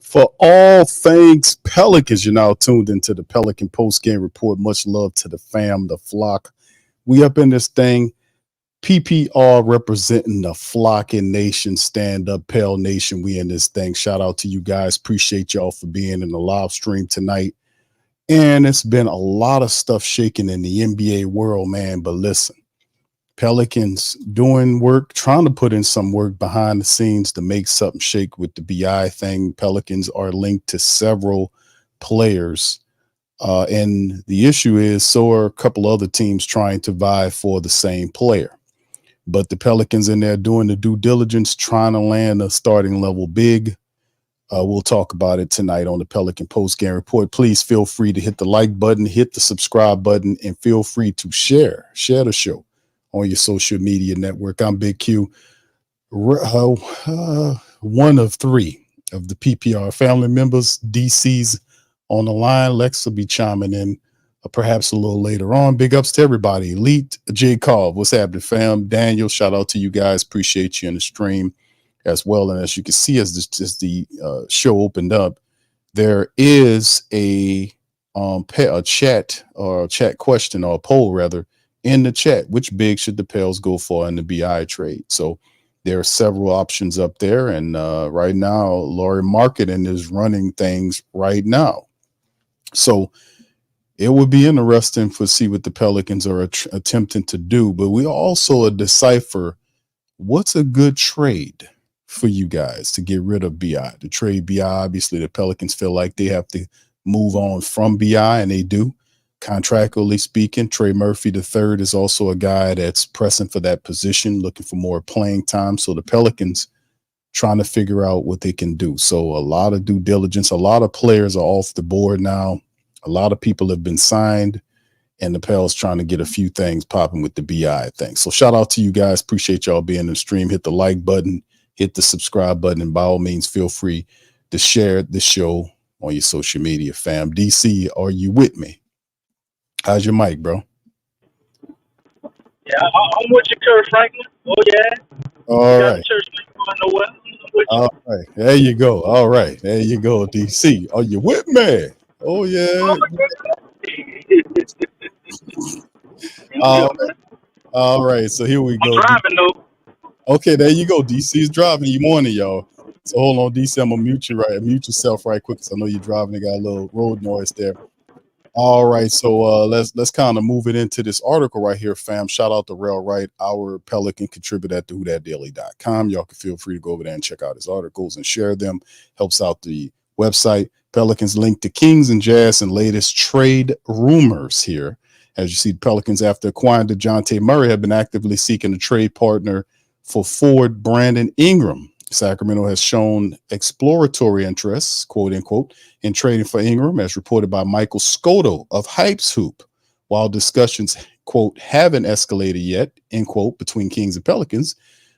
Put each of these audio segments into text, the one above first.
For all things Pelicans, you're now tuned into the Pelican Post-Game Report. Much love to the fam, the flock. We up in this thing. PPR representing the flocking nation, stand up, Pale Nation. We in this thing. Shout out to you guys. Appreciate y'all for being in the live stream tonight. And it's been a lot of stuff shaking in the NBA world, man. But listen, Pelicans doing work, trying to put in some work behind the scenes to make something shake with the BI thing. Pelicans are linked to several players. And the issue is, so are a couple other teams trying to vie for the same player. But the Pelicans in there doing the due diligence, trying to land a starting level big. We'll talk about it tonight on the Pelican Post-Game Report. Please feel free to hit the like button, hit the subscribe button, and feel free to share the show on your social media network. I'm Big Q, one of three of the PPR family members. DC's on the line. Lex will be chiming in perhaps a little later on. Big ups to everybody. Elite Jacob, what's happening, fam? Daniel, shout out to you guys. Appreciate you in the stream as well. And as you can see, as the show opened up, there is a chat question, or a poll rather, in the chat. Which big should the Pels go for in the BI trade? So there are several options up there, and right now Laurie Marketing is running things right now. So it would be interesting to see what the Pelicans are attempting to do, but we also decipher what's a good trade for you guys to get rid of BI. To trade BI, obviously the Pelicans feel like they have to move on from BI, and they do. Contractually speaking, Trey Murphy III is also a guy that's pressing for that position, looking for more playing time. So the Pelicans trying to figure out what they can do. So a lot of due diligence, a lot of players are off the board now. A lot of people have been signed, and the Pels trying to get a few things popping with the BI thing. So shout out to you guys. Appreciate y'all being in the stream. Hit the like button, hit the subscribe button, and by all means, feel free to share the show on your social media, fam. DC, are you with me? How's your mic, bro? Yeah, I'm with you, Kurt Franklin. Oh, yeah. All right. Church going nowhere. All right. There you go. All right. There you go, DC. Are you with me? Oh, yeah. All right. So here we go. I'm driving, though. Okay, there you go. DC's driving. You morning, y'all. So hold on, DC. I'm gonna mute you mute yourself right quick, because I know you're driving. They got a little road noise there. All right, so let's kind of move it into this article right here, fam. Shout out to Rail Wright, our Pelican contributor at whothatdaily.com. Y'all can feel free to go over there and check out his articles and share them. Helps out the website. Pelicans linked to Kings and Jazz and latest trade rumors here. As you see, the Pelicans, after acquiring Dejounte Murray, have been actively seeking a trade partner for forward Brandon Ingram. Sacramento has shown exploratory interests, quote unquote, in trading for Ingram, as reported by Michael Scotto of HoopsHype. While discussions, quote, haven't escalated yet, end quote, between Kings and Pelicans,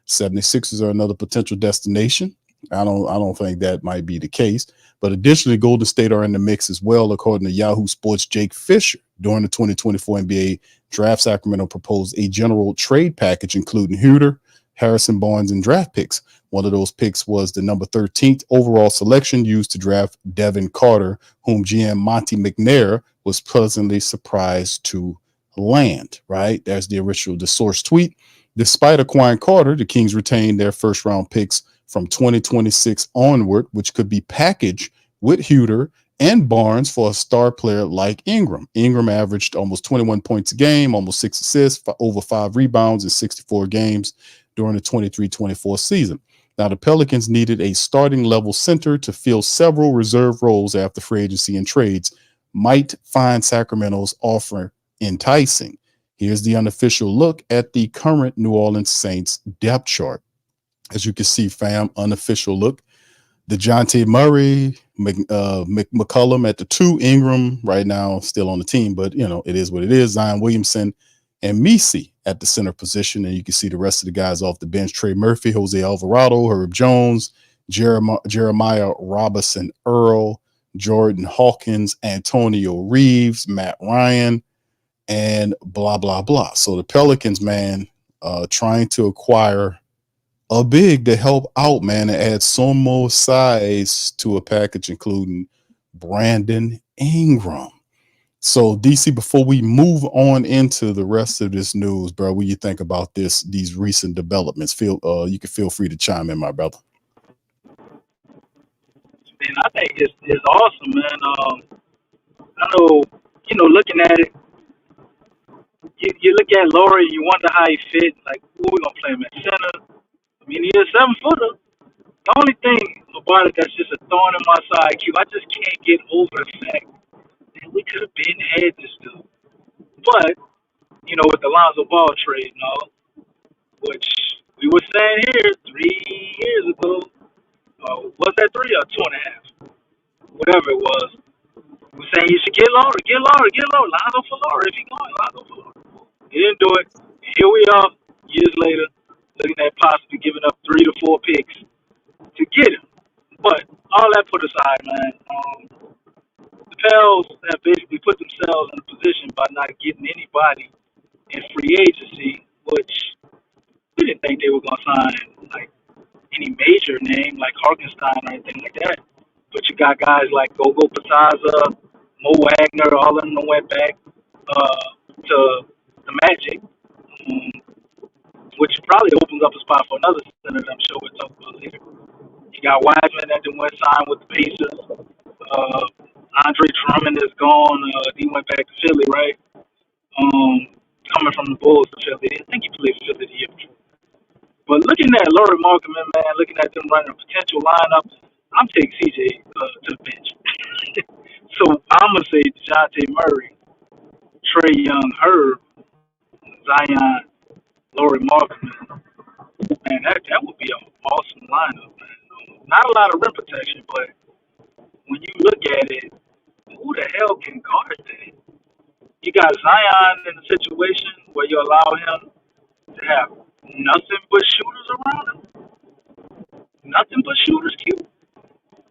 76ers are another potential destination. I don't think that might be the case. But additionally, Golden State are in the mix as well, according to Yahoo Sports Jake Fischer. During the 2024 NBA draft, Sacramento proposed a general trade package, including Huerter, Harrison Barnes, and draft picks. One of those picks was the number 13th overall selection used to draft Devin Carter, whom GM Monte McNair was pleasantly surprised to land, right? There's the source tweet. Despite acquiring Carter, the Kings retained their first round picks from 2026 onward, which could be packaged with Huerter and Barnes for a star player like Ingram. Ingram averaged almost 21 points a game, almost 6 assists, over 5 rebounds in 64 games during the 23-24 season. Now, the Pelicans needed a starting level center to fill several reserve roles after free agency, and trades might find Sacramento's offer enticing. Here's the unofficial look at the current New Orleans Saints depth chart. As you can see, fam, unofficial look. Dejounte Murray, McCollum at the 2, Ingram right now still on the team, but it is what it is. Zion Williamson and Messi at the center position, and you can see the rest of the guys off the bench: Trey Murphy, Jose Alvarado, Herb Jones, Jeremiah Robinson Earl, Jordan Hawkins, Antonio Reeves, Matt Ryan, and blah, blah, blah. So the Pelicans, man, trying to acquire a big to help out, man, and add some more size to a package, including Brandon Ingram. So, DC, before we move on into the rest of this news, bro, what do you think about these recent developments? You can feel free to chime in, my brother. Man, I think it's awesome, man. I know, looking at it, you look at Laurie, you wonder how he fit. Like, who we gonna play him at center? I mean, he's a 7-footer. The only thing about it that's just a thorn in my side, Q, I just can't get over the fact that we could have been had this dude. But, with the Lonzo Ball trade and all, which we were saying here 3 years ago, was that 3 or 2.5? Whatever it was. We were saying you should get Laurie, Lonzo for Laurie. If he going, Lonzo for Laurie. He didn't do it. Here we are, years later, looking at possibly giving up 3 to 4 picks to get him. But all that put aside, man, the Pels have basically put themselves in a position by not getting anybody in free agency, which we didn't think they were going to sign like any major name like Harkenstein or anything like that. But you got guys like Gogo Pataza, Mo Wagner, all of them went back to the Magic, which probably opens up a spot for another center that I'm sure we'll talk about later. You got Wiseman that went signed with the Pacers. Andre Drummond is gone. He went back to Philly, right? Coming from the Bulls to Philly. I think he played for Philly the year before. But looking at Laurie Markman, man, looking at them running a potential lineup, I'm taking CJ to the bench. So I'm going to say Dejounte Murray, Trae Young, Herb, Zion, Laurie Markman. Man, that would be an awesome lineup, man. Not a lot of rim protection, but when you look at it, who the hell can guard that? You got Zion in a situation where you allow him to have nothing but shooters around him. Nothing but shooters, Q.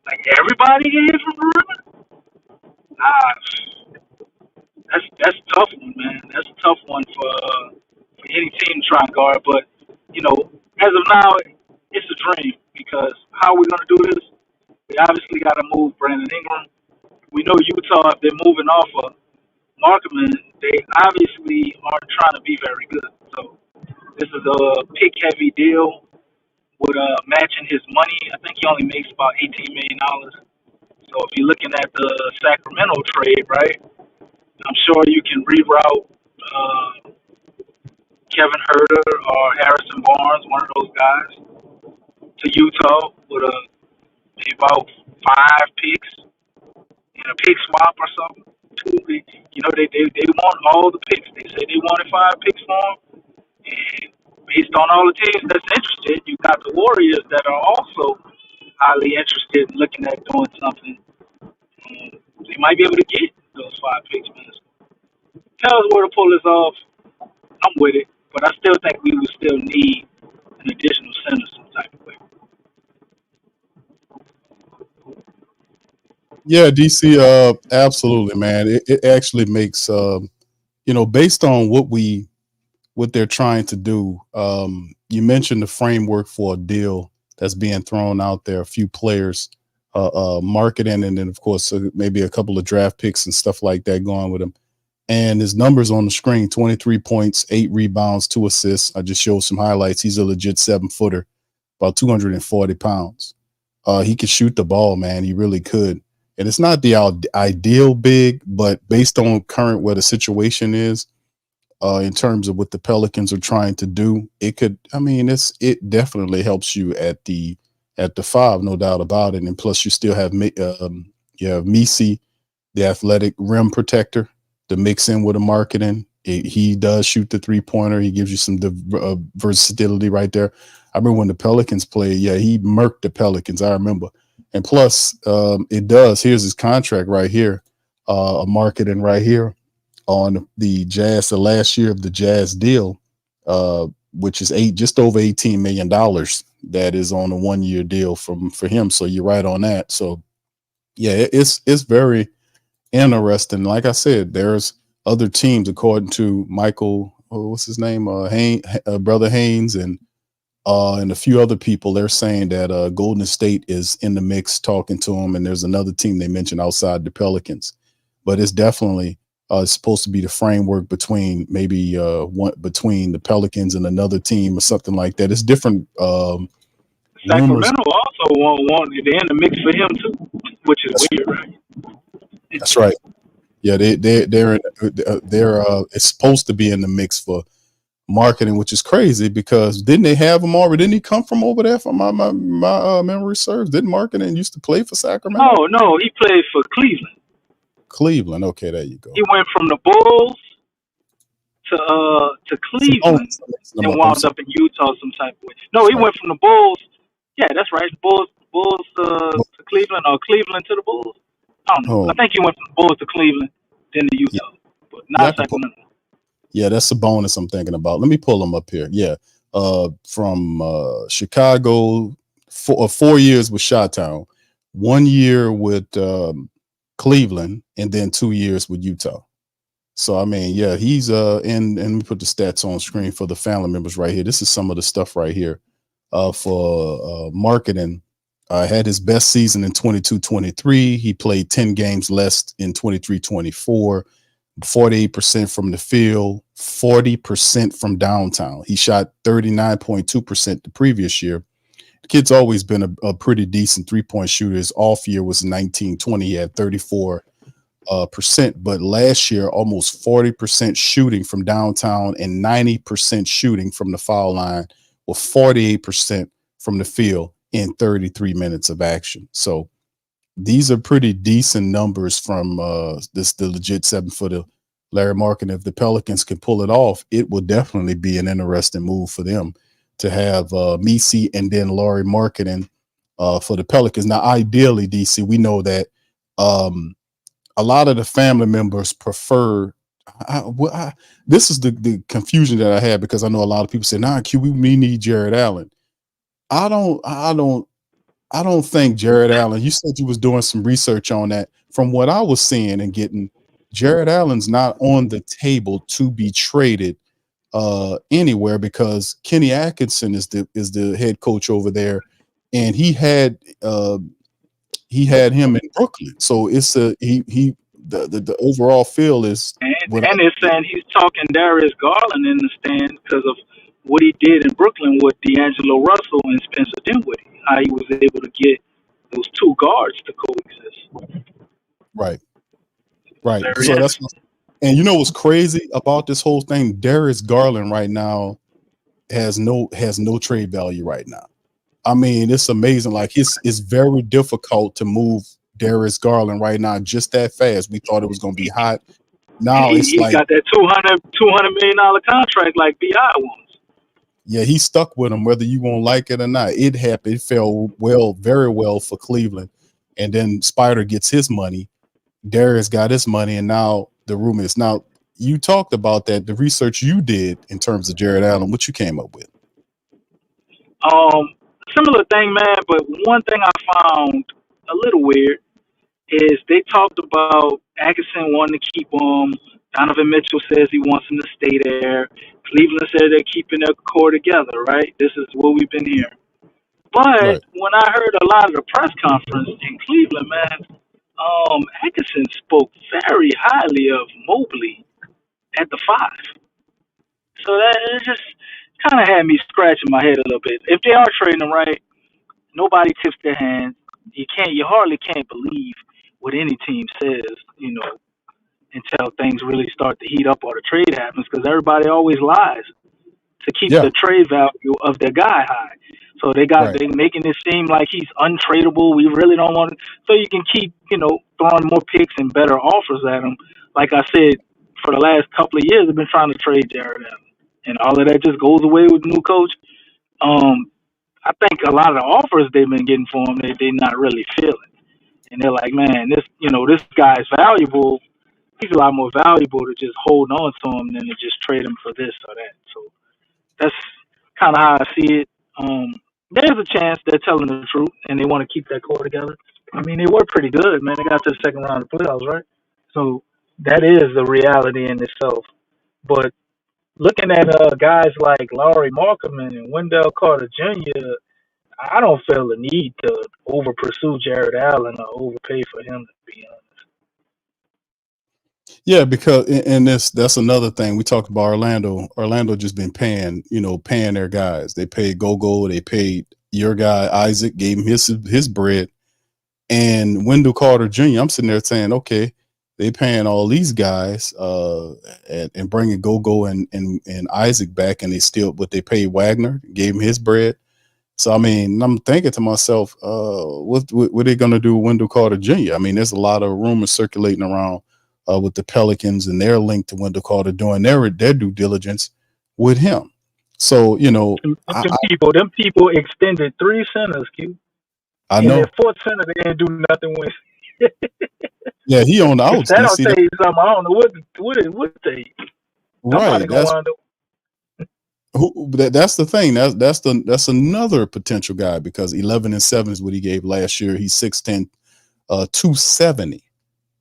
Like everybody can hit from the rim. Ah, that's a tough one, man. That's a tough one for any team to try and guard. But as of now, it's a dream because how are we gonna do this? We obviously got to move Brandon Ingram. We know Utah, if they're moving off of Markman, they obviously aren't trying to be very good. So this is a pick-heavy deal with matching his money. I think he only makes about $18 million. So if you're looking at the Sacramento trade, right, I'm sure you can reroute Kevin Huerter or Harrison Barnes, one of those guys, to Utah with maybe about 5 picks in a pick swap or something. They want all the picks. They say they wanted 5 picks for him. And based on all the teams that's interested, you got the Warriors that are also highly interested in looking at doing something. They might be able to get those 5 picks, man. Tell us where to pull this off. I'm with it, but I still think we would still need an additional center some type of way. Yeah, DC, absolutely, man. It actually makes based on what they're trying to do. You mentioned the framework for a deal that's being thrown out there, a few players, marketing, and then of course maybe a couple of draft picks and stuff like that going with him. And his numbers on the screen: 23 points, 8 rebounds, 2 assists. I just showed some highlights. He's a legit 7-footer, about 240 pounds. He could shoot the ball, man. He really could. And it's not the ideal big, but based on current where the situation is, in terms of what the Pelicans are trying to do, it could. I mean, it definitely helps you at the 5, no doubt about it. And plus, you still have Misi, the athletic rim protector, to mix in with the marketing. He does shoot the 3-pointer. He gives you some versatility right there. I remember when the Pelicans played. Yeah, he murked the Pelicans. I remember. And plus, it does. Here's his contract right here, marketing right here on the Jazz, the last year of the Jazz deal, which is just over $18 million. That is on a 1-year deal for him. So you're right on that. So yeah, it's very interesting. Like I said, there's other teams, according to Michael, what's his name, Brother Haynes, and and a few other people. They're saying that Golden State is in the mix, talking to them, and there's another team they mentioned outside the Pelicans. But it's definitely supposed to be the framework between maybe between the Pelicans and another team or something like that. It's different rumors. Sacramento also want they're in the mix for him too, which is weird, right? That's right. Yeah, they're it's supposed to be in the mix for marketing, which is crazy because didn't they have him already? Didn't he come from over there? From my memory serves, didn't marketing used to play for Sacramento? No, he played for Cleveland. Cleveland. Okay, there you go. He went from the Bulls to Cleveland and wound up in Utah some type of way. No, he went from the Bulls. Yeah, that's right. Bulls to Cleveland or Cleveland to the Bulls. I don't know. I think he went from the Bulls to Cleveland, then to Utah, but not Sacramento. Yeah, that's a bonus I'm thinking about. Let me pull them up here. Yeah, from Chicago, 4 years with Chi-Town, 1 year with Cleveland, and then 2 years with Utah. So I mean, yeah, he's and we put the stats on screen for the family members right here. This is some of the stuff right here for marketing. Had his best season in 22-23. He played 10 games less in 23-24. 48% from the field, 40% from downtown. He shot 39.2% the previous year. The kid's always been a pretty decent three-point shooter. His off year was 19-20. He had 34%, but last year almost 40% shooting from downtown and 90% shooting from the foul line, with 48% from the field in 33 minutes of action. So these are pretty decent numbers from the legit 7-footer Larry Markin. If the Pelicans can pull it off, it will definitely be an interesting move for them to have Misi and then Larry Markin for the Pelicans. Now, ideally, DC, we know that a lot of the family members prefer. This is the confusion that I had, because I know a lot of people say, "Nah, Q, we need Jared Allen." I don't think Jared Allen. You said you was doing some research on that. From what I was seeing and getting, Jared Allen's not on the table to be traded anywhere, because Kenny Atkinson is the head coach over there, and he had him in Brooklyn. So it's the overall feel is, and it's saying he's talking Darius Garland in the stand because of what he did in Brooklyn with D'Angelo Russell and Spencer Dinwiddie. How he was able to get those two guards to coexist. Right. So that's, and you know what's crazy about this whole thing? Darius Garland right now has no trade value right now. I mean, it's amazing. Like, it's very difficult to move Darius Garland right now just that fast. We thought it was going to be hot. Now he's got that $200 million contract like B.I. wants. Yeah, he's stuck with him, whether you won't like it or not. It happened. It fell very well for Cleveland. And then Spider gets his money. Darius got his money. And now the rumor is, now you talked about that, the research you did in terms of Jared Allen, what you came up with. Similar thing, man. But one thing I found a little weird is they talked about Atkinson wanting to keep him. Donovan Mitchell says he wants him to stay there. Cleveland said they're keeping their core together, right? This is what we've been hearing. But when I heard a lot of the press conference in Cleveland, man, Atkinson spoke very highly of Mobley at the 5. So that it just kind of had me scratching my head a little bit. If they are trading him, right, nobody tips their hands. You hardly can't believe what any team says, until things really start to heat up or the trade happens, because everybody always lies to keep the trade value of their guy high. So they're making it seem like he's untradeable. We really don't want it. So you can keep, throwing more picks and better offers at him. Like I said, for the last couple of years, they've been trying to trade Jared Allen, and all of that just goes away with the new coach. I think a lot of the offers they've been getting for him, they're not really feeling. And they're like, man, this guy's valuable. He's a lot more valuable to just hold on to him than to just trade him for this or that. So that's kind of how I see it. There's a chance they're telling the truth and they want to keep that core together. I mean, they were pretty good, man. They got to the second round of the playoffs, right? So that is the reality in itself. But looking at guys like Laurie Markman and Wendell Carter Jr., I don't feel the need to over pursue Jared Allen or overpay for him, to be honest. Yeah, because and that's another thing we talked about. Orlando just been paying their guys. They paid Gogo, they paid your guy Isaac, gave him his bread, and Wendell Carter Jr. I'm sitting there saying, okay, they paying all these guys and bringing Gogo and Isaac back, and they paid Wagner, gave him his bread. So I mean, I'm thinking to myself, what are they gonna do with Wendell Carter Jr.? I mean, there's a lot of rumors circulating around with the Pelicans and their link to Wendell Carter doing their due diligence with him. So them people extended 3 centers, Q. I know. And their 4th center they didn't do nothing with. Yeah, he on the outs. That'll tell you something. I don't know what they. Right. That's the thing. That's another potential guy, because 11-7 is what he gave last year. He's 6'10", 270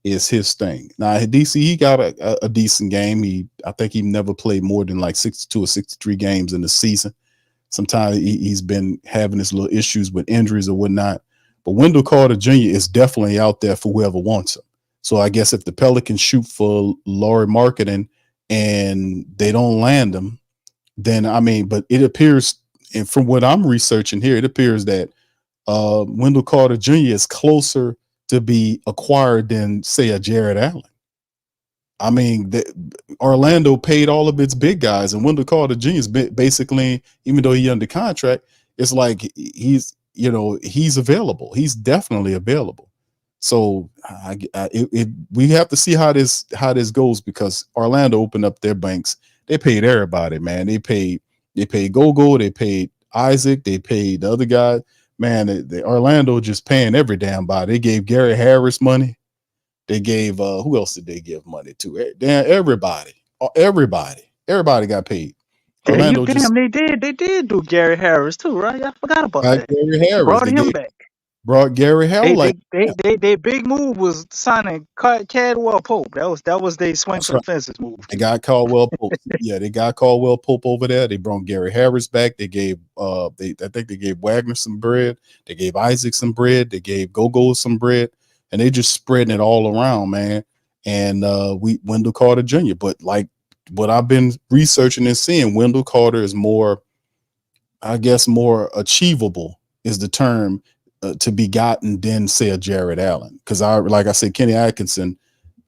is his thing. Now DC, he got a decent game. I think he never played more than like 62 or 63 games in the season. Sometimes he's been having his little issues with injuries or whatnot. But Wendell Carter Jr. is definitely out there for whoever wants him. So I guess if the Pelicans shoot for Laurie Marketing and they don't land him, then but it appears, and from what I'm researching here, it appears that Wendell Carter Jr. is closer to be acquired than, say, a Jared Allen. I mean, Orlando paid all of its big guys, and Wendell Carter Jr. is basically, even though he's under contract, it's like he's available. He's definitely available. So we have to see how this goes, because Orlando opened up their banks. They paid everybody, man. They paid Gogo, they paid Isaac, they paid the other guy. Man, Orlando just paying every damn body. They gave Gary Harris money. They gave who else did they give money to? Damn, everybody got paid. Orlando they did do Gary Harris too, right? I forgot about that. Gary Harris brought him back. Brought Gary Harris. Their big move was signing Caldwell Pope. That was their swing for the fences move. They got Caldwell Pope. Yeah, they got Caldwell Pope over there. They brought Gary Harris back. They gave I think they gave Wagner some bread. They gave Isaac some bread. They gave Gogo some bread, and they just spreading it all around, man. And Wendell Carter Jr. But like what I've been researching and seeing, Wendell Carter is more achievable is the term. To be gotten than, say, a Jared Allen, because like I said, Kenny Atkinson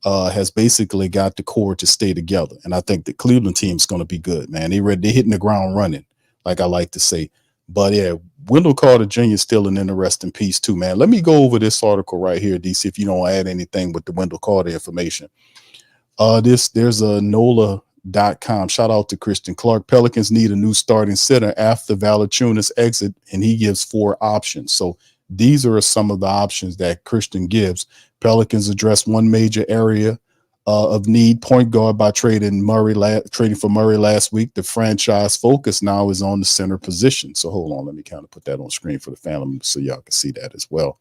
has basically got the core to stay together, and I think the Cleveland team's going to be good, man. They're hitting the ground running, like I like to say. But yeah, Wendell Carter Jr. is still an interesting piece too, man. Let me go over this article right here, DC, if you don't add anything with the Wendell Carter information. There's a NOLA.com. Shout out to Christian Clark. Pelicans need a new starting center after Valanciunas exit, and he gives 4 options. So these are some of the options that Christian gives. Pelicans address one major area of need, point guard, by trading for Murray last week. The franchise focus now is on the center position. So hold on, let me kind of put that on screen for the family so y'all can see that as well.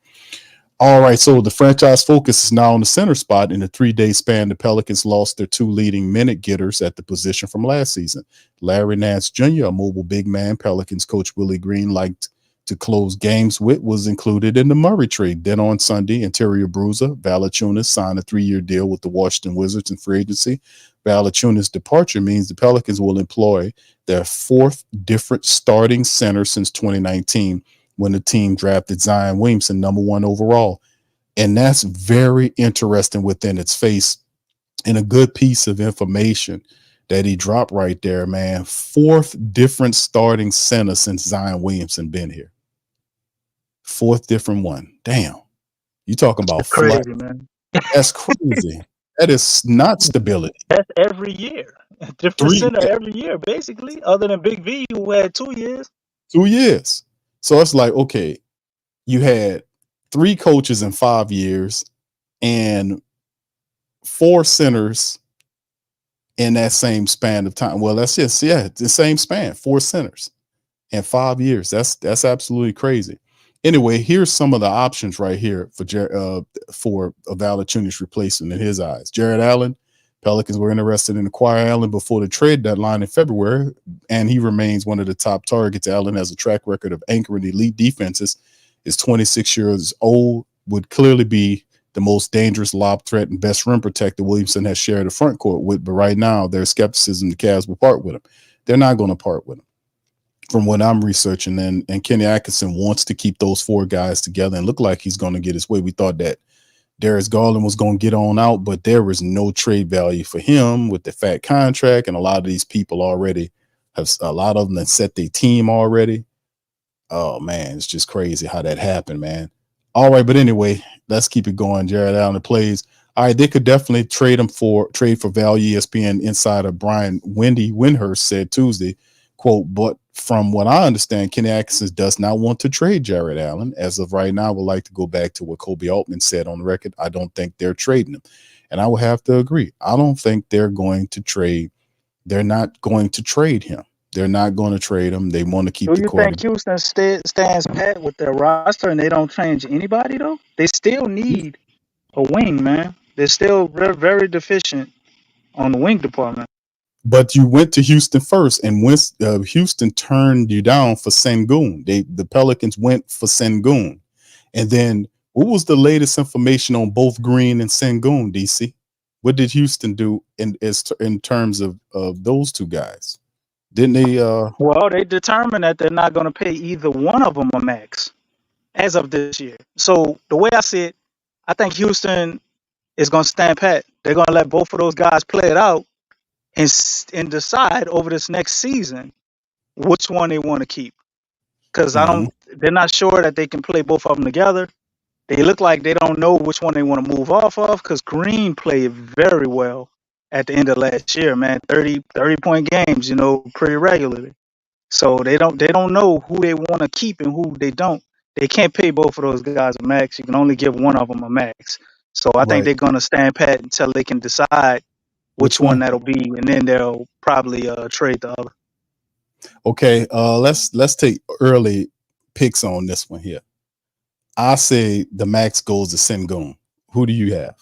All right, so the franchise focus is now on the center spot. In a 3-day span, the Pelicans lost their 2 leading minute getters at the position from last season. Larry Nance Jr., a mobile big man Pelicans coach Willie Green liked to close games with, was included in the Murray trade. Then on Sunday, interior bruiser Valanciunas signed a 3-year deal with the Washington Wizards in free agency. Valanciunas' departure means the Pelicans will employ their 4th different starting center since 2019, when the team drafted Zion Williamson #1 overall. And that's very interesting within its face, and a good piece of information that he dropped right there, man. 4th different starting center since Zion Williamson been here. 4th different one. Damn. You talking about crazy, man. That's crazy. That is not stability. That's every year. Different center every year, basically, other than Big V, who had 2 years. 2 years. So it's like, okay, you had 3 coaches in 5 years and 4 centers in that same span of time. Well, that's just, the same span, 4 centers in 5 years. That's absolutely crazy. Anyway, here's some of the options right here for a Valanciunas replacement in his eyes. Jared Allen, Pelicans were interested in acquiring Allen before the trade deadline in February, and he remains one of the top targets. Allen has a track record of anchoring elite defenses, is 26 years old, would clearly be the most dangerous lob threat and best rim protector Williamson has shared the front court with. But right now, there's skepticism the Cavs will part with him. They're not going to part with him, from what I'm researching. And Kenny Atkinson wants to keep those four guys together and look like he's going to get his way. We thought that Darius Garland was going to get on out, but there was no trade value for him with the fat contract. And a lot of these people already have, a lot of them that set their team already. Oh, man, it's just crazy how that happened, man. All right, but anyway, let's keep it going. Jared Allen plays. All right, they could definitely trade for value. ESPN insider Brian Windhurst said Tuesday, quote, but from what I understand, Kenny Atkinson does not want to trade Jared Allen. As of right now, I would like to go back to what Kobe Altman said on the record. I don't think they're trading him. And I will have to agree. I don't think they're going to trade. They're not going to trade him. They're not going to trade him. They want to keep the quarterback. Do you think Houston stands pat with their roster and they don't change anybody, though? They still need a wing, man. They're still very deficient on the wing department. But you went to Houston first, and when Houston turned you down for Sengun, the Pelicans went for Sengun. And then what was the latest information on both Green and Sengun, DC? What did Houston do in terms of those two guys? Didn't they? Well, they determined that they're not going to pay either one of them a max as of this year. So the way I see it, I think Houston is going to stand pat. They're going to let both of those guys play it out and decide over this next season which one they want to keep. Because they're not sure that they can play both of them together. They look like they don't know which one they want to move off of, because Green played very well at the end of last year, man. 30-point games, pretty regularly. So they don't know who they want to keep and who they don't. They can't pay both of those guys a max. You can only give one of them a max. So I think they're going to stand pat until they can decide which one that'll be, and then they'll probably trade the other. Okay, let's take early picks on this one here. I say the max goes to Sengun. Who do you have?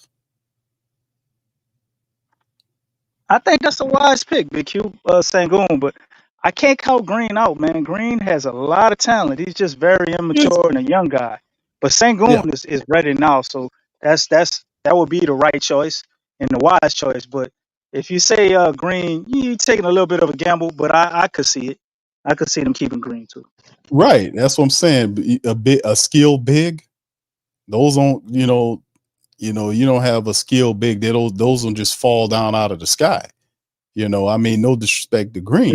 I think that's a wise pick, Big Q, Sengun, but I can't count Green out, man. Green has a lot of talent. He's just very immature and a young guy. But Sengun is ready now, so that would be the right choice and the wise choice. But if you say Green, you're taking a little bit of a gamble, but I could see it. I could see them keeping Green too. Right, that's what I'm saying. A skill big. Those don't, you don't have a skill big. Those don't just fall down out of the sky. I mean, no disrespect to Green.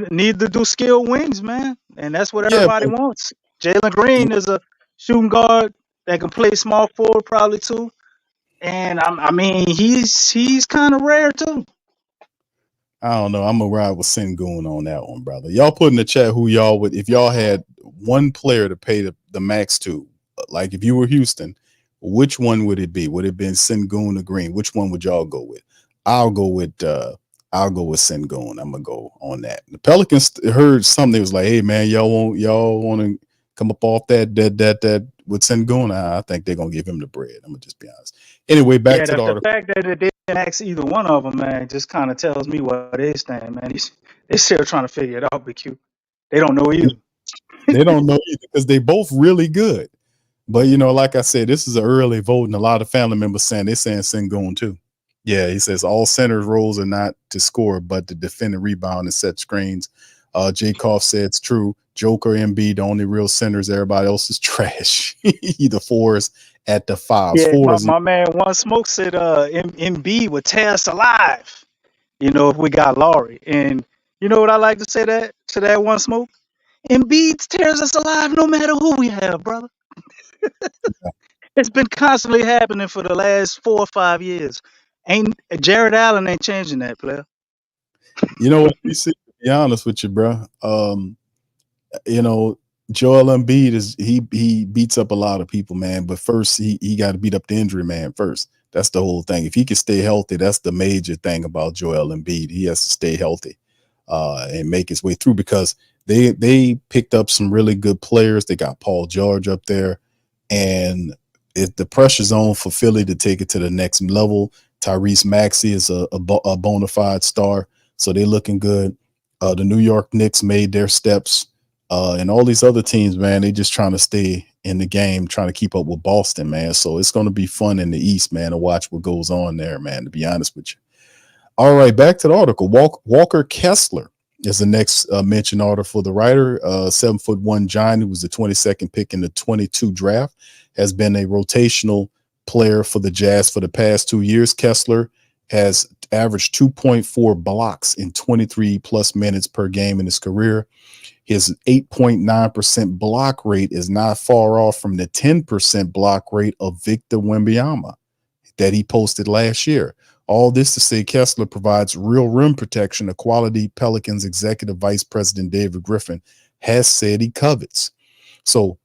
Need to do skill wings, man, and that's what everybody wants. Jalen Green is a shooting guard that can play small forward probably too, and I mean he's kind of rare too. I don't know. I'm gonna ride with Sengun on that one, brother. Y'all put in the chat who y'all would, if y'all had one player to pay the max to, like if you were Houston, which one would it be? Would it have been Sengun or Green? Which one would y'all go with? I'll go with Sengun. I'm gonna go on that. The Pelicans heard something. They was like, "Hey man, y'all want to come up off that with Sengun?" I think they're gonna give him the bread. I'm gonna just be honest. Anyway, back to the article. The fact that they didn't ask either one of them, man, just kind of tells me what they stand, man. They're still trying to figure it out, BQ. They don't know either. They don't know either because they both really good. But like I said, this is an early vote, and a lot of family members saying Sengun too. Yeah, he says all centers' roles are not to score, but to defend and rebound and set screens. Jay Koff said it's true. Joker, Embiid, the only real centers. Everybody else is trash. Either fours at the fives. Yeah, my man One Smoke said Embiid would tear us alive, if we got Laurie. And you know what I like to say to that One Smoke? Embiid tears us alive no matter who we have, brother. It's been constantly happening for the last 4 or 5 years. Jared Allen ain't changing that, player. You know what? To be honest with you, bro. Joel Embiid he beats up a lot of people, man. But first, he got to beat up the injury man first. That's the whole thing. If he can stay healthy, that's the major thing about Joel Embiid. He has to stay healthy and make his way through, because they picked up some really good players. They got Paul George up there, and if the pressure's on for Philly to take it to the next level, Tyrese Maxey is a bona fide star, so they're looking good. The New York Knicks made their steps, and all these other teams, man, they just trying to stay in the game, trying to keep up with Boston, man. So it's going to be fun in the East, man, to watch what goes on there, man, to be honest with you. All right, back to the article. Walker Kessler is the next mentioned author for the writer. 7'1" giant who was the 22nd pick in the 22 draft, has been a rotational player for the Jazz for the past 2 years. Kessler has averaged 2.4 blocks in 23 plus minutes per game in his career. His 8.9% block rate is not far off from the 10% block rate of Victor Wembanyama that he posted last year. All this to say Kessler provides real rim protection, a quality Pelicans executive vice president David Griffin has said he covets. So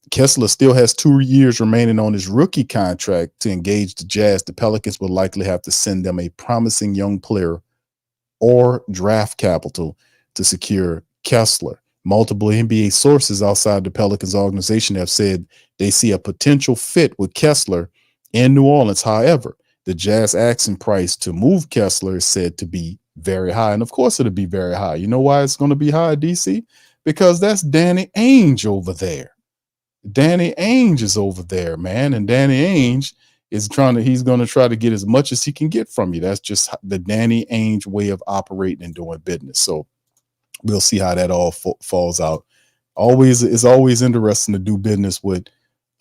Kessler still has 2 years remaining on his rookie contract to engage the Jazz. The Pelicans will likely have to send them a promising young player or draft capital to secure Kessler. Multiple NBA sources outside the Pelicans organization have said they see a potential fit with Kessler in New Orleans. However, the Jazz asking price to move Kessler is said to be very high. And of course, it'll be very high. You know why it's going to be high, DC? Because that's Danny Ainge over there. Danny Ainge is over there, man. And Danny Ainge is he's going to try to get as much as he can get from you. That's just the Danny Ainge way of operating and doing business. So we'll see how that all falls out. It's always interesting to do business with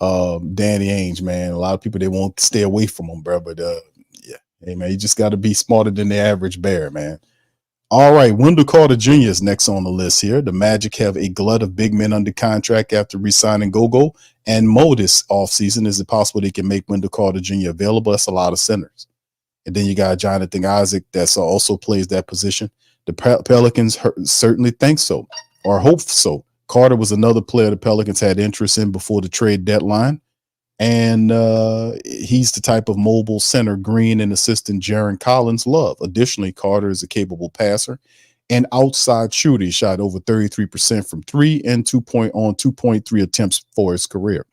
Danny Ainge, man. A lot of people, they won't stay away from him, bro. But yeah, hey man, you just got to be smarter than the average bear, man. All right, Wendell Carter Jr. is next on the list here. The Magic have a glut of big men under contract after re-signing Gogo and Mo this offseason. Is it possible they can make Wendell Carter Jr. available? That's a lot of centers. And then you got Jonathan Isaac that also plays that position. The Pelicans certainly think so, or hope so. Carter was another player the Pelicans had interest in before the trade deadline. And he's the type of mobile center Green and assistant Jaron Collins love. Additionally, Carter is a capable passer and outside shooter. He shot over 33% from 3 and 2.3 attempts for his career.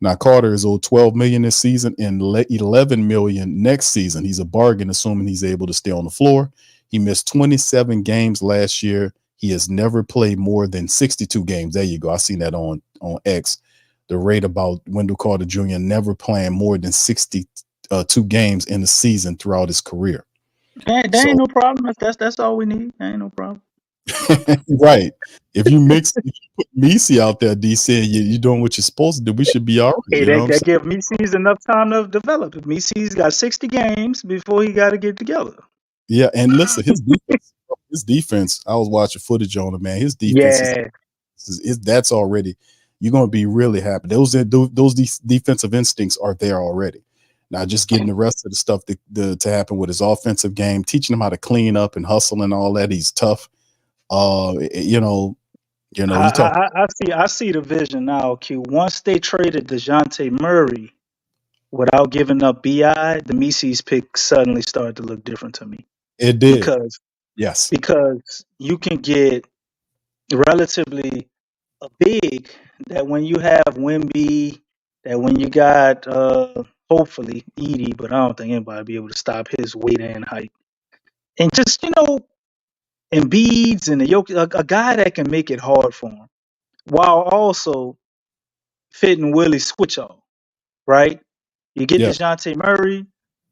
Now, Carter is owed $12 million this season and $11 million next season. He's a bargain, assuming he's able to stay on the floor. He missed 27 games last year. He has never played more than 62 games. There you go. I seen that on X. The rate about Wendell Carter Jr. never playing more than 62 games in the season throughout his career. That ain't no problem. That's all we need. That ain't no problem. Right. If you put Messi out there, DC, and you're doing what you're supposed to do, we should be all right. Hey, that give Messi enough time to develop. Messi's got 60 games before he got to get together. Yeah, and listen, his defense. I was watching footage on him, man. His defense that's already. You're going to be really happy. Those defensive instincts are there already. Now, just getting the rest of the stuff to happen with his offensive game, teaching him how to clean up and hustle and all that. He's tough. I see the vision now, Q. Once they traded Dejounte Murray without giving up BI, the Messi's pick suddenly started to look different to me. It did. Because you can get relatively a big that when you have Wemby, that when you got hopefully Edie, but I don't think anybody will be able to stop his weight and height. And just, Embiid's and a guy that can make it hard for him while also fitting Willie's switch off, right? You get Dejounte Murray,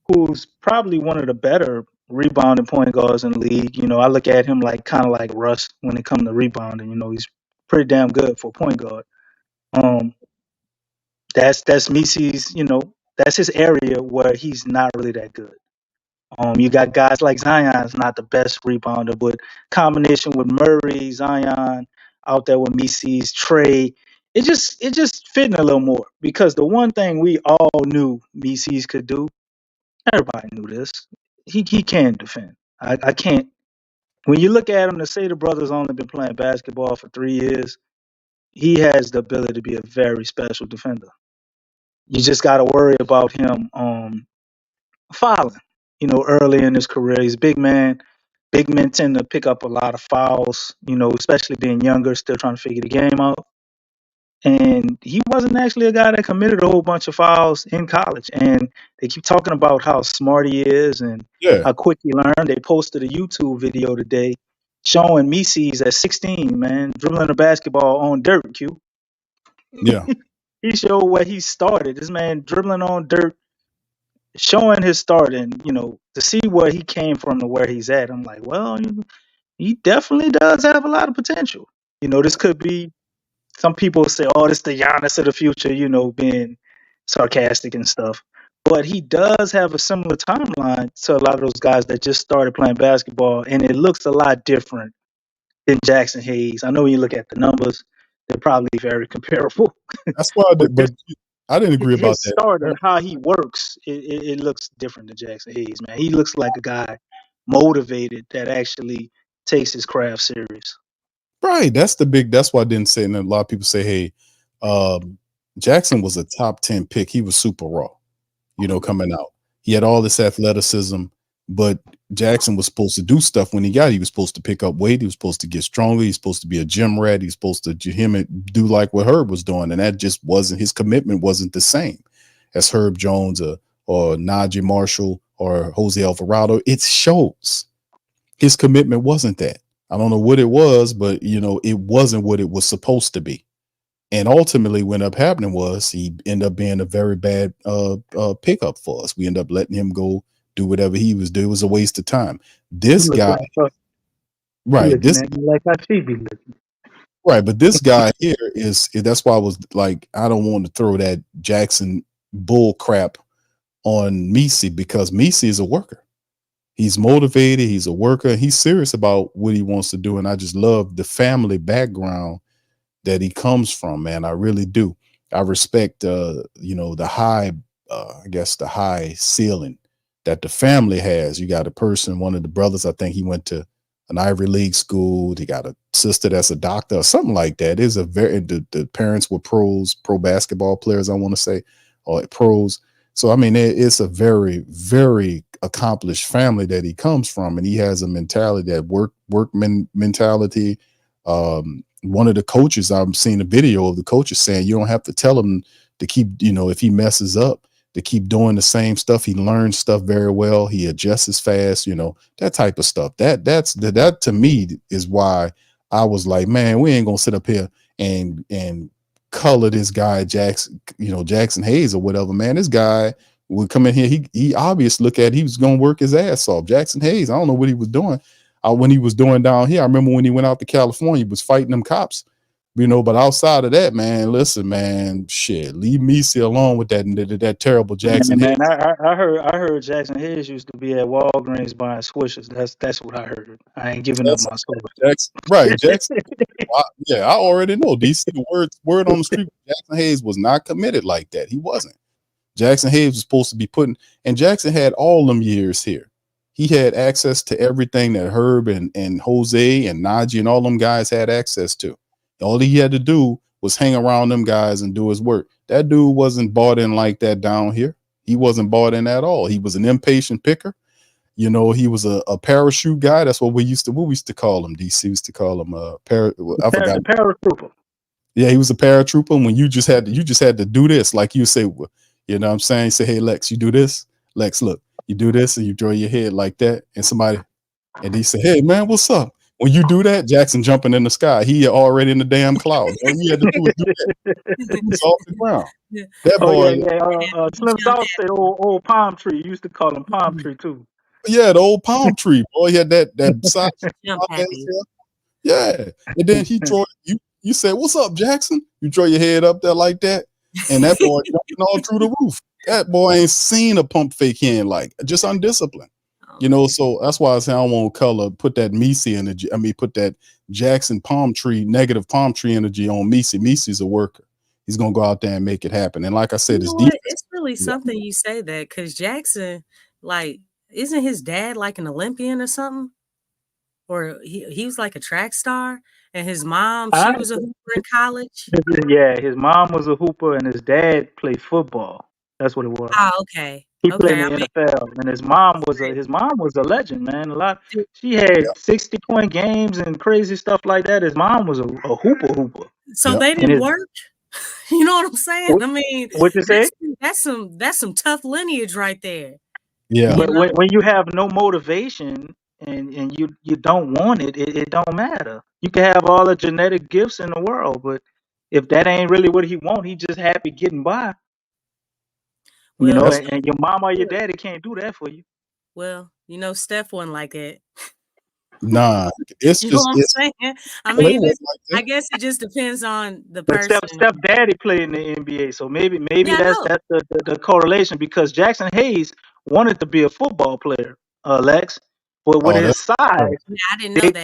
who's probably one of the better rebounding point guards in the league. I look at him kind of like Russ when it comes to rebounding. He's pretty damn good for a point guard. That's Messi's, that's his area where he's not really that good. You got guys like Zion's not the best rebounder, but combination with Murray, Zion out there with Messi's Trey, it just fitting a little more because the one thing we all knew Messi's could do, everybody knew this, he can defend. I can't. When you look at him, to say the brother's only been playing basketball for 3 years, he has the ability to be a very special defender. You just got to worry about him fouling. Early in his career, he's a big man. Big men tend to pick up a lot of fouls, especially being younger, still trying to figure the game out. And he wasn't actually a guy that committed a whole bunch of fouls in college. And they keep talking about how smart he is and Yeah, how quick he learned. They posted a YouTube video today showing Mises at 16, man, dribbling a basketball on dirt, Q. yeah. He showed where he started. This man dribbling on dirt, showing his start, and to see where he came from to where he's at. I'm like, well, he definitely does have a lot of potential. This could be. Some people say, "Oh, this the Giannis of the future," being sarcastic and stuff. But he does have a similar timeline to a lot of those guys that just started playing basketball, and it looks a lot different than Jackson Hayes. I know when you look at the numbers, they're probably very comparable. That's why I But did, but I didn't agree about his that. start and how he works, it looks different than Jackson Hayes, man. He looks like a guy motivated that actually takes his craft serious. Right. That's why I didn't say, and a lot of people say, hey, Jackson was a top 10 pick. He was super raw, coming out. He had all this athleticism, but Jackson was supposed to do stuff when he got it. He was supposed to pick up weight. He was supposed to get stronger. He's supposed to be a gym rat. He's supposed to do like what Herb was doing. And that just wasn't, his commitment wasn't the same as Herb Jones or Najee Marshall or Jose Alvarado. It shows his commitment wasn't that. I don't know what it was, but it wasn't what it was supposed to be. And ultimately, what ended up happening was he ended up being a very bad pickup for us. We ended up letting him go do whatever he was doing. It was a waste of time. This guy, right? Right, but this guy here that's why I was like, I don't want to throw that Jackson bull crap on Misi, because Misi is a worker. He's motivated. He's a worker. He's serious about what he wants to do. And I just love the family background that he comes from, man. I really do. I respect, the high, the high ceiling that the family has. You got a person, one of the brothers, I think he went to an Ivy League school. He got a sister that's a doctor or something like that. The parents were pro basketball players, I want to say, or pros. So, I mean, it's a very, very accomplished family that he comes from, and he has a mentality, that workman mentality. One of the coaches, I've seen a video of the coaches saying you don't have to tell him to keep, if he messes up, to keep doing the same stuff. He learns stuff very well. He adjusts fast, that type of stuff. That to me is why I was like, man, we ain't gonna sit up here and color this guy Jackson Hayes or whatever, man. This guy would come in here. He obviously he was gonna work his ass off. Jackson Hayes, I don't know what he was doing. When he was doing down here, I remember when he went out to California, he was fighting them cops, but outside of that, man, listen, man, shit, leave Misi alone with that terrible Jackson Hayes. Man, I heard Jackson Hayes used to be at Walgreens buying Swishers. That's what I heard. I ain't giving up my soul. Jackson, right, Jackson. I already know. DC, word on the street, Jackson Hayes was not committed like that. He wasn't. Jackson Hayes was supposed to be and Jackson had all them years here. He had access to everything that Herb and Jose and Najee and all them guys had access to. All he had to do was hang around them guys and do his work. That dude wasn't bought in like that down here. He wasn't bought in at all. He was an impatient picker. He was a parachute guy. That's what we used to call him. DC used to call him I forgot. Paratrooper. Yeah, he was a paratrooper. When you just had to do this, like you say, what I'm saying? Say, hey, Lex, you do this. Lex, look, you do this, and you draw your head like that, and he said, hey, man, what's up? When you do that, Jackson jumping in the sky. He already in the damn cloud. All he had to do was do that. He was off the ground. That boy. Slim Dog said old palm tree. You used to call him palm tree too. Yeah, the old palm tree. Boy, he had that side. Yeah, and then he draw you. You said, "What's up, Jackson?" You draw your head up there like that, and that boy jumping all through the roof. That boy ain't seen a pump fake hand, like, just undisciplined. So that's why I say I don't want to put that Misi energy. Put that Jackson negative palm tree energy on Misi. Misi's a worker. He's going to go out there and make it happen. And like I said, it's really something you say that, because Jackson, like, isn't his dad like an Olympian or something? Or he was like a track star, and his mom, she was a hooper in college. Yeah, his mom was a hooper and his dad played football. That's what it was. Oh, okay. He played in the NFL, and his mom was a legend, man. She had 60-point games and crazy stuff like that. His mom was a hooper. So they didn't work? You know what I'm saying? I mean, What you say? that's some tough lineage right there. Yeah. But You know? when you have no motivation and you don't want it, it don't matter. You can have all the genetic gifts in the world, but if that ain't really what he want, he just happy getting by. You Well, know, That's and your mama or your daddy can't do that for you. Steph wasn't like that. nah. It's You know just what it's I'm saying? I well, it mean, wasn't like I that. guess it just depends on the But person. Steph Daddy played in the NBA, so maybe Yeah, I that's know. the correlation because Jackson Hayes wanted to be a football player, Lex, but with Oh, his that's size, Yeah, I didn't know that.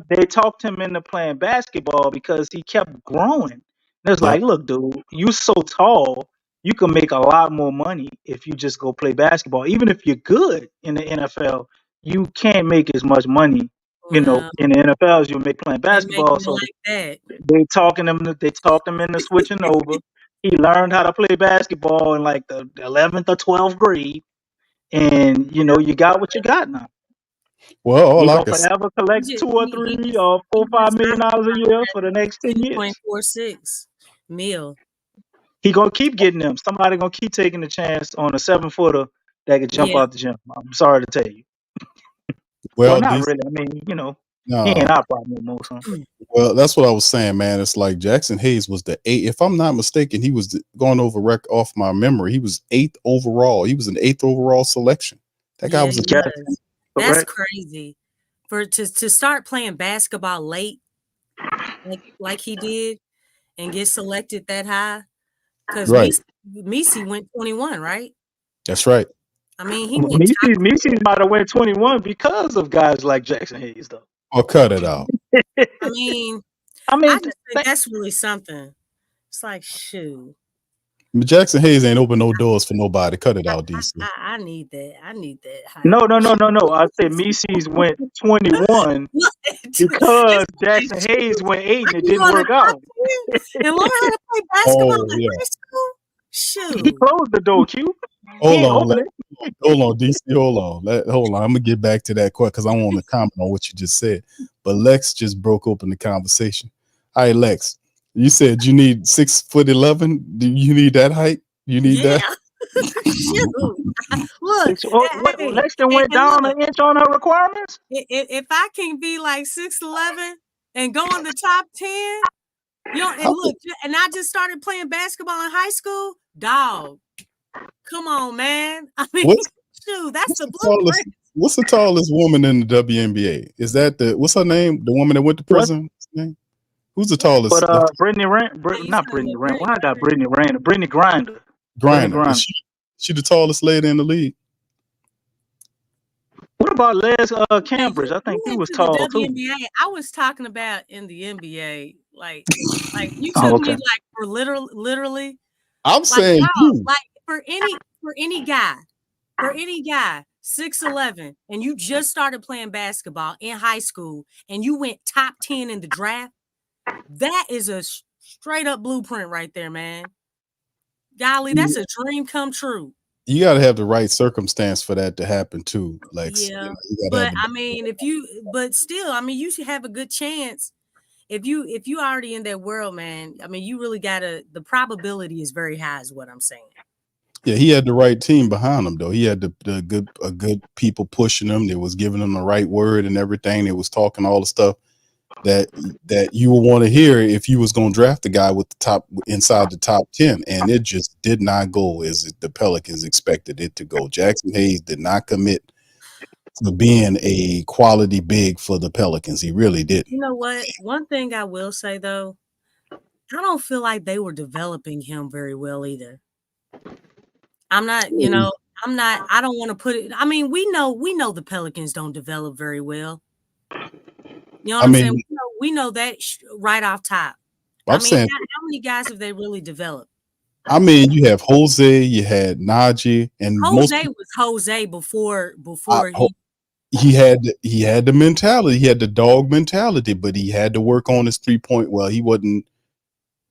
they talked him into playing basketball because he kept growing. And it's yep. like, look, dude, you so tall, you can make a lot more money if you just go play basketball. Even if you're good in the NFL, you can't make as much money, Well, in the NFL as you make playing they making basketball. it So like that. they talked him into switching over. He learned how to play basketball in like the 11th or 12th grade, and you got what you got now. Well, all He I gonna can say, forever collect He just, two or he three just, or he four, just $5 million a year for the next 10 years. 2.46 mil. He gonna keep getting them. Somebody gonna keep taking the chance on a 7-footer that could jump Yeah. out the gym. I'm sorry to tell you. Well, well, not these really. I mean, he ain't no. our problem no more. So. Well, that's what I was saying, man. It's like Jackson Hayes was the eighth. If I'm not mistaken, he was going over off my memory. He was eighth overall. He was an eighth overall selection. That guy Yeah, was a he top. was. That's Correct. crazy. To start playing basketball late, like he did, and get selected that high. Because Right. Misi went 21, right? That's right. I mean, he went top. Macy's might have went 21 because of guys like Jackson Hayes, though. Or cut it out. I mean, I I mean, just think that's really something. It's like, shoot, Jackson Hayes ain't open no doors for nobody. Cut it out, DC. I need that. I need that no, hype. no, no, no, no. I said Macy's went 21 What? because It's like, Jackson Hayes went 8 I and it can go didn't on the work top out. 10 and learn how to play basketball Oh in yeah. high school. He Shoot. closed the door, Q. He Hold ain't on. open it. Hold on, DC. Hold on. Hold on. I'm gonna get back to that quick because I want to comment on what you just said. But Lex just broke open the conversation. All right, Lex. You said you need 6'11". Do you need that height? You need Yeah. that? Shoot. Look, hey, Lexington went and down look, an inch on her requirements. if I can be like 6'11" and go in the top 10, and How- look, and I just started playing basketball in high school, dog. Come on, man. I mean, What's shoot, that's the the tallest? blueprint. What's the tallest woman in the WNBA? Is that what's her name? The woman that went to What? prison? What's her name? Who's the tallest? But Brittany Rand, How you not spelling Brittany it? Rand. Why I got Brittany Rand? Brittany Grinder. Brittany Griner. Is Grinder. she the tallest lady in the league? What about Les Yeah, Cambridge? I think you he went was to the tall too. WNBA. I was talking about in the NBA. Like you Oh, took me okay. like for literally, I'm like saying dog, you. like for any guy, 6'11", and you just started playing basketball in high school and you went top 10 in the draft, that is a straight up blueprint right there, man. Golly, that's a dream come true. You got to have the right circumstance for that to happen too, Lex. Yeah. You got to But have I mean, but still, I mean, you should have a good chance. If you already in that world, man, I mean, you really the probability is very high is what I'm saying. Yeah, he had the right team behind him though. He had the good people pushing him. They was giving him the right word and everything. They was talking all the stuff that you would want to hear if you was going to draft the guy with the top inside the top 10, and it just did not go as the Pelicans expected it to go. Jackson Hayes did not commit to being a quality big for the Pelicans. He really didn't. You know what? One thing I will say though, I don't feel like they were developing him very well either. I'm not, I don't want to put it. I mean, we know the Pelicans don't develop very well. You know what I I'm mean, saying? We know that right off top. I I'm mean, saying, how many guys have they really developed? I mean, you have Jose, you had Najee, and most Jose was Jose before I, he had the mentality. He had the dog mentality, but he had to work on his 3-point. Well, he wasn't,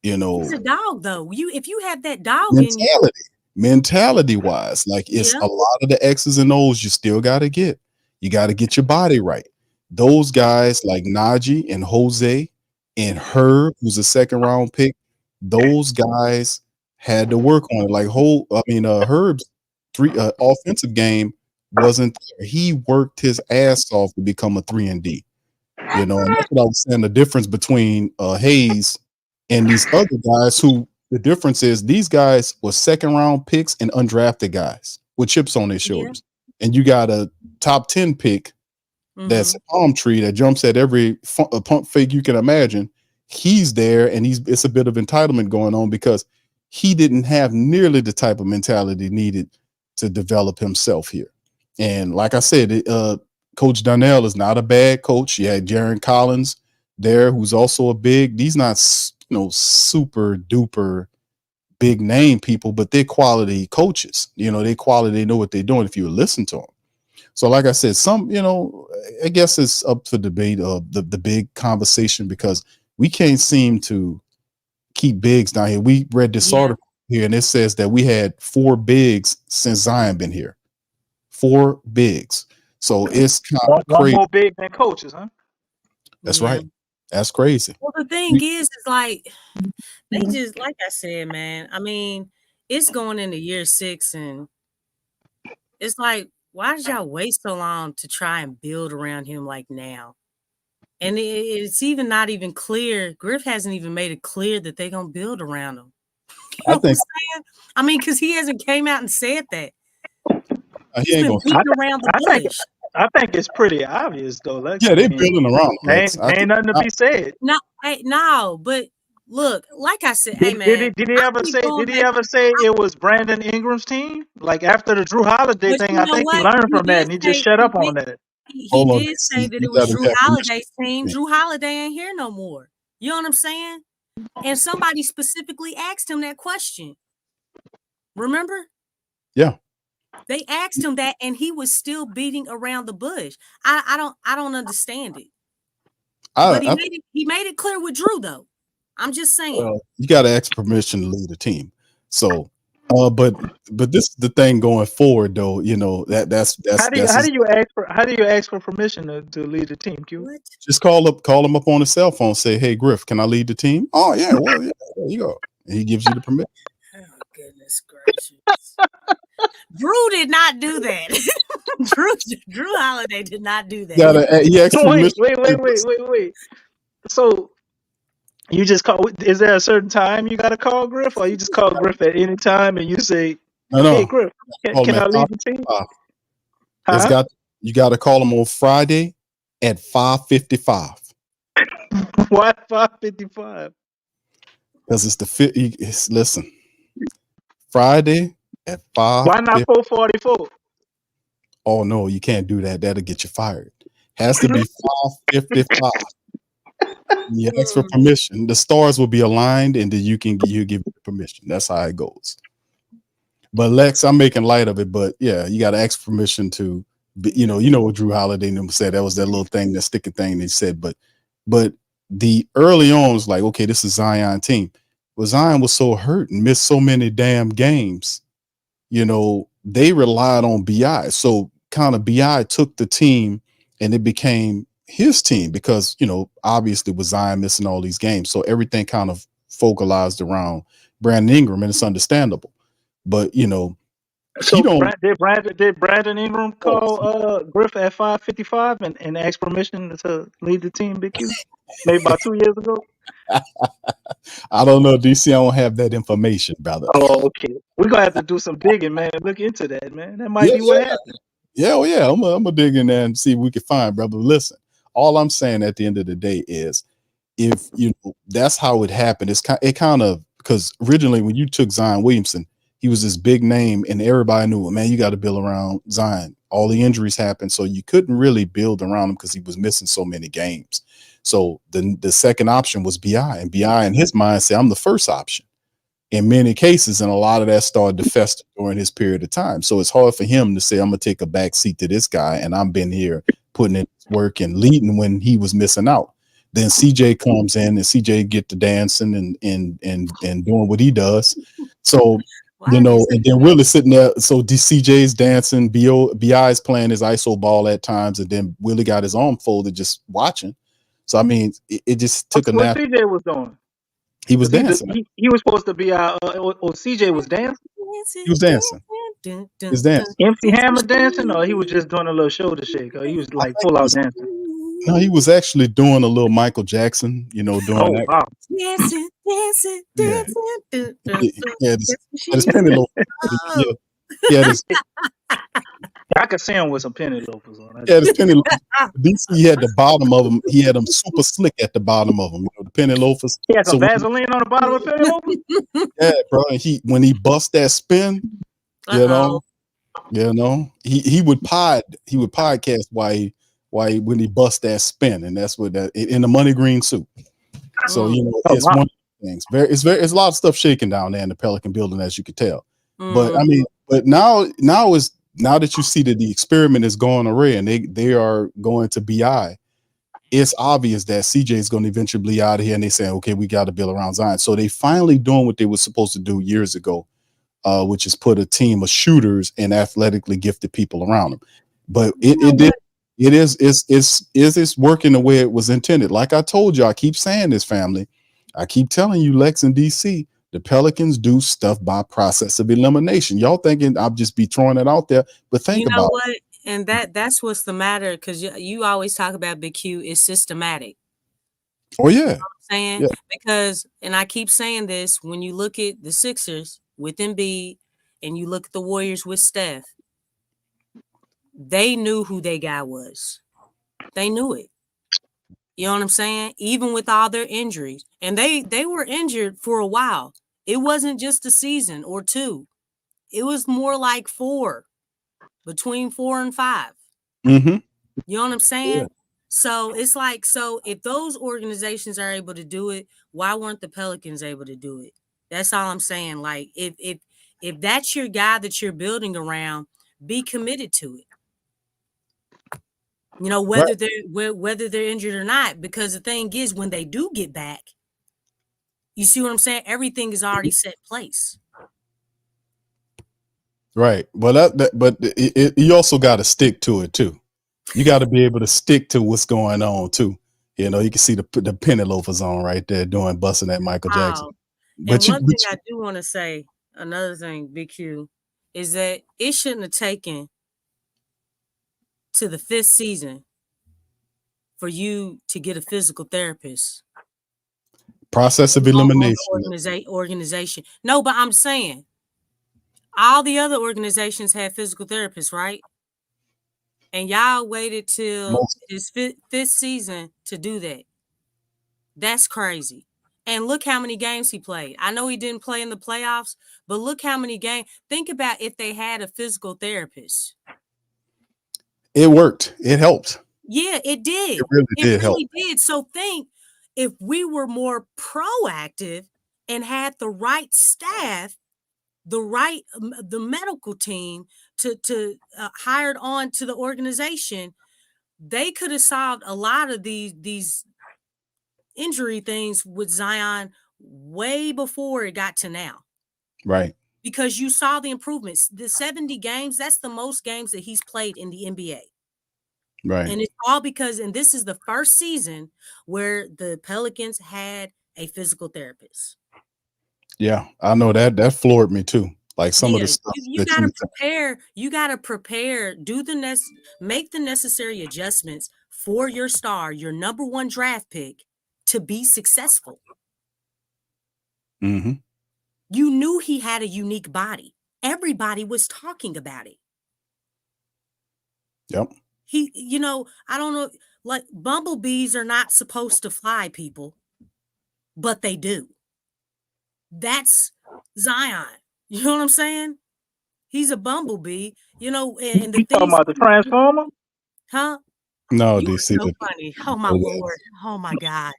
he's a dog though. If you have that dog in you, mentality wise, like it's yeah. a lot of the X's and O's you still got to get. You got to get your body right. Those guys like Najee and Jose and Herb, who's a second round pick, those guys had to work on it. Like Herb's offensive game wasn't there. He worked his ass off to become a 3-and-D. You know, and that's what I was saying. The difference between Hayes and these other guys, who the difference is these guys were 2nd-round picks and undrafted guys with chips on their shoulders. Yeah. And you got a top 10 pick that's a palm tree that jumps at every pump fake you can imagine. He's there, and it's a bit of entitlement going on because he didn't have nearly the type of mentality needed to develop himself here. And like I said, Coach Donnell is not a bad coach. You had Jaron Collins there, who's also a big. These not super duper big name people, but they're quality coaches. You know, they're quality. They know what they're doing if you listen to them. So, like I said, I guess it's up for debate of the big conversation because we can't seem to keep bigs down here. We read this article here, and it says that we had 4 bigs since Zion been here. 4 bigs. So it's kind of crazy. One more big than coaches, huh? That's right. That's crazy. Well, the thing is like they just, like I said, man. I mean, it's going into year 6, and it's like, why did y'all wait so long to try and build around him like now? And it's even not even clear. Griff hasn't even made it clear that they're gonna build around him. You know what I'm saying? I mean, because he hasn't came out and said that. He ain't gonna around the bush. I think it's pretty obvious though. Yeah, they're building around him. Ain't nothing to be said. No, but look, like I said, hey man. Did he ever say it was Brandon Ingram's team? Like after the Drew Holiday thing, I think he learned from that and he just shut up on that. He did say that it was Drew Holiday's team. Drew Holiday ain't here no more. You know what I'm saying? And somebody specifically asked him that question. Remember? Yeah. They asked him that, and he was still beating around the bush. I don't understand it. But he made it clear with Drew, though. I'm just saying. You got to ask permission to lead the team. So, but this is the thing going forward, though. You know that's how do you ask for permission to lead the team? Q? What? Just call him up on his cell phone. Say, hey, Griff, can I lead the team? Oh yeah, well yeah, there you go. And he gives you the permission. Oh goodness gracious. Drew did not do that. Drew Holiday did not do that. Wait. So you just call? Is there a certain time you got to call Griff, or you just call Griff at any time and you say, "Hey Griff, can I lead the team?" You got to call him on Friday at 5:55. Why 5:55? Because it's the fit. Listen, Friday at 5. Why not 4:44? Oh no, you can't do that. That'll get you fired. Has to be 5:55. You ask for permission. The stars will be aligned, and then you give it permission. That's how it goes. But Lex, I'm making light of it. But yeah, you got to ask permission to. You know what Drew Holiday said. That was that little thing, that sticky thing they said. But the early on was like, okay, this is Zion team. Well, Zion was so hurt and missed so many damn games. You know, they relied on BI. So kind of BI took the team and it became his team because, you know, obviously with Zion missing all these games. So everything kind of focalized around Brandon Ingram, and it's understandable. But, you know, so did Brandon Ingram call Griff at 5:55 and ask permission to lead the team, Big Q? Maybe about 2 years ago? I don't know, DC. I don't have that information, brother. Oh, okay. We're going to have to do some digging, man. Look into that, man. That might be what happened. Yeah, well, yeah. I'm going to dig in there and see what we can find, brother. Listen, all I'm saying at the end of the day is if, you know, that's how it happened. It kind of, because originally when you took Zion Williamson, he was this big name and everybody knew, man, you got to build around Zion. All the injuries happened, so you couldn't really build around him because he was missing so many games. So the second option was BI, and BI in his mind said, I'm the first option in many cases. And a lot of that started to fester during his period of time. So it's hard for him to say, I'm going to take a back seat to this guy. And I've been here putting in work and leading when he was missing out. Then CJ comes in and CJ get to dancing and doing what he does. So, you know, and then Will is sitting there. So CJ's dancing, BI's playing his ISO ball at times. And then Willie got his arm folded just watching. So, I mean, it just took a nap. What CJ was doing? He was dancing. He was supposed to be or CJ was dancing. He was dancing. He was dancing. MC Hammer dancing, or he was just doing a little shoulder shake, or he was like full out dancing. No, he was actually doing a little Michael Jackson, doing that. Wow. Dancing. He had his penny loafers. He had his, I could see him with some penny loafers on. he had his penny loafers. DC, he had the bottom of them. He had them super slick at the bottom of them. The penny loafers. He had some Vaseline on the bottom of penny loafers. Yeah, bro. And when he bust that spin, he would podcast when he bust that spin, and that's what that in the money green suit. So it's one of the things. It's a lot of stuff shaking down there in the Pelican building, as you could tell. But I mean, now that you see that the experiment is going away and they are going to BI, it's obvious that CJ is going to eventually be out of here, and they saying, okay, we got to build around Zion. So they finally doing what they were supposed to do years ago, which is put a team of shooters and athletically gifted people around them. But it is working the way it was intended. Like I told you, I keep saying this, family. I keep telling you, Lex and DC, the Pelicans do stuff by process of elimination. Y'all thinking I'll just be throwing it out there, but think about what? And that's what's the matter, because you always talk about Big Q is systematic. Oh yeah, you know what I'm saying? Because, and I keep saying this, when you look at the Sixers with Embiid and you look at the Warriors with Steph, they knew who their guy was. They knew it. You know what I'm saying? Even with all their injuries, and they were injured for a while. It wasn't just a season or two. It was more like 4, between 4 and 5. Mm-hmm. You know what I'm saying? Yeah. So it's like, so if those organizations are able to do it, why weren't the Pelicans able to do it? That's all I'm saying. Like, if that's your guy that you're building around, be committed to it. Whether they're injured or not, because the thing is, when they do get back, you see what I'm saying? Everything is already set in place. Right. Well, but you also got to stick to it too. You got to be able to stick to what's going on too. You can see the penny loafers on right there busting that Michael Jackson. But one thing I do want to say, another thing, Big Q, is that it shouldn't have taken to the 5th season for you to get a physical therapist. Process of elimination. Organization. No, but I'm saying all the other organizations had physical therapists, right? And y'all waited till his 5th season to do that. That's crazy. And look how many games he played. I know he didn't play in the playoffs, but look how many games. Think about if they had a physical therapist. It worked. It helped. Yeah, it did. It really help. Did. So think if we were more proactive and had the right staff, the medical team to hired on to the organization, they could have solved a lot of these injury things with Zion way before it got to now. Right. Because you saw the improvements. The 70 games, that's the most games that he's played in the NBA. Right. And it's all because, and this is the first season where the Pelicans had a physical therapist. Yeah, I know that floored me too. Like some of the stuff you gotta prepare. You gotta prepare. Make the necessary adjustments for your star, your number 1 draft pick, to be successful. Mm-hmm. You knew he had a unique body. Everybody was talking about it. Yep. I don't know, like bumblebees are not supposed to fly, people, but they do. That's Zion. You know what I'm saying? He's a bumblebee, and the talking about the Transformer? Huh? No, you DC. So funny. Oh my Lord. Oh my gosh.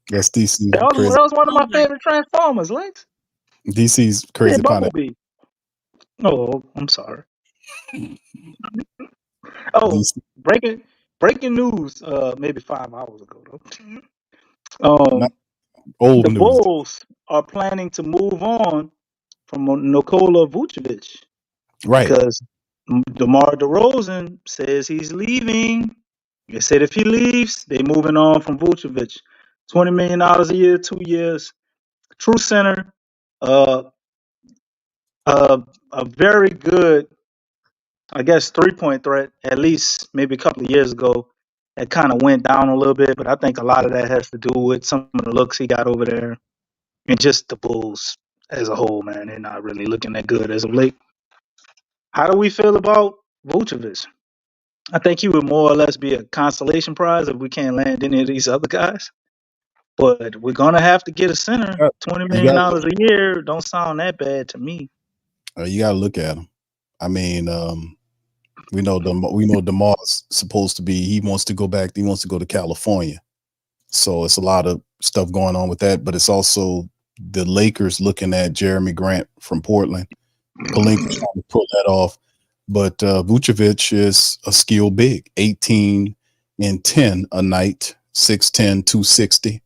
That's DC. That was one of my favorite Transformers, Lex. DC's crazy Bumblebee. Oh, I'm sorry. Oh, DC. breaking news. Maybe 5 hours ago though. The Bulls are planning to move on from Nikola Vucevic. Right. Because DeMar DeRozan says he's leaving. They said if he leaves, they're moving on from Vucevic. $20 million a year, 2 years. True center. Uh, a very good, I guess, 3-point threat. At least maybe a couple of years ago, that kind of went down a little bit. But I think a lot of that has to do with some of the looks he got over there, and just the Bulls as a whole. Man, they're not really looking that good as of late. How do we feel about Vucevic? I think he would more or less be a consolation prize if we can't land any of these other guys. But we're gonna have to get a center. $20 You million got a year don't sound that bad to me. you got to look at him. I mean, we know DeMar's supposed to be. He wants to go back. He wants to go to California. So it's a lot of stuff going on with that. But it's also the Lakers looking at Jeremy Grant from Portland. Pelinka trying to pull that off. But Vucevic is a skill big, 18 and 10 a night, 6'10", 260.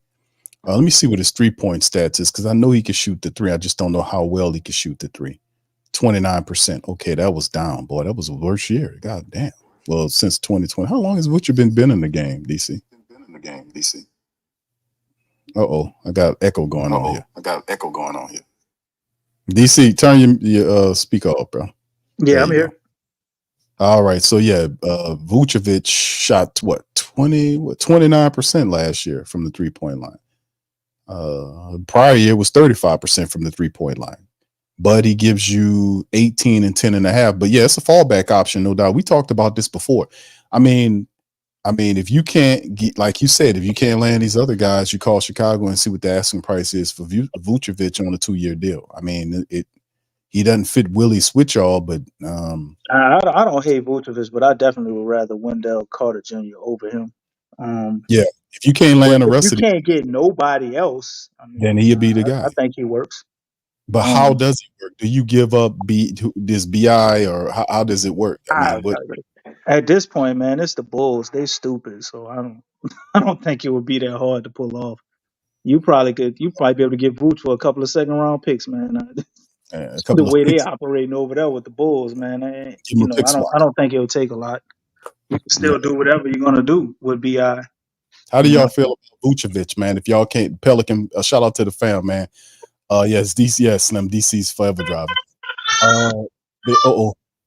Let me see what his 3-point stats is, because I know he can shoot the three. I just don't know how well he can shoot the three. 29%. Okay, that was down, boy. That was a worse year. God damn. Well, since 2020. How long has Vucevic been in the game, DC? Uh-oh, I got echo going on here. DC, turn your speaker off, bro. Yeah, I'm here. Go. All right, so yeah, Vucevic shot 29% last year from the 3-point line. Prior year was 35% from the 3-point line, but he gives you 18 and 10 and a half. But yeah, it's a fallback option, no doubt. We talked about this before. I mean, if you can't get, like you said, if you can't land these other guys, you call Chicago and see what the asking price is for Vucevic on a 2-year deal. I mean, he doesn't fit Willie Switchall, but I don't hate Vucevic, but I definitely would rather Wendell Carter Jr. over him. Yeah, if you can't land the rest you of can't get nobody else, I mean, then he'll be the guy. I think he works. But how does it work? Do you give up this BI, or how does it work? I mean, at this point, man, it's the Bulls. They stupid, so I don't think it would be that hard to pull off. You probably be able to get Vooch for a couple of second-round picks, man. The way they operating over there with the Bulls, man, I don't think it'll take a lot. You can still do whatever you're gonna do with BI. How do y'all feel about Vucevic, man? If y'all can't, Pelican, shout out to the fam, man. Yes, DC, Slim, DC's forever driving.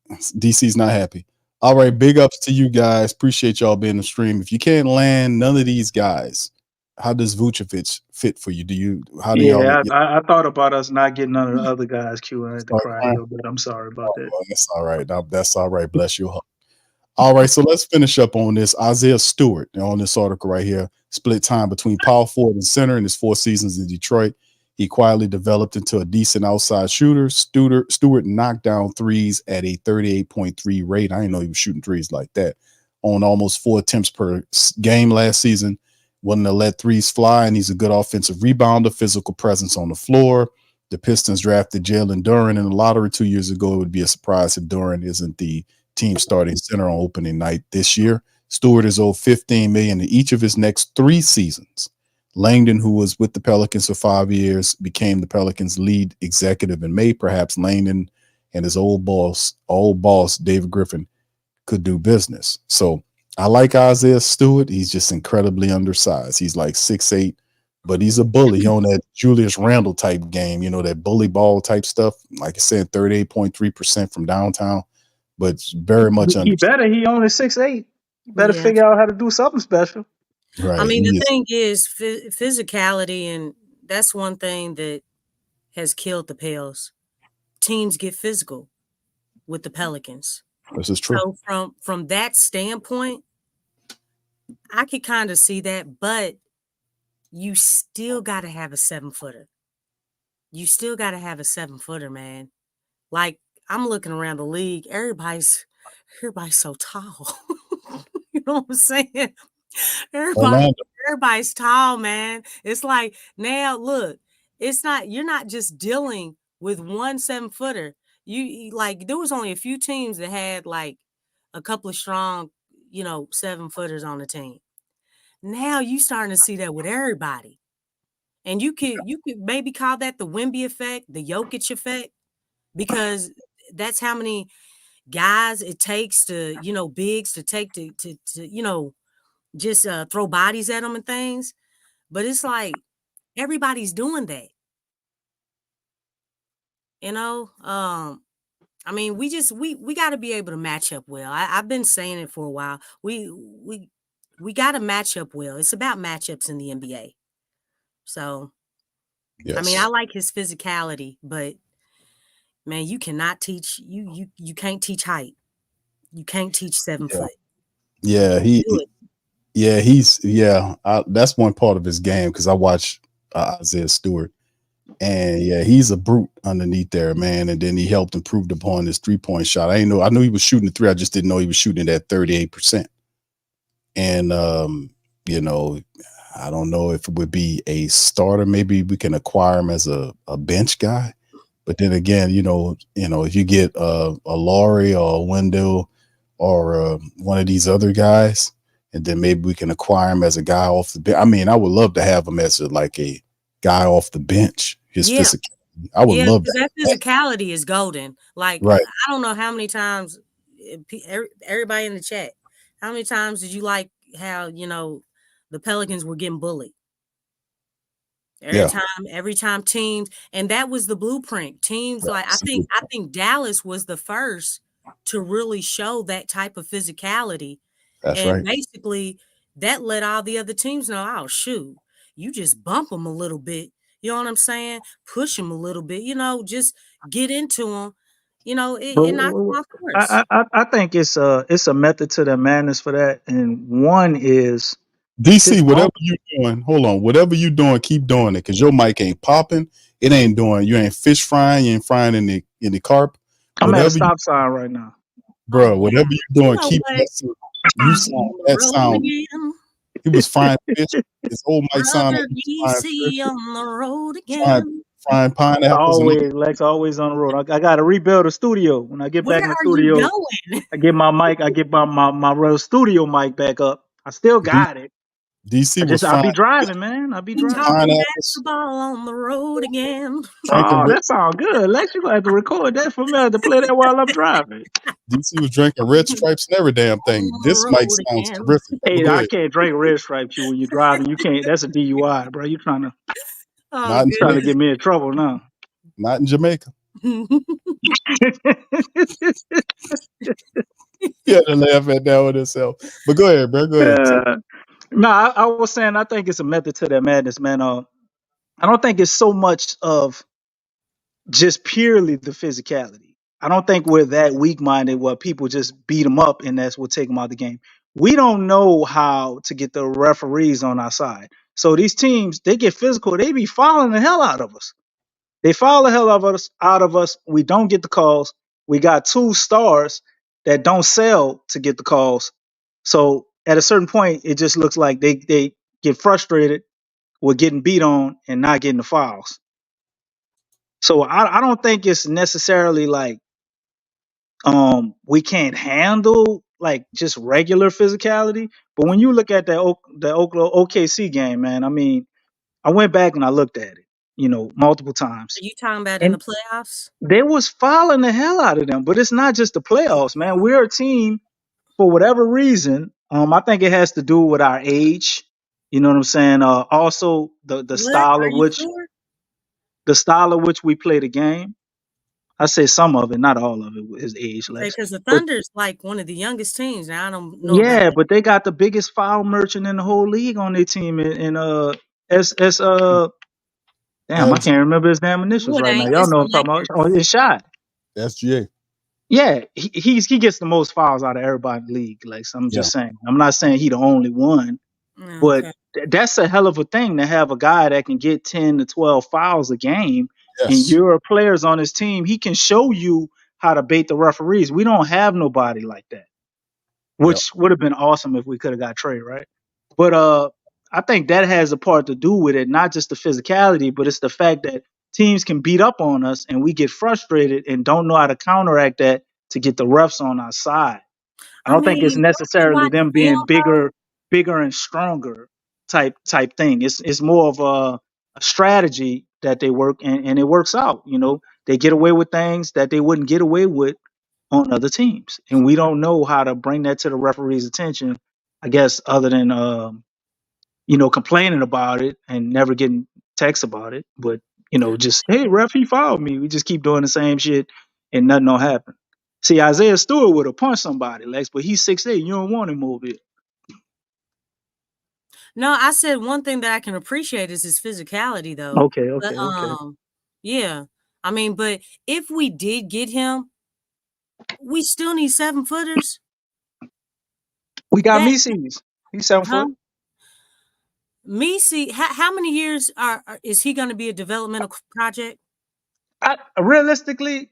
DC's not happy. All right, big ups to you guys. Appreciate y'all being in the stream. If you can't land none of these guys, how does Vucevic fit for you? I thought about us not getting none of the other guys. Q, I had to cry a little bit. I'm sorry about that. Well, that's all right. That's all right. Bless you. All right, so let's finish up on this. Isaiah Stewart on this article right here. Split time between power forward and center in his 4 seasons in Detroit. He quietly developed into a decent outside shooter. Stewart knocked down threes at a 38.3 rate. I didn't know he was shooting threes like that. On almost 4 attempts per game last season. Wasn't to let threes fly, and he's a good offensive rebounder, physical presence on the floor. The Pistons drafted Jalen Duren in the lottery 2 years ago. It would be a surprise if Duren isn't the team starting center on opening night this year. Stewart is owed $15 million in each of his next 3 seasons. Langdon, who was with the Pelicans for 5 years, became the Pelicans' lead executive in May. Perhaps Langdon and his old boss, David Griffin, could do business. So I like Isaiah Stewart. He's just incredibly undersized. He's like 6'8", but he's a bully on that Julius Randle type game, that bully ball type stuff. Like I said, 38.3% from downtown, but very much He only 6'8". You better figure out how to do something special. Right. I mean, the thing is physicality, and that's one thing that has killed the Pels. Teams get physical with the Pelicans. This is true. So from that standpoint, I could kind of see that, but you still got to have a 7-footer. You still got to have a 7-footer, man. Like, I'm looking around the league. Everybody's so tall. You know what I'm saying? Everybody's tall, man. It's like, now look, you're not just dealing with one 7-footer. You like, there was only a few teams that had like a couple of strong, 7-footers on the team. Now you starting to see that with everybody. And you could maybe call that the Wemby effect, the Jokic effect, because that's how many guys it takes to, bigs to take to just throw bodies at them and things. But it's like everybody's doing that. You know, I mean, we got to be able to match up well. I've been saying it for a while. We got to match up well. It's about matchups in the NBA. So, Yes. I mean, I like his physicality, but man, you cannot teach you can't teach height. You can't teach 7 foot. Yeah, that's one part of his game because I watch Isaiah Stewart, and yeah, he's a brute underneath there, man. And then he helped improve upon his 3-point shot. I knew he was shooting the three. I just didn't know he was shooting at 38%. And you know, I don't know if it would be a starter. Maybe we can acquire him as a bench guy. But then again, you know, if you get a Laurie or a Wendell or one of these other guys, and then maybe we can acquire him as a guy off the bench. I mean, I would love to have him as a guy off the bench. His physicality, I would love that. Physicality is golden. Like, right. I don't know how many times everybody in the chat. How many times did you like how the Pelicans were getting bullied? Every time teams, and that was the blueprint. Teams like I think Dallas was the first to really show that type of physicality. That's and right. Basically, that let all the other teams know, oh shoot, you just bump them a little bit. You know what I'm saying? Push them a little bit. Just get into them. It knocks them off course. I think it's a method to the madness for that, and one is DC. Whatever you doing, hold on. Whatever you doing, keep doing it because your mic ain't popping. It ain't doing. You ain't fish frying. You ain't frying in the carp. I'm at a stop sign right now, bro. Whatever you doing, keep that. You sound that sound. He was frying fish. His whole mic sound like he was on the road again. Frying pineapples. Lex always on the road. I got to rebuild a studio. When I get back in the studio, I get my mic. I get my real studio mic back up. I still got it. DC I'll be driving, man. I'll be driving. Basketball on the road again. Oh, that sounds good. Lex, you're gonna have to record that for me to play that while I'm driving. DC was drinking Red Stripes and every damn thing. This mic sounds terrific. Hey, I can't drink Red Stripes when you're driving. You can't. That's a DUI, bro. You trying to get me in trouble now? Not in Jamaica. Yeah, to laugh at that with himself. But go ahead, bro. Go ahead. No, I was saying I think it's a method to that madness, man. I don't think it's so much of just purely the physicality. I don't think we're that weak-minded where people just beat them up and that's what take them out of the game. We don't know how to get the referees on our side. So these teams, they get physical. They be fouling the hell out of us. They foul the hell out of us. We don't get the calls. We got 2 stars that don't sell to get the calls. So at a certain point, it just looks like they get frustrated with getting beat on and not getting the fouls. So I don't think it's necessarily like we can't handle like just regular physicality. But when you look at the OKC game, man, I mean, I went back and I looked at it, multiple times. Are you talking about in the playoffs? They was fouling the hell out of them, but it's not just the playoffs, man. We're a team for whatever reason. I think it has to do with our age. You know what I'm saying? Also the style of which we play the game. I say some of it, not all of it, is age. Because the Thunder's like one of the youngest teams. Now I don't know. Yeah, but they got the biggest foul merchant in the whole league on their team. Damn, I can't remember his damn initials right now. Y'all know what I'm talking about. It's Shot. That's GA. Yeah, he gets the most fouls out of everybody in the league. Like, so I'm just saying. I'm not saying he the only one, but that's a hell of a thing to have a guy that can get 10 to 12 fouls a game. Yes. And your players on his team, he can show you how to bait the referees. We don't have nobody like that, which would have been awesome if we could have got Trey, right? But I think that has a part to do with it, not just the physicality, but it's the fact that teams can beat up on us and we get frustrated and don't know how to counteract that to get the refs on our side. I don't think it's necessarily them being bigger and stronger type thing. It's more of a strategy that they work and it works out. They get away with things that they wouldn't get away with on other teams, and we don't know how to bring that to the referee's attention. I guess other than complaining about it and never getting texts about it. But, just, hey, ref, he fouled me. We just keep doing the same shit and nothing will happen. See, Isaiah Stewart would have punched somebody, Lex, but he's 6'8". You don't want him over here. No, I said one thing that I can appreciate is his physicality, though. Okay. Yeah. I mean, but if we did get him, we still need 7-footers. We got Mises. He's 7 foot. Misi, how many years is he going to be a developmental project? Realistically,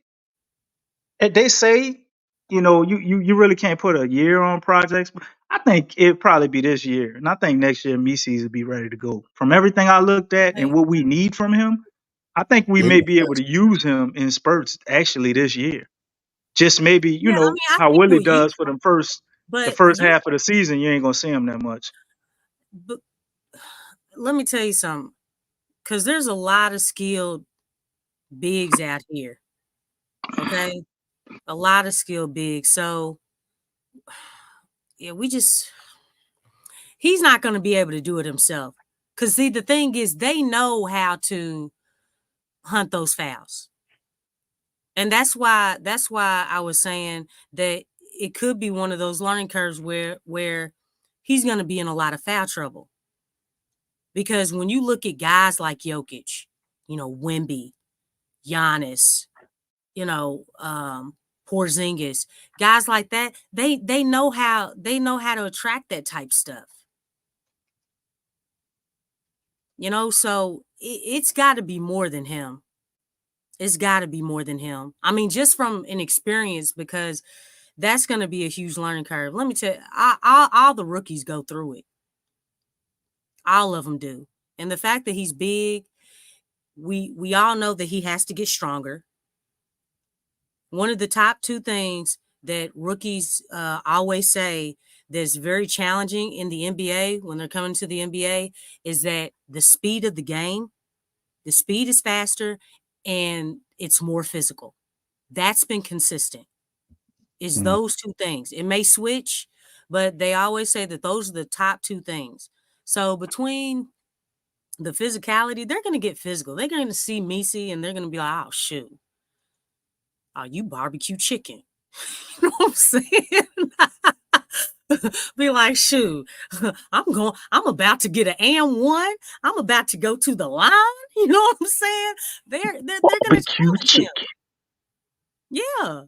they say, you really can't put a year on projects. But I think it'd probably be this year. And I think next year Mises will be ready to go. From everything I looked at and what we need from him, I think we may be able to use him in spurts actually this year. Just maybe, how Willie does for the first half of the season, you ain't going to see him that much. But let me tell you something, because there's a lot of skilled bigs out here. Okay? A lot of skilled bigs. So, yeah, he's not going to be able to do it himself. Because, see, the thing is, they know how to hunt those fouls. And that's why I was saying that it could be one of those learning curves where he's going to be in a lot of foul trouble. Because when you look at guys like Jokic, Wemby, Giannis, Porzingis, guys like that, they know how to attract that type stuff. So it's got to be more than him. It's got to be more than him. I mean, just from an experience, because that's going to be a huge learning curve. Let me tell you, all the rookies go through it. All of them do. And the fact that he's big, we all know that he has to get stronger. One of the top two things that rookies always say that's very challenging in the NBA when they're coming to the NBA is that the speed of the game, the speed is faster and it's more physical. That's been consistent. It's those two things. It may switch, but they always say that those are the top two things. So between the physicality, they're going to get physical. They're going to see Misi and they're going to be like, oh, shoot. Oh, you barbecue chicken. You know what I'm saying? Be like, shoot, I'm about to get an and-1. I'm about to go to the line. You know what I'm saying? They're going to challenge him. Yeah.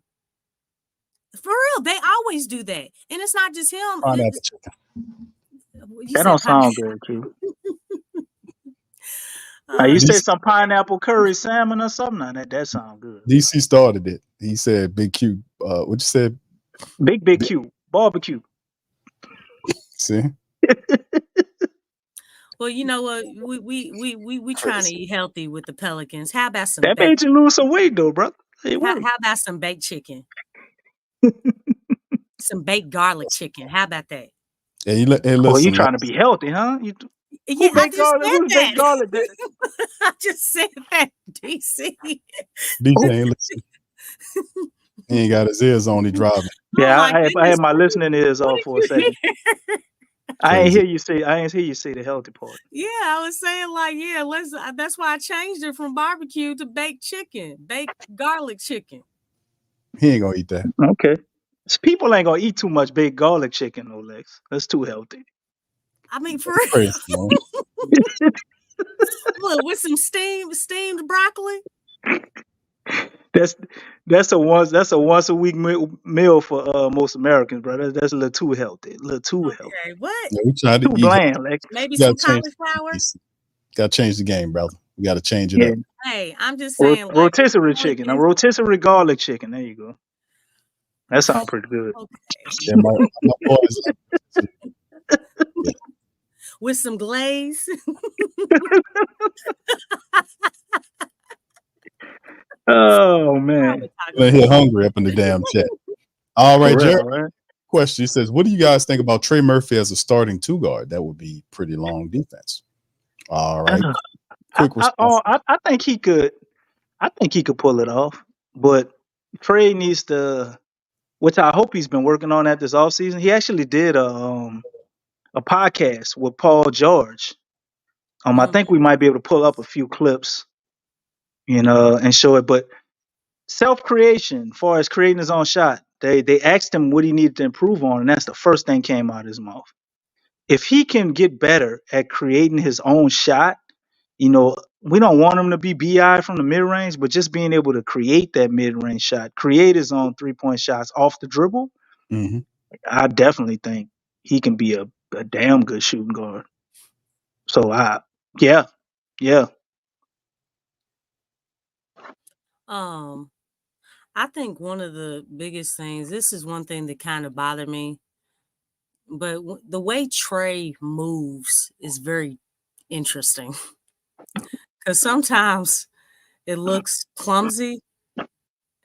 For real, they always do that. And it's not just him. That don't sound good, Q. You said some pineapple curry salmon or something. Now that sounds good. DC started it. He said Big Q. What you said? Big Q. Barbecue. See? Well, you know what? We trying to eat healthy with the Pelicans. How about some that made you lose some weight though, brother. How about some baked chicken? Some baked garlic chicken. How about that? Yeah, you trying to be healthy, huh? Yeah, I just said that. Garlic? I just said that, DC. DC ain't listening. He ain't got his ears on. He driving. Yeah, I had my listening ears off for a second. I ain't hear you say the healthy part. Yeah, I was saying that's why I changed it from barbecue to baked chicken, baked garlic chicken. He ain't gonna eat that. Okay. So people ain't gonna eat too much baked garlic chicken, no, Lex. That's too healthy. I mean, for real. Look, with some steamed broccoli. That's a once a week meal for most Americans, bro. That's a little too healthy. Okay, what? Yeah, we try to too eat bland, Lex. Maybe some cauliflower. Got to change the game, brother. We got to change it up. Hey, I'm just saying, rotisserie chicken, a rotisserie garlic chicken. There you go. That sounds pretty good. Okay. Yeah, my boys. Yeah. With some glaze. Oh man, I hear hungry up in the damn chat. All right, Jared. Right? Question. He says, "What do you guys think about Trey Murphy as a starting 2 guard? That would be pretty long defense." All right. Quick response. I think he could. I think he could pull it off, but Trey needs to, which I hope he's been working on at this offseason. He actually did a a podcast with Paul George. I think we might be able to pull up a few clips, and show it. But self creation, as far as creating his own shot, they asked him what he needed to improve on, and that's the first thing came out of his mouth. If he can get better at creating his own shot, we don't want him to be BI from the mid range, but just being able to create that mid range shot, create his own 3-point shots off the dribble, Mm-hmm. I definitely think he can be a damn good shooting guard. So yeah. I think one of the biggest things, this is one thing that kind of bothered me, but the way Trey moves is very interesting because sometimes it looks clumsy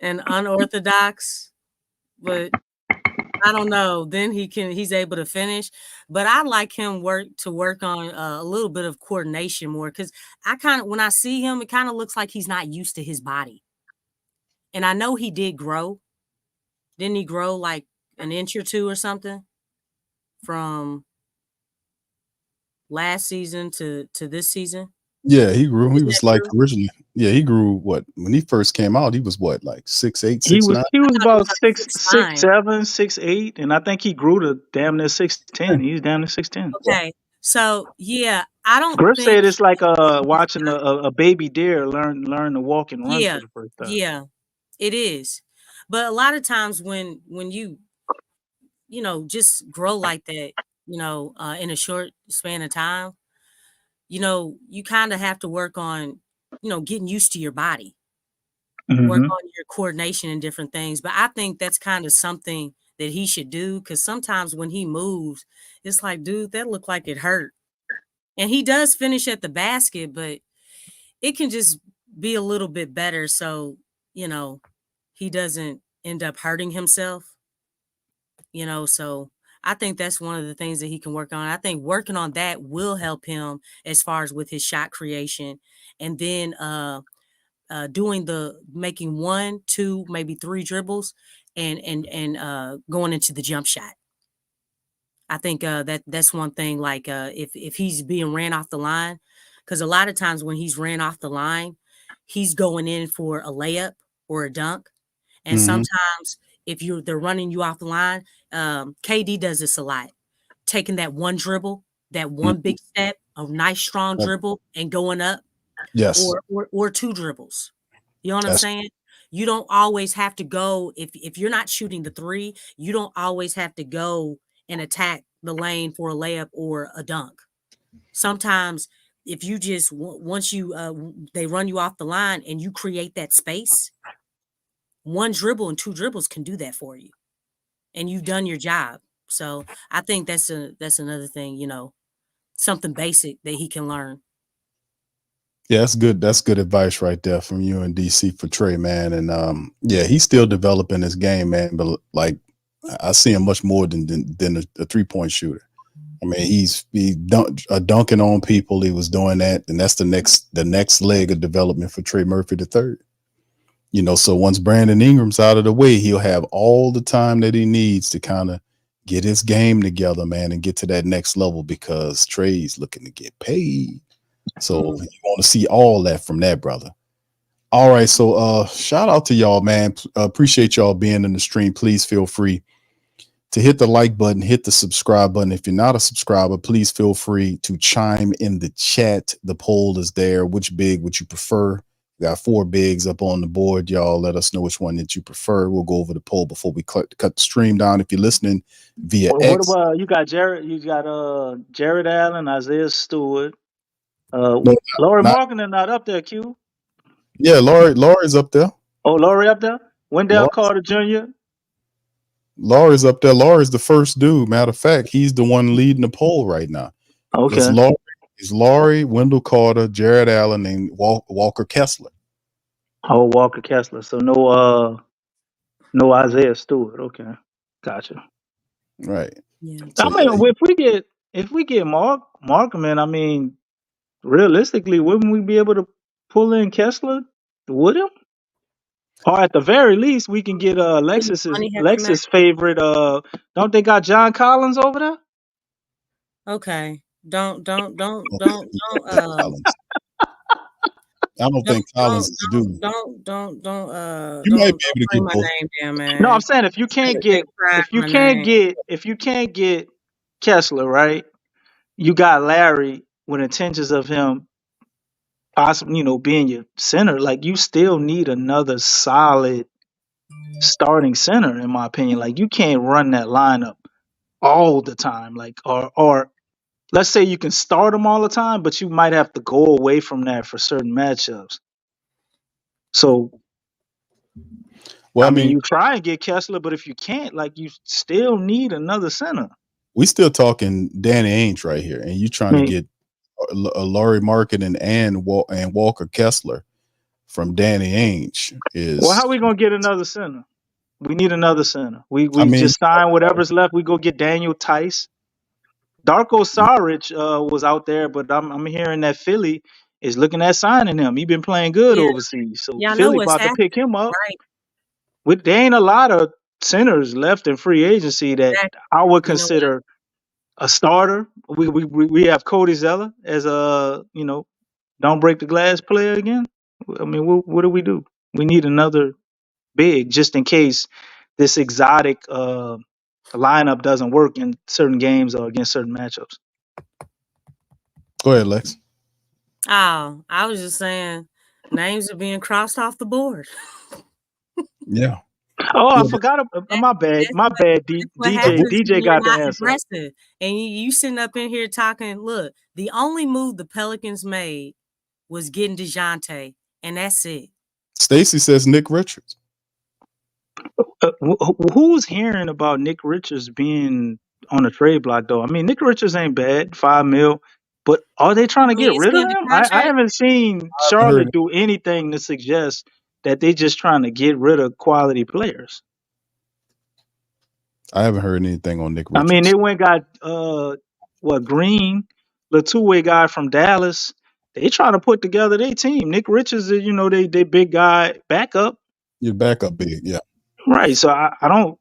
and unorthodox, but I don't know. Then he's able to finish, but I like him to work on a little bit of coordination more because when I see him, it kind of looks like he's not used to his body. And I know he did grow. Didn't he grow like an inch or two or something from last season to this season? Yeah, he grew. He was like originally. Yeah, he grew. What, when he first came out, he was what, like 6'8", 6'9"? He was about like 6'7", 6'8", and I think he grew to damn near 6'10". He's down to 6'10". Okay, so yeah, I don't Griff think said it's like watching a baby deer learn to walk and run for the first time. Yeah, it is. But a lot of times when you just grow like that, in a short span of time, you kind of have to work on, getting used to your body, work on your coordination and different things. But I think that's kind of something that he should do because sometimes when he moves, it's like, dude, that looked like it hurt. And he does finish at the basket, but it can just be a little bit better so, he doesn't end up hurting himself, so I think that's one of the things that he can work on. I think working on that will help him as far as with his shot creation. And then making 1, 2, maybe 3 dribbles and going into the jump shot. I think that's one thing. Like if he's being ran off the line, because a lot of times when he's ran off the line, he's going in for a layup or a dunk, and sometimes if they're running you off the line, KD does this a lot, taking that one dribble, that one big step, a nice strong dribble, and going up. Yes. Or 2 dribbles. You know what I'm saying? You don't always have to go if you're not shooting the 3, you don't always have to go and attack the lane for a layup or a dunk. Sometimes if you just once they run you off the line and you create that space, 1 dribble and 2 dribbles can do that for you, and you've done your job. So I think that's another thing, something basic that he can learn. Yeah, that's good. That's good advice right there from you and DC for Trey, man. And yeah, he's still developing his game, man. But like, I see him much more than a 3-point shooter. I mean, he's dunking on people. He was doing that, and that's the next leg of development for Trey Murphy III. So once Brandon Ingram's out of the way, he'll have all the time that he needs to kind of get his game together, man, and get to that next level because Trey's looking to get paid. So you want to see all that from that brother. All right. So shout out to y'all, man. Appreciate y'all being in the stream. Please feel free to hit the like button, hit the subscribe button. If you're not a subscriber, please feel free to chime in the chat. The poll is there. Which big would you prefer? We got 4 bigs up on the board. Y'all let us know which one that you prefer. We'll go over the poll before we cut the stream down. If you're listening via X. What about you got Jared? You got Jared Allen, Isaiah Stewart. No, Laurie Markkinen not up there, Q. Yeah, Laurie's up there. Oh, Laurie up there? Wendell Carter Jr. Laurie's up there. Laurie's the first dude. Matter of fact, he's the one leading the poll right now. Okay. It's Laurie, Wendell Carter, Jared Allen, and Walker Kessler. Oh, Walker Kessler. So no Isaiah Stewart. Okay, gotcha. Right. Yeah. I mean, if we get Markman, I mean, realistically, wouldn't we be able to pull in Kessler with him? Or at the very least, we can get Lexxah's favorite. Don't they got John Collins over there? Okay. Don't Collins. I don't think Collins is a dude. don't You might be able to bring get my both. name down, man. No, I'm saying if you can't get Kessler, right? You got Larry with intentions of him possibly, being your center. Like you still need another solid starting center, in my opinion. Like you can't run that lineup all the time. Like or let's say you can start them all the time, but you might have to go away from that for certain matchups. So Well, I mean, you try and get Kessler, but if you can't, like you still need another center. we still talking Danny Ainge right here, and you trying to get Laurie Marketing and Walker Kessler from Danny Ainge is. Well, how are we gonna get another center? We need another center. We I mean, just sign whatever's left. We go get Daniel Tice. Darko Saric was out there, but I'm hearing that Philly is looking at signing him. He's been playing good Yeah. overseas, so Yeah, I know Philly what's about to pick him up. Right. There ain't a lot of centers left in free agency that I would consider a starter. We have Cody Zeller as a don't break the glass player again. I mean, what do? We need another big just in case this exotic lineup doesn't work in certain games or against certain matchups. Go ahead, Lex. Oh, I was just saying names are being crossed off the board. Yeah. Oh, I forgot. My bad. DJ got the answer. Aggressive. And you sitting up in here talking. Look, the only move the Pelicans made was getting Dejounte, and that's it. Stacy says Nick Richards. Who's hearing about Nick Richards being on a trade block though? I mean, Nick Richards ain't bad, $5 million, but are they trying to get rid of him? I haven't seen Charlotte do anything to suggest that they just trying to get rid of quality players. I haven't heard anything on Nick Richards. I mean, they went got Green, the two-way guy from Dallas. They trying to put together their team. Nick Richards is, they big guy backup. Your backup big, yeah. Right. So I don't.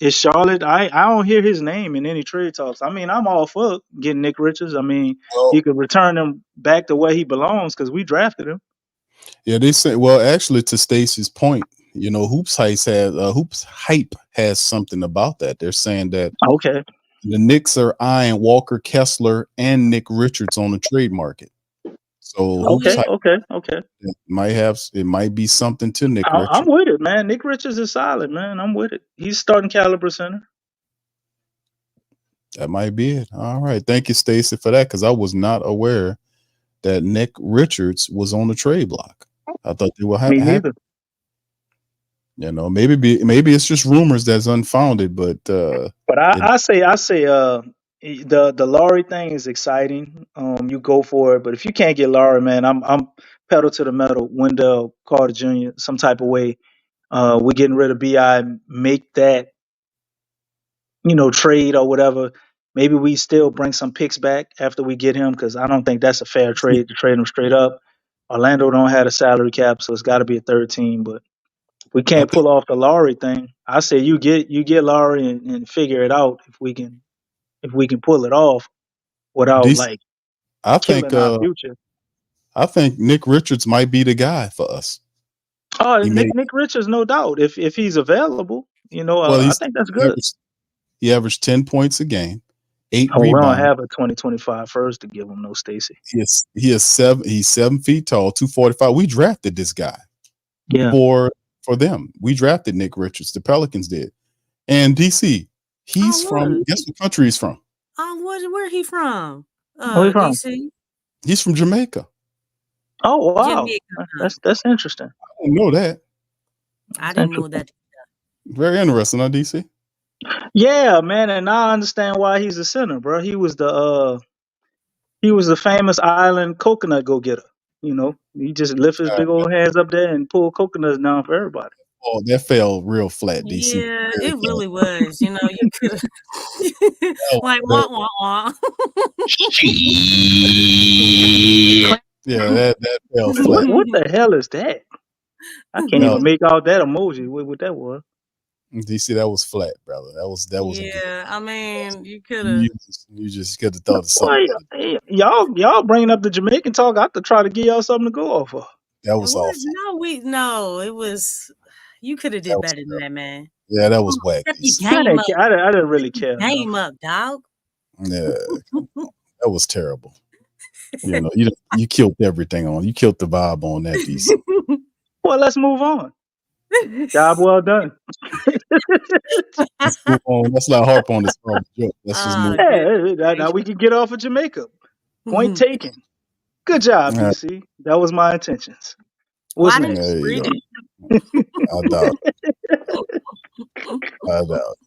Is Charlotte? I don't hear his name in any trade talks. I mean, I'm all for getting Nick Richards. I mean, you could return him back to where he belongs because we drafted him. Yeah, they say. Well, actually, to Stacy's point, HoopsHype has something about that. They're saying that the Knicks are eyeing Walker Kessler and Nick Richards on the trade market. So okay. It might be something to Nick Richards. I'm with it, man. Nick Richards is solid, man. I'm with it. He's starting caliber center. That might be it. All right. Thank you, Stacy, for that, because I was not aware that Nick Richards was on the trade block. I thought they were Me neither. Maybe it's just rumors that's unfounded, but I say the Laurie thing is exciting. You go for it, but if you can't get Laurie, man, I'm pedal to the metal. Wendell Carter Jr. some type of way. We're getting rid of BI. Make that trade or whatever. Maybe we still bring some picks back after we get him because I don't think that's a fair trade to trade him straight up. Orlando don't have a salary cap, so it's got to be a third team. But we can't pull off the Laurie thing. I say you get Laurie and figure it out if we can pull it off without killing our future. I think Nick Richards might be the guy for us. Oh, Nick Richards, no doubt. If he's available, I think that's good. He averaged 10 points a game, 8 rebounds. We don't have a 2025 first to give him, no, Stacy. He's 7 feet tall, 245. We drafted this guy. Yeah. For them. We drafted Nick Richards. The Pelicans did. And DC, he's from, guess what country he's from? Where he from? Where from? DC? He's from Jamaica. Oh, wow. Jamaica. That's interesting. I didn't know that. I didn't know that. Very interesting, huh, DC? Yeah, man, and I understand why he's a center, bro. He was the famous island coconut go-getter. He just lift his big old hands up there and pull coconuts down for everybody. Oh, that fell real flat, DC. Yeah, it really was. You could like wah wah wah. Yeah, that fell flat. What the hell is that? I can't even make out that emoji. What that was? DC, that was flat, brother. That wasn't good. Yeah, I mean, you could have. You just could have thought of Boy, something. y'all bringing up the Jamaican talk. I have to try to give y'all something to go off of. That was awful. No, it was. You could have did better than that, man. Yeah, that was whack. Step your I game up. didn't really care. Game up, dog. Yeah, that was terrible. You know, you killed everything on. You killed the vibe on that, DC. Well, let's move on. Job well done. Let's move on. Let's not harp on this joke. Let's just move. Yeah, now we can get off of Jamaica. Point taken. Good job, DC. That was my intentions. What's Why next? There you go. I doubt. I doubt.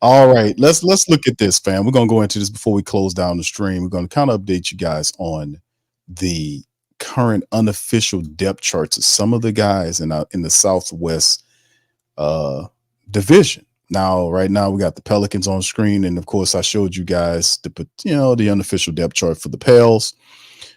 All right, let's look at this, fam. We're gonna go into this before we close down the stream. We're gonna kind of update you guys on the current unofficial depth charts of some of the guys in the Southwest division. Now, right now, we got the Pelicans on screen, and of course, I showed you guys the unofficial depth chart for the Pels.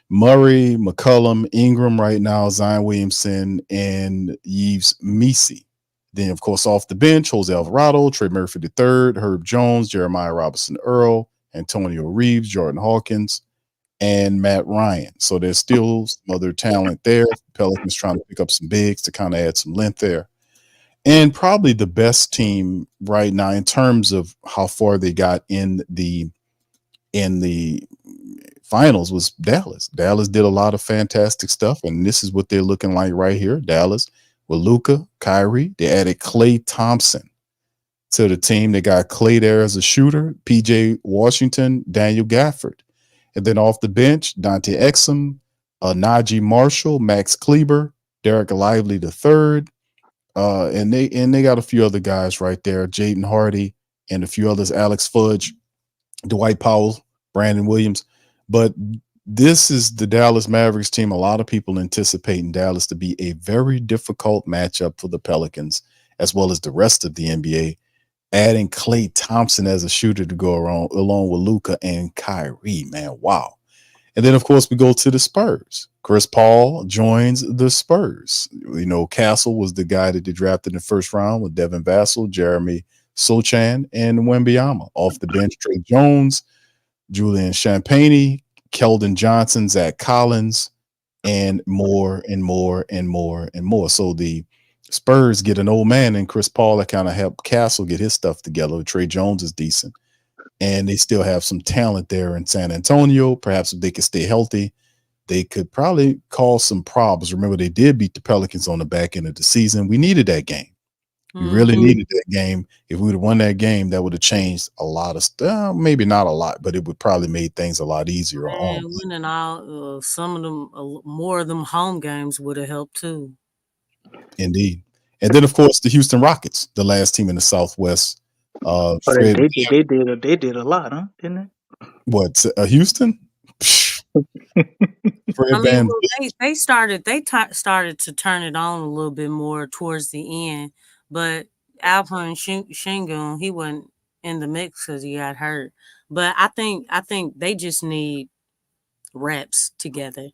Murray, McCollum, Ingram right now, Zion Williamson, and Yves Missi. Then, of course, off the bench, Jose Alvarado, Trey Murphy III, Herb Jones, Jeremiah Robinson Earl, Antonio Reeves, Jordan Hawkins, and Matt Ryan. So there's still some other talent there. Pelicans trying to pick up some bigs to kind of add some length there. And probably the best team right now in terms of how far they got in the finals was Dallas. Dallas did a lot of fantastic stuff, and this is what they're looking like right here. Dallas with Luka, Kyrie. They added Klay Thompson to the team. They got Klay there as a shooter, PJ Washington, Daniel Gafford. And then off the bench, Dante Exum, Najee Marshall, Max Kleber, Derek Lively III. And they got a few other guys right there, Jaden Hardy and a few others, Alex Fudge, Dwight Powell, Brandon Williams. But this is the Dallas Mavericks team. A lot of people anticipating Dallas to be a very difficult matchup for the Pelicans, as well as the rest of the NBA. Adding Klay Thompson as a shooter to go around along with Luka and Kyrie, man, wow. And then, of course, we go to the Spurs. Chris Paul joins the Spurs. You know, Castle was the guy that they drafted in the first round with Devin Vassell, Jeremy Sochan, and Wembanyama. Off the bench, Trey Jones, Julian Champagny, Keldon Johnson, Zach Collins, and more and more and more and more. So the Spurs get an old man in Chris Paul that kind of helped Castle get his stuff together. Trey Jones is decent. And they still have some talent there in San Antonio. Perhaps if they could stay healthy, they could probably cause some problems. Remember, they did beat the Pelicans on the back end of the season. We needed that game. We really needed that game. If we would have won that game, that would have changed a lot of stuff. Maybe not a lot, but it would probably made things a lot easier. Winning all some of them, more of them home games would have helped too. Indeed. And then, of course, the Houston Rockets, the last team in the Southwest. They did a lot, huh? Didn't they? What, Houston? They started to turn it on a little bit more towards the end, but Alperen Sengun, he wasn't in the mix because he got hurt. But I think they just need reps together.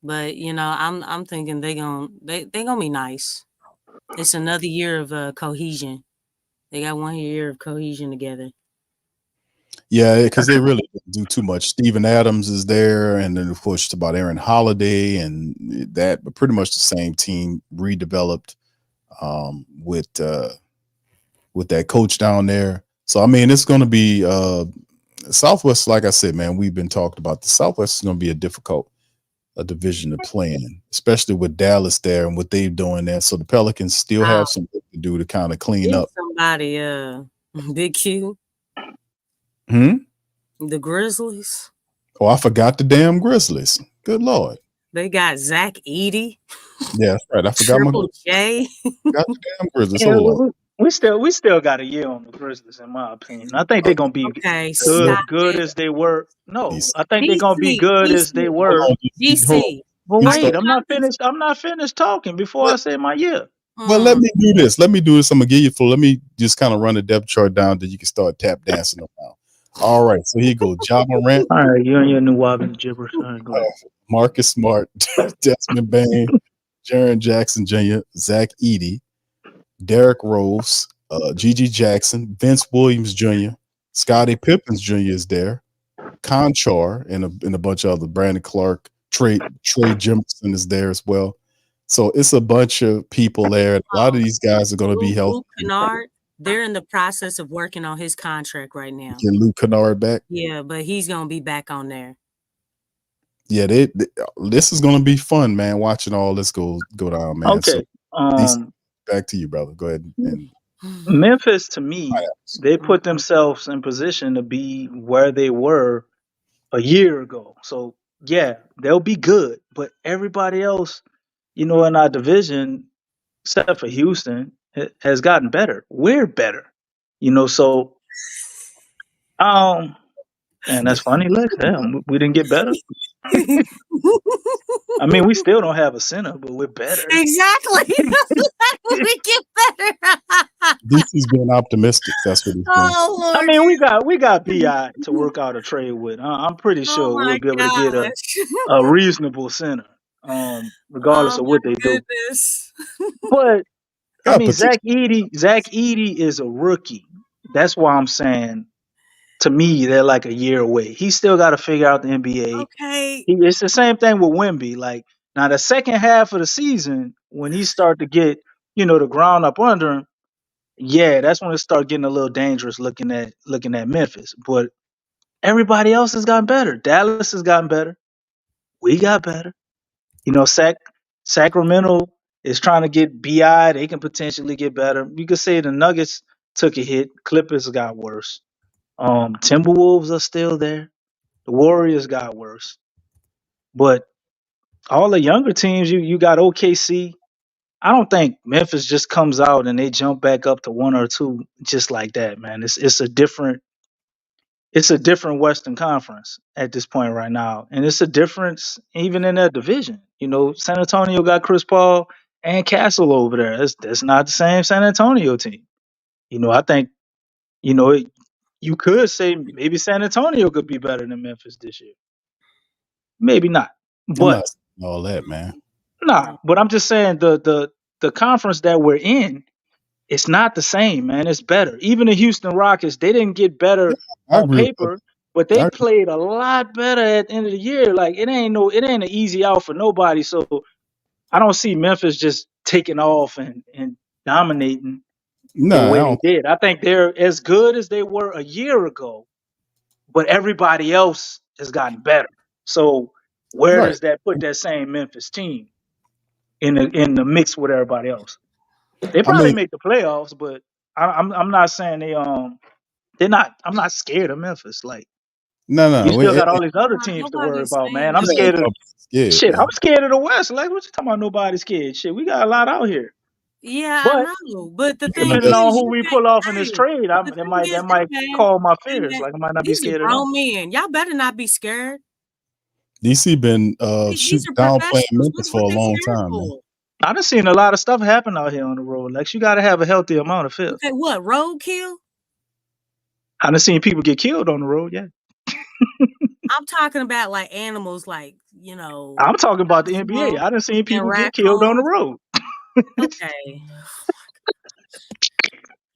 But you know, I'm thinking they gonna be nice. It's another year of cohesion. They got 1 year of cohesion together. Yeah, because they really didn't do too much. Steven Adams is there, and then of course it's about Aaron Holiday and that, but pretty much the same team redeveloped with that coach down there. So I mean, it's going to be Southwest. Like I said, man, we've been talking about the Southwest is going to be a difficult division to play in, especially with Dallas there and what they're doing there. So the Pelicans still have some work to do to kind of clean up. Somebody, Big Q. The Grizzlies. Oh, I forgot the damn Grizzlies. Good Lord. They got Zach Edey. Yeah, that's right. I forgot Triple J. Got the damn Grizzlies. Hold on. We still got a year on the Grizzlies, in my opinion. I think they're gonna be good as they were. No, I think they're gonna be good as they were. DC. Well, wait, I'm not finished talking before I say my year. Well, let me do this. I'm gonna give you full. Let me just kind of run the depth chart down that you can start tap dancing around. All right, so here you go. Ja Morant. All right, you and your new Wobbin gibberish. Marcus Smart, Desmond Bain, Jaren Jackson Jr., Zach Edey, Derrick Rose, Gigi Jackson, Vince Williams Jr., Scottie Pippen Jr. is there, Conchar, and a bunch of other Brandon Clark, Trey Jemison is there as well. So it's a bunch of people there. A lot of these guys are going to be healthy. Luke Kennard, they're in the process of working on his contract right now. Get Luke Kennard back. Yeah, but he's going to be back on there. Yeah, this is going to be fun, man. Watching all this go down, man. Okay. So, back to you, brother. Go ahead. And Memphis, to me, they put themselves in position to be where they were a year ago. So yeah, they'll be good. But everybody else, in our division, except for Houston, has gotten better. We're better. So and that's funny, Lex. Damn, we didn't get better. I mean, we still don't have a center, but we're better. Exactly. We get better. DC's being optimistic. That's what he's doing. Oh, Lord. I mean, we got BI to work out a trade with. I'm pretty sure we'll be able to get a reasonable center, regardless of what they do. But I mean, Zach Edey is a rookie. That's why I'm saying, to me, they're like a year away. He's still got to figure out the NBA. Okay. It's the same thing with Wemby. Like, now the second half of the season, when he start to get, the ground up under him, yeah, that's when it start getting a little dangerous looking at Memphis. But everybody else has gotten better. Dallas has gotten better. We got better. Sacramento is trying to get BI. They can potentially get better. You could say the Nuggets took a hit. Clippers got worse. Timberwolves are still there. The Warriors got worse. But all the younger teams, you got OKC. I don't think Memphis just comes out and they jump back up to 1 or 2 just like that, man. It's a different Western Conference at this point right now, and it's a difference even in that division. San Antonio got Chris Paul and Castle over there. That's not the same San Antonio team. I think you could say maybe San Antonio could be better than Memphis this year. Maybe not, but all that, man. Nah, but I'm just saying the conference that we're in, it's not the same, man. It's better. Even the Houston Rockets, they didn't get better on paper, but they played a lot better at the end of the year. Like it ain't an easy out for nobody. So I don't see Memphis just taking off and dominating the way they did. I think they're as good as they were a year ago, but everybody else has gotten better. So where does that put that same Memphis team in the mix with everybody else? They probably make the playoffs, but I'm not saying they're not. I'm not scared of Memphis. Like no, you still got all these other teams to worry about, man. I'm scared of shit. Man. I'm scared of the West. Like what you talking about? Nobody's scared. Shit, we got a lot out here. Yeah, I know. But the thing depending on who we pull off in this trade, that might call my fears. Like I might not be scared at all. Man, y'all better not be scared. DC been shooting down playing Memphis for a long time, man. I done seen a lot of stuff happen out here on the road. Like you got to have a healthy amount of fear. Okay, what roadkill? I done seen people get killed on the road. Yeah. I'm talking about like animals, like I'm talking about the NBA. I done seen people get killed on the road. Okay.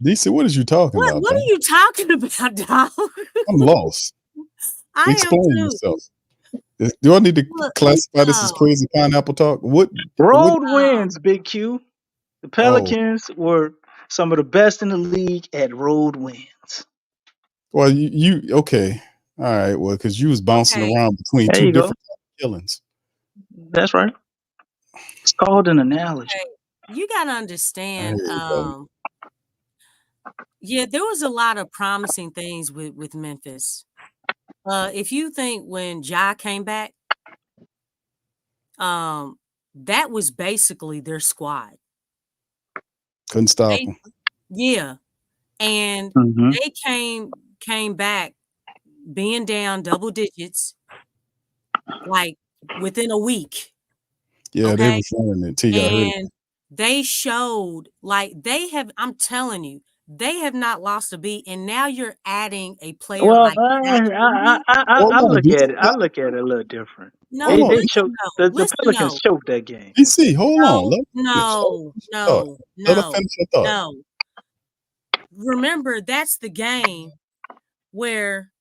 DC, what are you talking about? What are you talking about, dog? I'm lost. Explain yourself. Do I need to classify this as crazy pineapple talk? What road wins, Big Q? The Pelicans were some of the best in the league at road wins. Well, you okay? All right. Well, because you was bouncing around between two different killings. That's right. It's called an analogy. Okay. You gotta understand. Yeah, there was a lot of promising things with Memphis. If you think when Ja came back, that was basically their squad. Couldn't stop them. Yeah, and they came back being down double digits, like within a week. Yeah, they was running it till you heard. And they showed, like they have. I'm telling you, They have not lost a beat, and now you're adding a player Well, like Zach Edey. Hold I on, look at it. I DC. look at it a little different. No, Hold on, They listen choked though. the Listen Pelicans though. choked that game. DC. Hold on. No, Let her finish. no, no, Let her no, finish your thought. no. Remember, that's the game where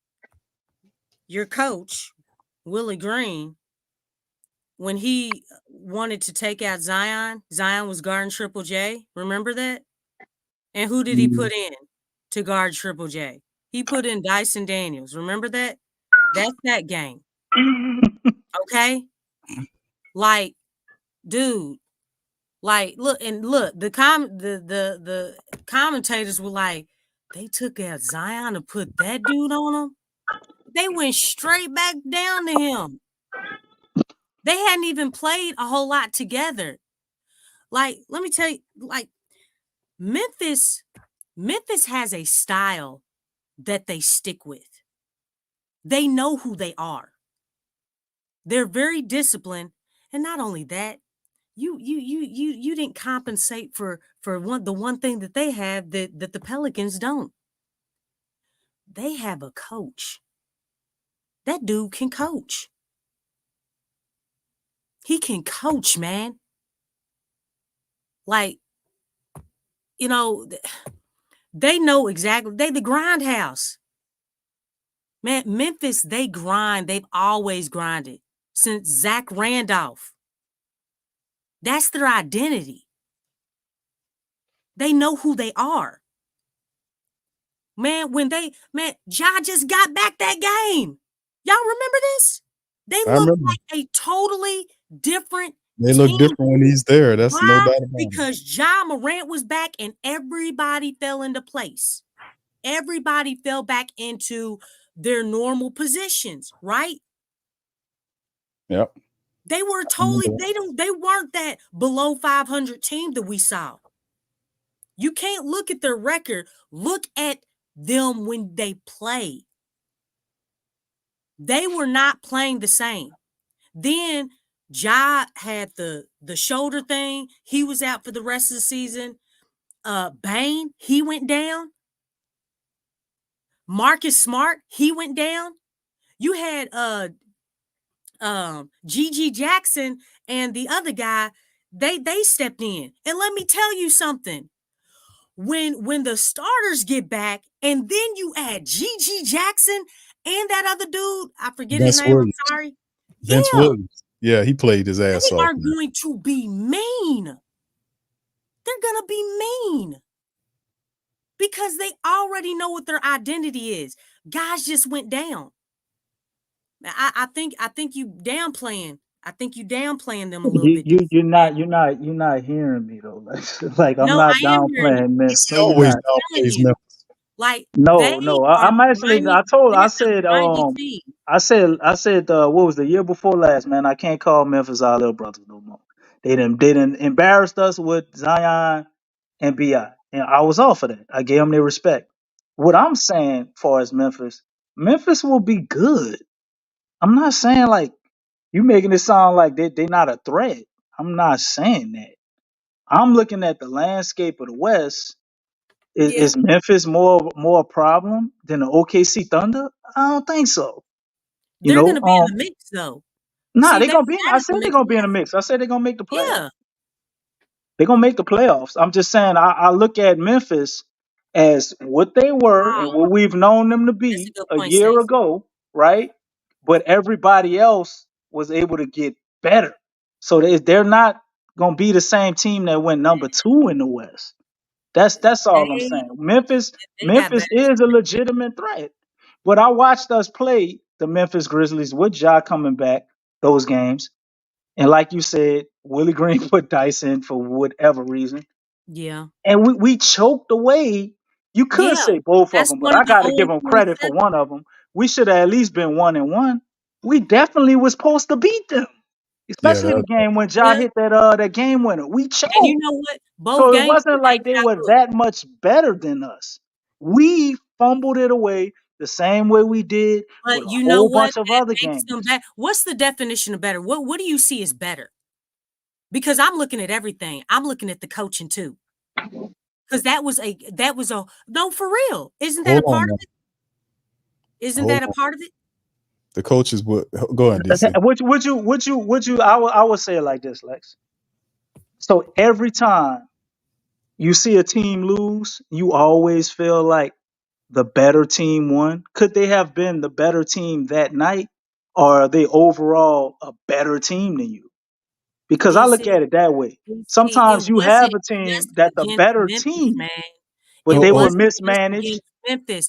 your coach, Willie Green, when he wanted to take out Zion was guarding Triple J. Remember that? And who did he put in to guard Triple J? He put in Dyson Daniels. Remember that? That's that game. Okay? Like, dude, like, look, the commentators were like, they took out Zion to put that dude on him. They went straight back down to him. They hadn't even played a whole lot together. Like, let me tell you, like, Memphis has a style that they stick with. They know who they are. They're very disciplined, and not only that, you didn't compensate for the one thing that they have that the Pelicans don't. They have a coach. That dude can coach. He can coach, man. Like, you know, they know exactly. They the grindhouse. Man, Memphis, they grind. They've always grinded since Zach Randolph. That's their identity. They know who they are. Man, Ja just got back that game. Y'all remember this? They look like a totally different They look team. different when he's there. That's no doubt about it. Because Ja Morant was back and everybody fell into place. Everybody fell back into their normal positions, right? Yep. They were totally, they weren't that below 500 team that we saw. You can't look at their record. Look at them when they play. They were not playing the same. Then Ja had the shoulder thing. He was out for the rest of the season. Bane, he went down. Marcus Smart, he went down. You had G.G. Jackson and the other guy, they stepped in. And let me tell you something. When the starters get back and then you add G.G. Jackson and that other dude, I forget his name, I'm sorry. Vince Williams. Yeah, he played his ass off. They are going to be mean. They're going to be mean. Because they already know what their identity is. Guys just went down. I think you downplaying. I think you downplaying them a little bit. You're not hearing me though. Like I'm No, not I am hearing downplaying Memphis. He No, you're always not. downplays Memphis. Like No. I'm actually. I said what was the year before last, man? I can't call Memphis our little brothers no more. They didn't embarrassed us with Zion and Bi, and I was all for that. I gave them their respect. What I'm saying, far as Memphis will be good. I'm not saying like you making it sound like they're not a threat. I'm not saying that. I'm looking at the landscape of the West. Is Memphis more a problem than the OKC Thunder? I don't think so. They're going to be in the mix, though. Nah, they're gonna be. I said they're gonna be in the mix. I said they're gonna make the playoffs. Yeah. They're gonna make the playoffs. I'm just saying. I look at Memphis as what they were and what we've known them to be a year ago, right? But everybody else was able to get better, so they're not gonna be the same team that went number 2 in the West. That's all I'm saying. Memphis is a legitimate threat. But I watched us play the Memphis Grizzlies with Ja coming back those games. And like you said, Willie Green put dice in for whatever reason. Yeah. And we choked away. You could say both of them, but I got to give them credit for one of them. We should have at least been 1-1. We definitely was supposed to beat them. Especially the game when Ja hit that game winner. We choked. And you know what? So it wasn't like they were that much better than us. We fumbled it away the same way we did with a whole bunch of other games. What's the definition of better? What do you see as better? Because I'm looking at everything. I'm looking at the coaching too. Because that was a no, for real. Isn't that a part of it? Isn't that a part of it? The coaches would go ahead, DC. Would you? I would say it like this, Lex. So every time you see a team lose, you always feel like the better team won. Could they have been the better team that night, or are they overall a better team than you? Because I look at it that way. Sometimes you have a team that's a better team, man. but they were wasn't just mismanaged. against Memphis.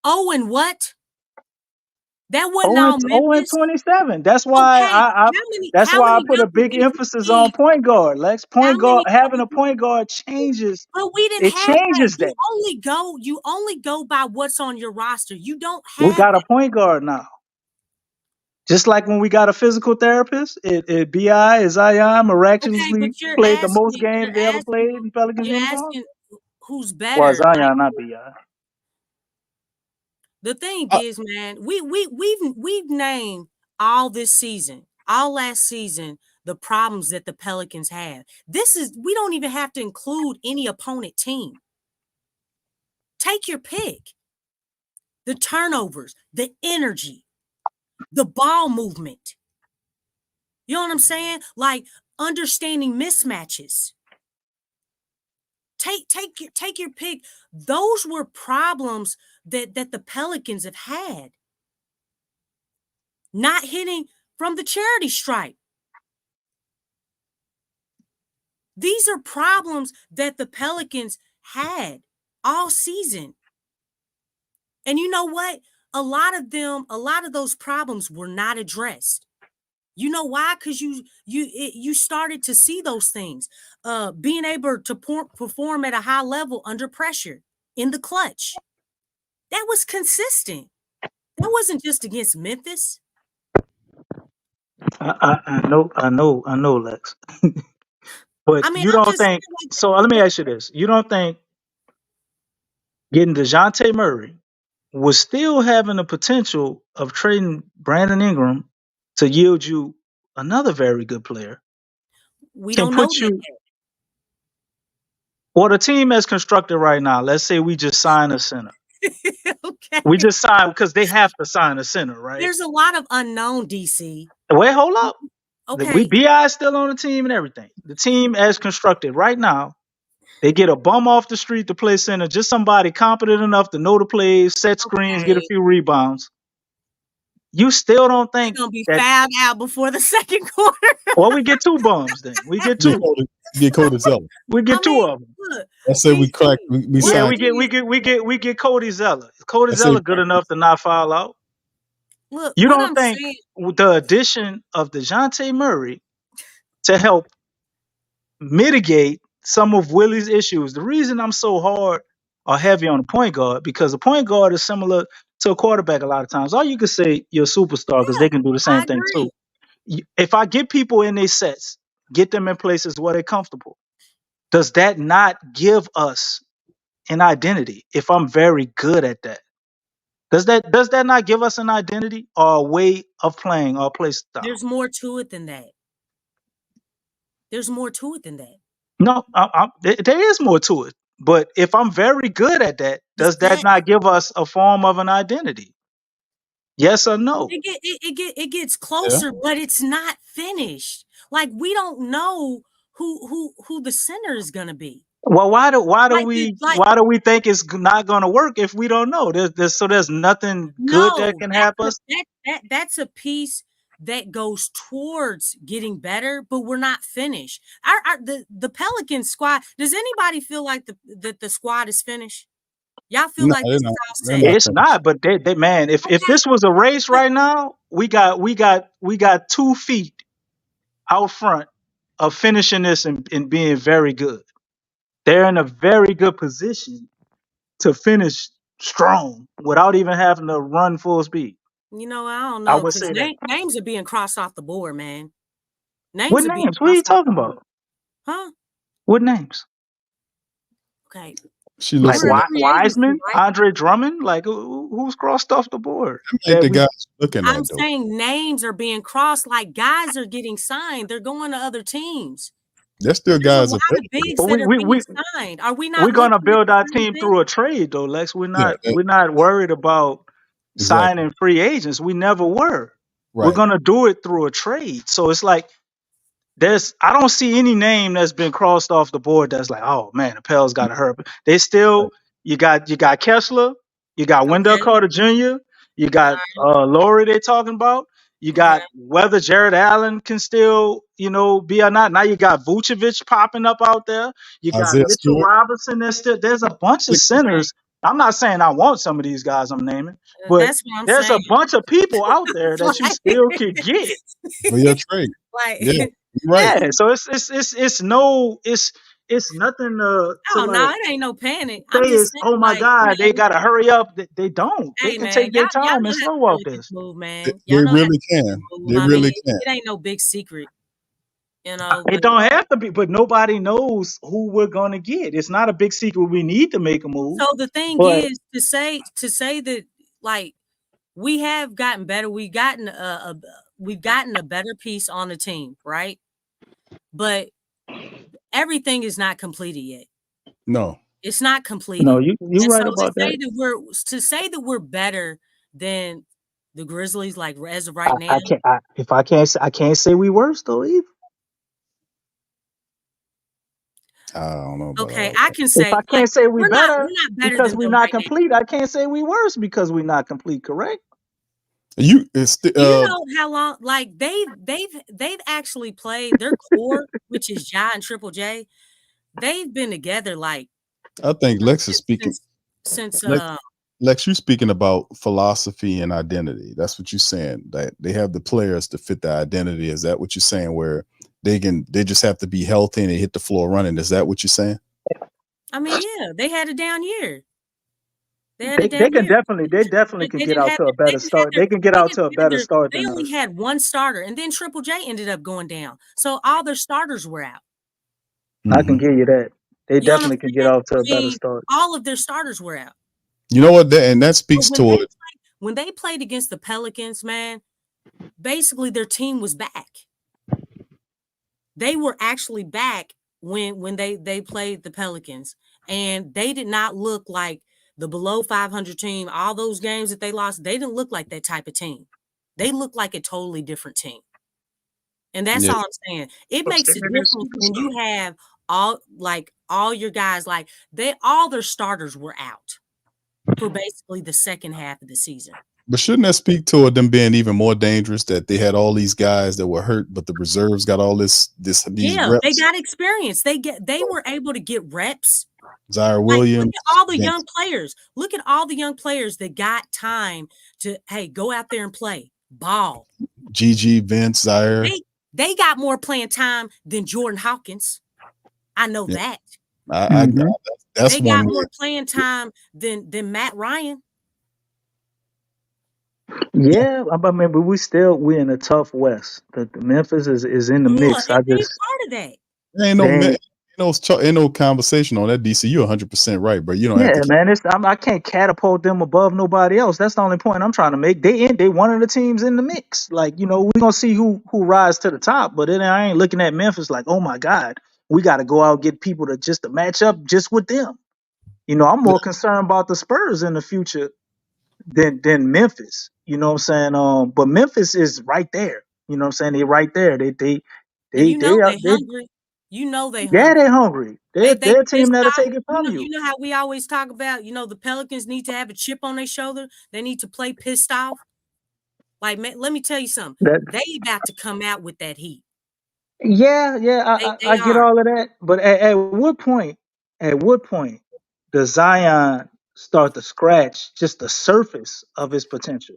Oh, and what? That wasn't all Memphis. 27. That's why I put a big emphasis on point guard, Lex. Having a point guard changes. But we didn't have that. You only go by what's on your roster. You don't have. We got a point guard now. Just like when we got a physical therapist, BI, Zion miraculously played the most games they ever played in Pelicans uniform. Who's better? Well, Zion, not BI. The thing is, man, we've named all this season, all last season, the problems that the Pelicans have. We don't even have to include any opponent team. Take your pick. The turnovers, the energy, the ball movement. You know what I'm saying? Like understanding mismatches. Take your pick. Those were problems that the Pelicans have had. Not hitting from the charity stripe. These are problems that the Pelicans had all season. And you know what? A lot of those problems were not addressed. You know why? Because you started to see those things. Being able to perform at a high level under pressure in the clutch. That was consistent. That wasn't just against Memphis. I know, Lex. But you don't think so? Let me ask you this: you don't think getting Dejounte Murray was still having the potential of trading Brandon Ingram to yield you another very good player? We don't know that yet. Well, the team that's constructed right now, let's say we just sign a center. Okay. We just sign because they have to sign a center, right? There's a lot of unknown, DC. Wait, hold up. Okay. BI is still on the team and everything. The team as constructed right now, they get a bum off the street to play center, just somebody competent enough to know the plays, set screens, get a few rebounds. You still don't think they're gonna be fouled out before the second quarter? Well, we get two bums then. We get two. Get Cody Zeller. We get two of them. I say we crack. We get Cody Zeller. Cody Zeller good enough to not foul out. Look, you don't think the addition of Dejounte Murray to help mitigate some of Willie's issues? The reason I'm so hard or heavy on the point guard, because the point guard is similar to a quarterback a lot of times. Or you could say you're a superstar because they can do the same thing too. If I get people in their sets, get them in places where they're comfortable, does that not give us an identity? If I'm very good at that, does that not give us an identity or a way of playing or play style? There's more to it than that. No, there is more to it. But if I'm very good at that, does that not give us a form of an identity? Yes or no? It gets closer, but it's not finished. Like we don't know who the center is gonna be. Well, why do we think it's not gonna work if we don't know? There's nothing good that can happen. That's a piece that goes towards getting better, but we're not finished. The Pelican squad. Does anybody feel like the squad is finished? Y'all feel like this is all set? It's not, but they man, if this was a race right now, we got 2 feet out front of finishing this and being very good. They're in a very good position to finish strong without even having to run full speed. You know, I don't know. I would say names are being crossed off the board, man. What names? What are you talking about? Huh? What names? Okay. Like Wiseman, Andre Drummond, like who's crossed off the board? The guys looking I'm saying names are being crossed, like guys are getting signed. They're going to other teams. There's still There's a guys lot of available. bigs But that we are we being we signed. Are we we're not gonna looking at build the our same team thing? through a trade though, Lex. Yeah, We're not worried about exactly. signing free agents. We never were. We're Right. gonna do it through a trade. So it's like I don't see any name that's been crossed off the board that's like, oh man, the Pels got to hurt. They Right. still you got Kessler, you got Wendell Okay. Carter Jr., you got Laurie they talking about, you Okay. got whether Jared Allen can still, be or not. Now you got Vucevic popping up out there. You got Isaiah Mitchell Stewart. Robinson. There's a bunch of centers. I'm not saying I want some of these guys I'm naming, but That's what I'm there's a saying. bunch of people out there that you Like, still could get. For your trade. Yeah, like you're right. Yeah, so it's nothing to oh no, like it ain't no panic. I'm say just is, saying, oh my like, God, they gotta hurry up. They don't. They hey can man, take their y'all time know and how the slow walk Pelicans this. move, They, man. Y'all they know how really the can. Pelicans move. They I mean, really it, can. it ain't no big secret, It but don't have to be, but nobody knows who we're gonna get. It's not a big secret. We need to make a move, so the thing but is to say that like we have gotten better. We've gotten a better piece on the team, right? But everything is not completed yet. No. It's not no, completed. you And right so about that. to say that we're better than the Grizzlies, like as of right now. I can't. If I can't say we worse though either. I don't know about Okay, all I that. can If say I like can't say we we're better not better because than we're them not right now. complete, I can't say we worse because we're not complete. Correct? You know how long like they've actually played their core, which is Ja and Triple J. They've been together like I think Lex is since speaking. since Lex, Lex, you're speaking about philosophy and identity. That's what you're saying. That they have the players to fit the identity. Is that what you're saying? Where they just have to be healthy and they hit the floor running. Is that what you're saying? I mean, yeah, they had a down year. They had a They down can year. definitely can They get didn't out have to a they better didn't have start. their They can get they out didn't to a have better their start they than only us. had one starter, and then Triple J ended up going down. So all their starters were out. I can Hmm. give you that. They You know what I'm definitely can get saying? out to I a better mean, start. all of their starters were out. You know what? And that But speaks to it. when they played against the Pelicans, man, basically their team was back. They were actually back when they played the Pelicans, and they did not look like the below 500 team. All those games that they lost, they didn't look like that type of team. They looked like a totally different team. And that's Yeah. all I'm saying. It makes a difference when you have all your guys, like all their starters were out for basically the second half of the season. But shouldn't that speak to them being even more dangerous that they had all these guys that were hurt, but the reserves got all these Yeah, they reps? got experience. They were able to get reps. Zaire Like, look Williams, at all the young Vince, players. Look at all the young players that got time to go out there and play ball. Gigi, Vince, Zaire. They got more playing time than Jordan Hawkins. I know Yeah. that. That's They one got way. more playing time than Matt Ryan. Yeah, I mean, but we're in a tough West. The Memphis is in the Yeah, mix. and they part of that. There ain't They ain't no conversation on that. DC, you're 100% right, bro. You don't have yeah, to. man. I can't catapult them above nobody else. That's the only point I'm trying to make. They one of the teams in the mix. Like we're gonna see who rise to the top. But then I ain't looking at Memphis like, oh my God, we got to go out and get people to match up just with them. I'm more concerned about the Spurs in the future than Memphis. You know what I'm saying? But Memphis is right there. You know what I'm saying? They right there. And They are they they hungry. You know they yeah, hungry. they're hungry. They're a They team that'll stop. take it from you. You know how we always talk about, the Pelicans need to have a chip on their shoulder. They need to play pissed off. Like, man, let me tell you something. That They about to come out with that heat. yeah, I They get are. all of that. But at what point? At what point does Zion start to scratch just the surface of his potential?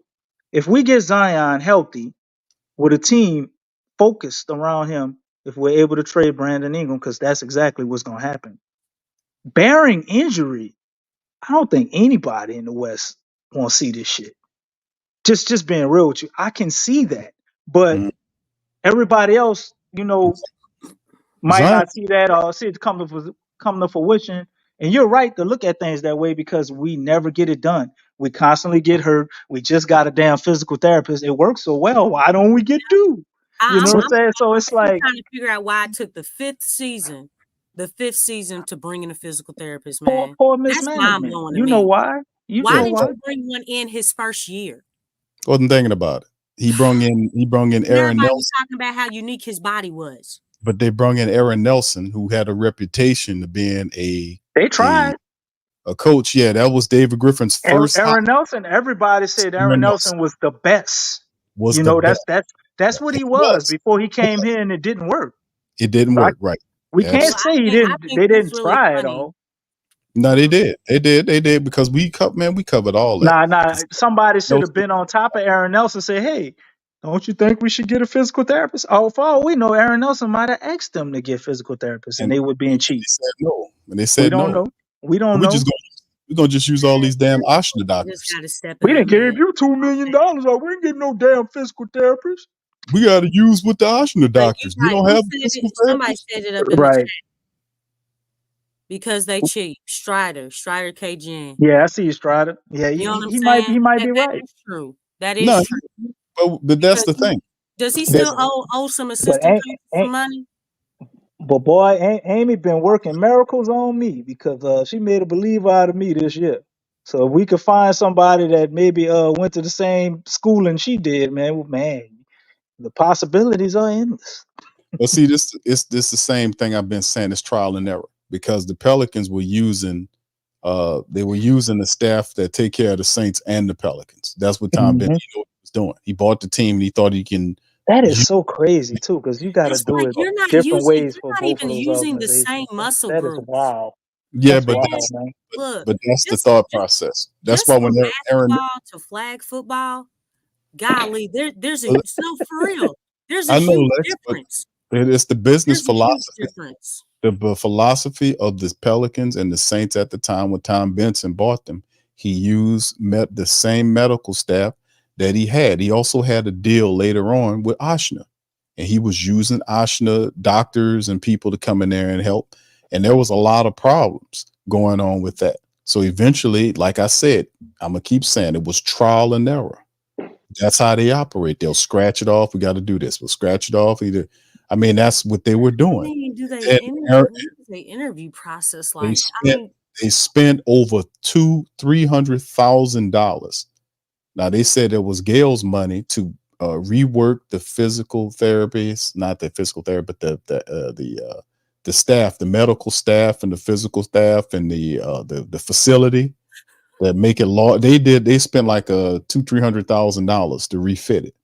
If we get Zion healthy with a team focused around him, if we're able to trade Brandon Ingram, because that's exactly what's going to happen. Barring injury, I don't think anybody in the West want to see this shit. Just being real with you, I can see that, but Mhm. everybody else, might Zion, not see that or see it come to fruition. And you're right to look at things that way because we never get it done. We constantly get hurt. We just got a damn physical therapist. It works so well. Why don't we get two? You know what I'm saying? So I'm it's like trying to figure out why I took the fifth season to bring in a physical therapist, poor, man. poor That's mind mismanagement. blowing to You know me. why? You Why know didn't why? you bring one in his first year? Wasn't thinking about it. He brung in And Aaron everybody was Nelson, talking about how unique his body was. but they brung in Aaron Nelson, who had a reputation of being They a tried. coach. Yeah, that was David Griffin's first hire. Aaron Nelson. Everybody said Aaron Aaron Nelson Nelson was the best. was You the know, best. that's what He he was was. before he came here, and it didn't work. It didn't So work right. we can't Well, Absolutely. say he I didn't. think They what's didn't really try it funny. all. No, they did. They did because we covered all that. Nah. Somebody should have Nelson, been on top of Aaron Nelson. Say, hey, don't you think we should get a physical therapist? Oh, for all we know, Aaron Nelson might have asked them to get physical therapists, and and they were being they cheap. said no. And they We said don't no. know. We don't We know. just we're gonna just use all these damn Oshner You just doctors. got to step We it up, didn't man. give you $2 million. Or we didn't get no damn physical therapist. We got to use with the Oshner Like you doctors. We right. don't Who have said physical it? Somebody therapists. said it up in the Right. chat because they cheap. Strider KGN. Yeah, I see you, Strider. Yeah, You know what I'm he saying? might be That right. is true. That No, is true. but that's Because the thing. does he But still owe some but assistant coaches some money? but boy, Amy been working miracles on me because she made a believer out of me this year. So if we could find somebody that maybe went to the same schooling she did, man, the possibilities are endless. But see, this the same thing I've been saying. It's trial and error because the Pelicans were using the staff that take care of the Saints and the Pelicans. That's what Tom Benson Mhm. was doing. He bought the team and he thought he can That is use. so crazy too, because you got to It's do like it different ways you're for not both even of those using the same organizations. muscle That is groups. wild. Yeah, That's but wild, Because man. look, that's the just thought just process. That's just why from when Aaron, basketball to flag football, golly, there's a no for real. There's a I know huge Lex, but difference. it's the business There's a huge philosophy. difference. The philosophy of the Pelicans and the Saints at the time when Tom Benson bought them, he used the same medical staff that he had. He also had a deal later on with Oshner, and he was using Oshner doctors and people to come in there and help. And there was a lot of problems going on with that. So eventually, like I said, I'm gonna keep saying it was trial and error. That's how they operate. They'll scratch it off. We got to do this. We'll scratch it off. I mean, that's what they were I doing. mean, And what is the interview process they like? I spent mean, they spent over $300,000. Now they said it was Gail's money to rework the physical therapists, not the physical therapy, but the staff, the medical staff, and the physical staff, and the facility that make it law. They spent like $200,000-$300,000 to refit it.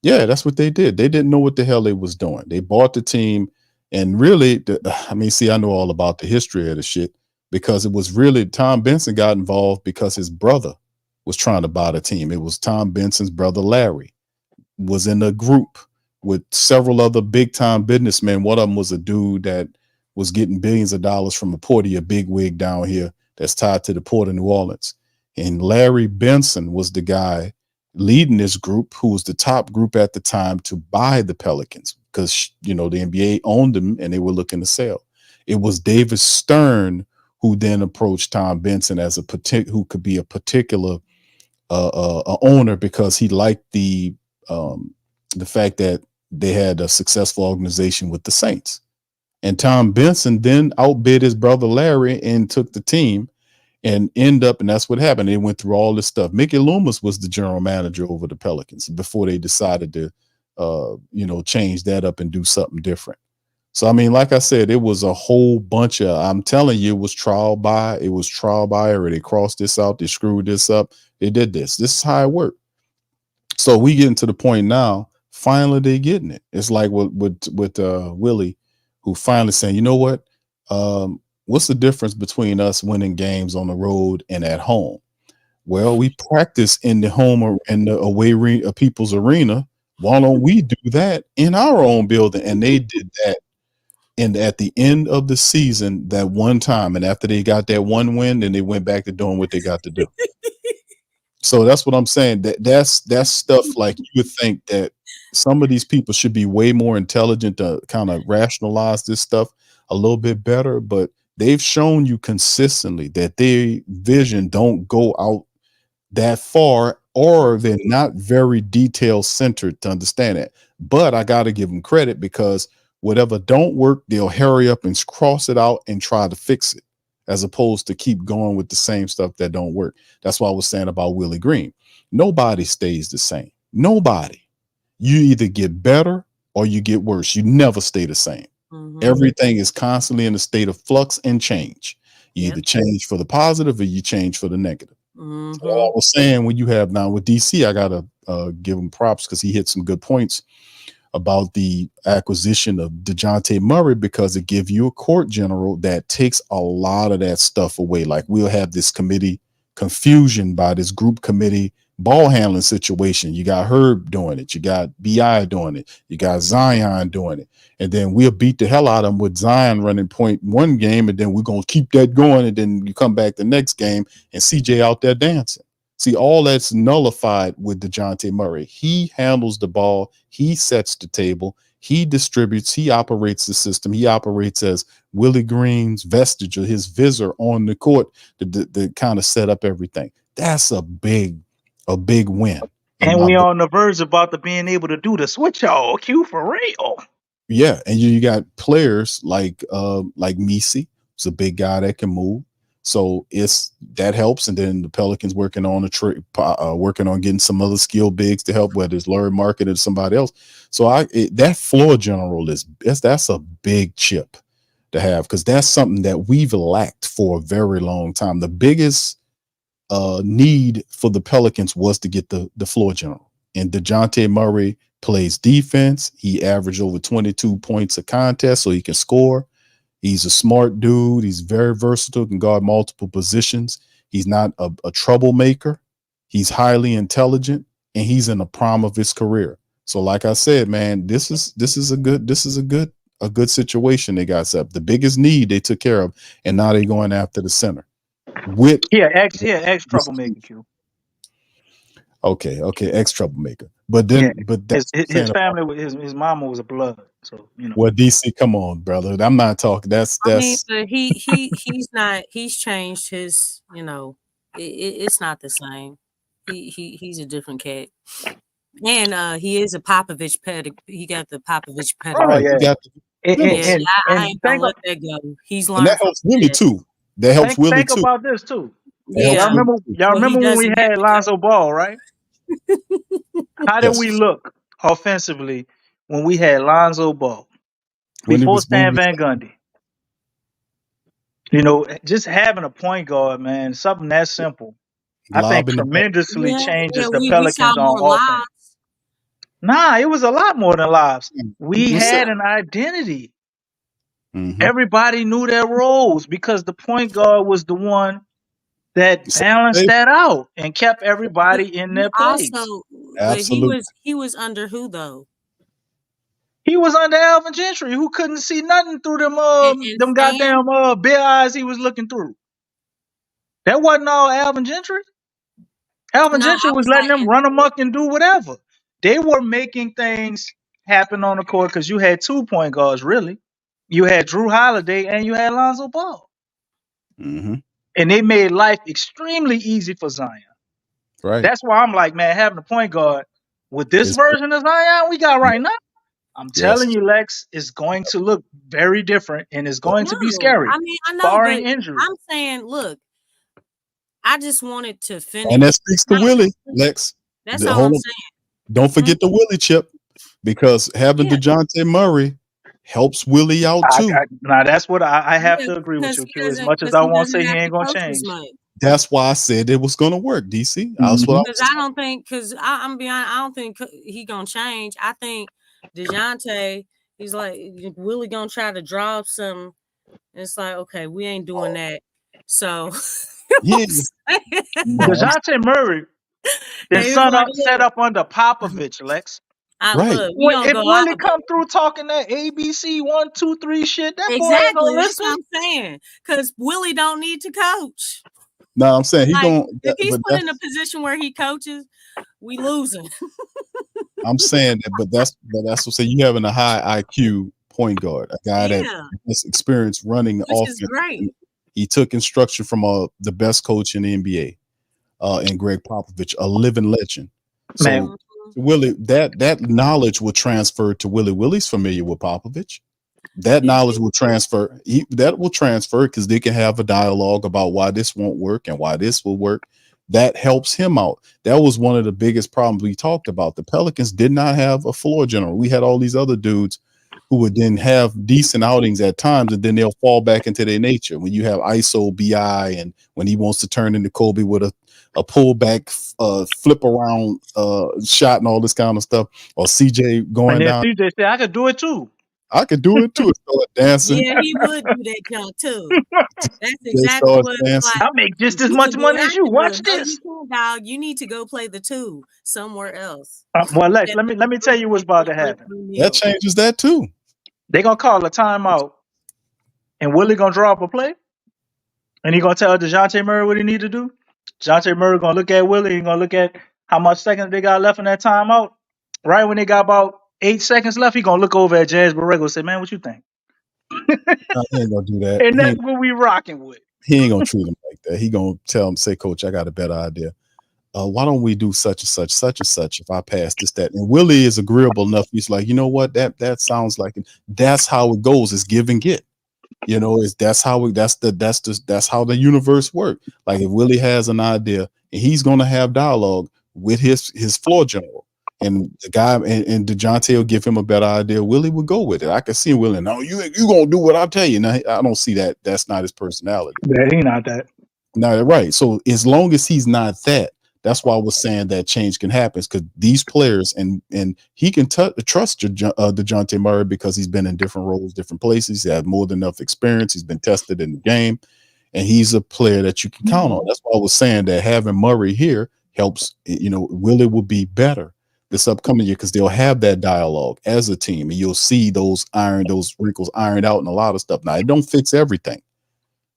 Yeah, that's what they did. They didn't know what the hell they was doing. They bought the team, and really, I mean, see, I know all about the history of the shit because it was really Tom Benson got involved because his brother was trying to buy the team. It was Tom Benson's brother Larry was in a group with several other big time businessmen. One of them was a dude that was getting billions of dollars from a Porty, a big wig down here that's tied to the Port of New Orleans. And Larry Benson was the guy leading this group, who was the top group at the time to buy the Pelicans because, the NBA owned them and they were looking to sell. It was David Stern who then approached Tom Benson as who could be a particular owner because he liked the fact that they had a successful organization with the Saints. And Tom Benson then outbid his brother Larry and took the team and and that's what happened. They went through all this stuff. Mickey Loomis was the general manager over the Pelicans before they decided to, change that up and do something different. So, I mean, like I said, it was a whole bunch I'm telling you, it was trial by error. They crossed this out. They screwed this up. They did this. This is how it worked. So we getting to the point now, finally they getting it. It's like with Willie, who finally saying, you know what? What's the difference between us winning games on the road and at home? Well, we practice in the home or in the away people's arena. Why don't we do that in our own building? And they did that. And at the end of the season, that one time, and after they got that one win, then they went back to doing what they got to do. So that's what I'm saying. That's stuff like you would think that some of these people should be way more intelligent to kind of rationalize this stuff a little bit better, but they've shown you consistently that their vision don't go out that far or they're not very detail centered to understand it. But I got to give them credit because whatever don't work, they'll hurry up and cross it out and try to fix it, as opposed to keep going with the same stuff that don't work. That's what I was saying about Willie Green. Nobody stays the same. Nobody. You either get better or you get worse. You never stay the same. Mm-hmm. Everything is constantly in a state of flux and change. You either change for the positive or you change for the negative. Mm-hmm. So I was saying, when you have now with DC, I gotta give him props because he hit some good points about the acquisition of Dejounte Murray, because it gives you a court general that takes a lot of that stuff away. Like, we'll have this committee confusion by this group committee ball handling situation. You got Herb doing it, you got BI doing it, you got Zion doing it, and then we'll beat the hell out of them with Zion running point one game, and then we're gonna keep that going, and then you come back the next game and CJ out there dancing. See, all that's nullified with Dejounte Murray. He handles the ball, he sets the table, he distributes, he operates the system, he operates as Willie Green's vestige or his visor on the court to kind of set up everything. That's a big win. And we on the verge about the being able to do the switch all Q for real. Yeah, and you got players like Misi, who's a big guy that can move. So that helps, and then the Pelicans working on working on getting some other skilled bigs to help, whether it's Larry Market or somebody else. So that floor general that's a big chip to have, because that's something that we've lacked for a very long time. The biggest need for the Pelicans was to get the floor general, and Dejounte Murray plays defense. He averaged over 22 points a contest, so he can score. He's a smart dude. He's very versatile, can guard multiple positions. He's not a troublemaker. He's highly intelligent, and he's in the prime of his career. So, like I said, man, this is a good situation they got set up. The biggest need they took care of, and now they're going after the center. Ex troublemaker Q. Okay, ex troublemaker. But then, his family, his mama was a blood. So, you know. Well, DC, come on, brother. I'm not talking. That's. I mean, but he's not. He's changed his. You know, it's not the same. He's a different cat, and he is a Popovich pedigree. He got the Popovich pedigree. All right, yeah. I ain't gonna let that go. He's learned. And that helps Willie too. That helps Willie too. Think about this too. Yeah. Y'all remember when we had Lonzo Ball, right? How did we look offensively when we had Lonzo Ball before Stan Van Gundy? You know, just having a point guard, man, something that simple, I think tremendously changes the Pelicans on offense. Nah, it was a lot more than lives. We had an identity. Mm-hmm. Everybody knew their roles because the point guard was the one that balanced that out and kept everybody in their place. Also, but he was under who though? He was under Alvin Gentry, who couldn't see nothing through them goddamn bare eyes he was looking through. That wasn't all Alvin Gentry. Alvin Gentry was letting them run amok and do whatever. They were making things happen on the court because you had 2 point guards, really. You had Drew Holiday and you had Lonzo Ball. Mm-hmm. And they made life extremely easy for Zion. Right. That's why I'm like, man, having a point guard with this version of Zion we got right now, I'm telling you, Lex, is going to look very different and it's going to be scary. I mean, I know, barring but injury. I'm saying, look, I just wanted to finish. And that speaks to Willie, Lex. That's all I'm saying. Don't forget the Willie chip, because having Dejounte Murray helps Willie out too. Now that's what I have to agree with you, Q. As much as I want to say he ain't gonna change. That's why I said it was gonna work, DC. Because I don't think, I'm being honest, I don't think he gonna change. I think Dejounte, he's like, Willie gonna try to draw some. It's like, okay, we ain't doing that. So Dejounte Murray is set up under Popovich, Lex. If Willie come through talking that ABC 1, 2, 3 shit, that boy ain't gonna listen. That's what I'm saying. Because Willie don't need to coach. No, I'm saying if he's put in a position where he coaches, we losing. I'm saying that, but that's what I'm saying. You having a high IQ point guard, a guy that has experience running offense. Which is great. He took instruction from the best coach in the NBA. and Greg Popovich, a living legend. So Man, Willie, that knowledge will transfer to Willie. Willie's familiar with Popovich. That knowledge will transfer. That will transfer because they can have a dialogue about why this won't work and why this will work. That helps him out. That was one of the biggest problems we talked about. The Pelicans did not have a floor general. We had all these other dudes who would then have decent outings at times, and then they'll fall back into their nature. When you have ISO BI, and when he wants to turn into Kobe with a pullback, flip around shot and all this kind of stuff, or CJ going and then down. CJ said, "I could do it too." I could do it too. Start dancing. Yeah, he would do that jump too. That's They exactly start what it's dancing. like. I make just as You much can do money what as I you. can do. Watch No, this. you can't, dog. You need to go play the two somewhere else. Well, Lex, let me tell you what's about to happen. That changes that too. They gonna call a timeout, and Willie gonna draw up a play, and he gonna tell Dejounte Murray what he need to do. Dejounte Murray gonna look at Willie. He gonna look at how much seconds they got left in that timeout. Right when they got about 8 seconds left, he gonna look over at James Borrego and say, "Man, what you think?" No, he ain't gonna do that. And that's what we rocking with. He ain't gonna treat him like that. He gonna tell him, say, Coach, I got a better idea. Why don't we do such and such, such and such? If I pass this, that, and Willie is agreeable enough. He's like, you know what? That sounds like it. That's how it goes. It's give and get. You know, that's how the universe works. Like if Willie has an idea, and he's gonna have dialogue with his floor general, and the guy and Dejounte will give him a better idea. Willie would go with it. I can see Willie. No, you gonna do what I tell you. Now I don't see that. That's not his personality. Yeah, he not that. No, right. So as long as he's not that, that's why I was saying that change can happen, because these players and he can trust Dejounte Murray because he's been in different roles, different places. He has more than enough experience. He's been tested in the game, and he's a player that you can count on. That's why I was saying that having Murray here helps. You know, Willie will be better this upcoming year because they'll have that dialogue as a team, and you'll see those wrinkles ironed out and a lot of stuff. Now, it don't fix everything,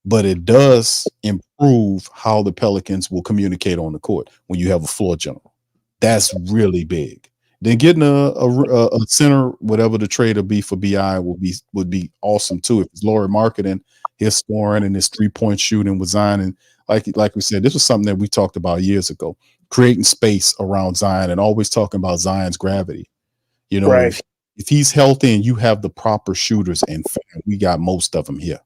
but it does improve how the Pelicans will communicate on the court when you have a floor general. That's really big. Then getting a center, whatever the trade will be for BI, would be awesome too. If it's Laurie marketing, his scoring and his 3-point shooting with Zion, and like we said, this was something that we talked about years ago, creating space around Zion and always talking about Zion's gravity. You know, Right. if he's healthy and you have the proper shooters, and we got most of them here.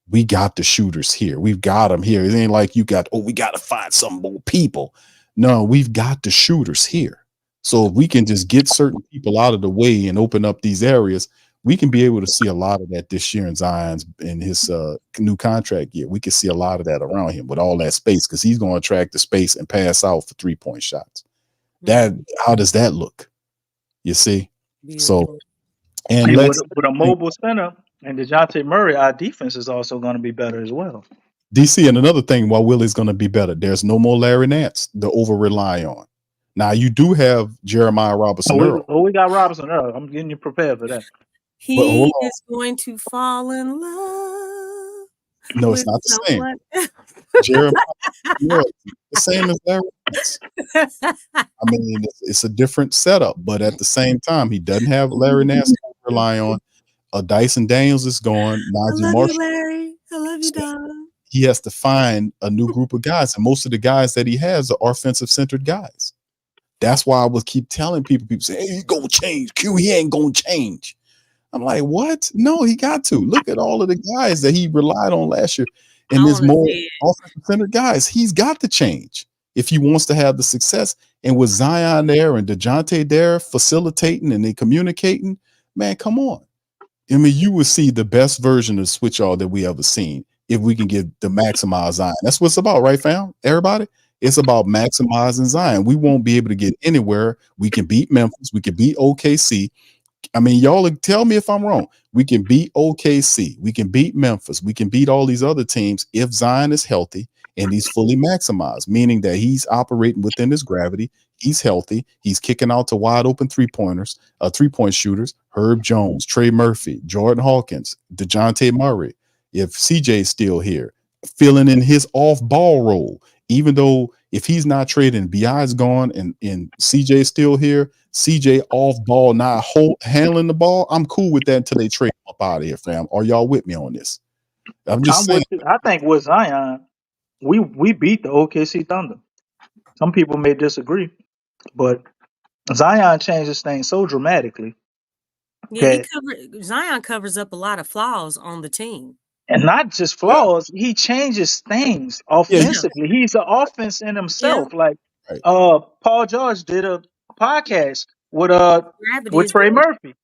We got the shooters here. We've got them here. It ain't like you got, we got to find some more people. No, we've got the shooters here. So if we can just get certain people out of the way and open up these areas, we can be able to see a lot of that this year in Zion's in his new contract year. We can see a lot of that around him with all that space, because he's going to attract the space and pass out for 3-point shots. How does that look? You see? So, and with a mobile center and Dejounte Murray, our defense is also going to be better as well. DC, and another thing, why Willie's going to be better, there's no more Larry Nance to over rely on. Now you do have Jeremiah Robinson Earl. We got Robinson Earl. I'm getting you prepared for that. He is going to fall in love. No, it's not the same. Jeremiah, the same as Larry Nance. I mean, it's a different setup, but at the same time, he doesn't have Larry Nance to rely on. Dyson Daniels is gone. Najee Marshall. Larry. I love you, Don. He has to find a new group of guys, and most of the guys that he has are offensive-centered guys. That's why I would keep telling people say, hey, he's going to change. Q, he ain't going to change. I'm like, what? No, he got to. Look at all of the guys that he relied on last year. And there's more offensive-centered guys. He's got to change if he wants to have the success. And with Zion there and Dejounte there facilitating and they communicating, man, come on. I mean, you will see the best version of switch all that we ever seen if we can get the maximize Zion. That's what it's about, right, fam? Everybody? It's about maximizing Zion. We won't be able to get anywhere. We can beat Memphis. We can beat OKC. I mean, y'all tell me if I'm wrong. We can beat OKC. We can beat Memphis. We can beat all these other teams if Zion is healthy and he's fully maximized, meaning that he's operating within his gravity. He's healthy. He's kicking out to wide open 3-point shooters. Herb Jones, Trey Murphy, Jordan Hawkins, Dejounte Murray. If CJ's still here, filling in his off-ball role, even though if he's not trading, BI's gone and CJ's still here, CJ off-ball, not handling the ball, I'm cool with that until they trade up out of here, fam. Are y'all with me on this? I'm just saying. I think with Zion, we beat the OKC Thunder. Some people may disagree, but Zion changes things so dramatically Yeah, that, Zion covers up a lot of flaws on the team. and not just Yeah. flaws, he changes things Yeah. Yeah, offensively. He's an offense in yeah. himself. Like Right. Paul George did a podcast Gravity with is Trey good. Murphy,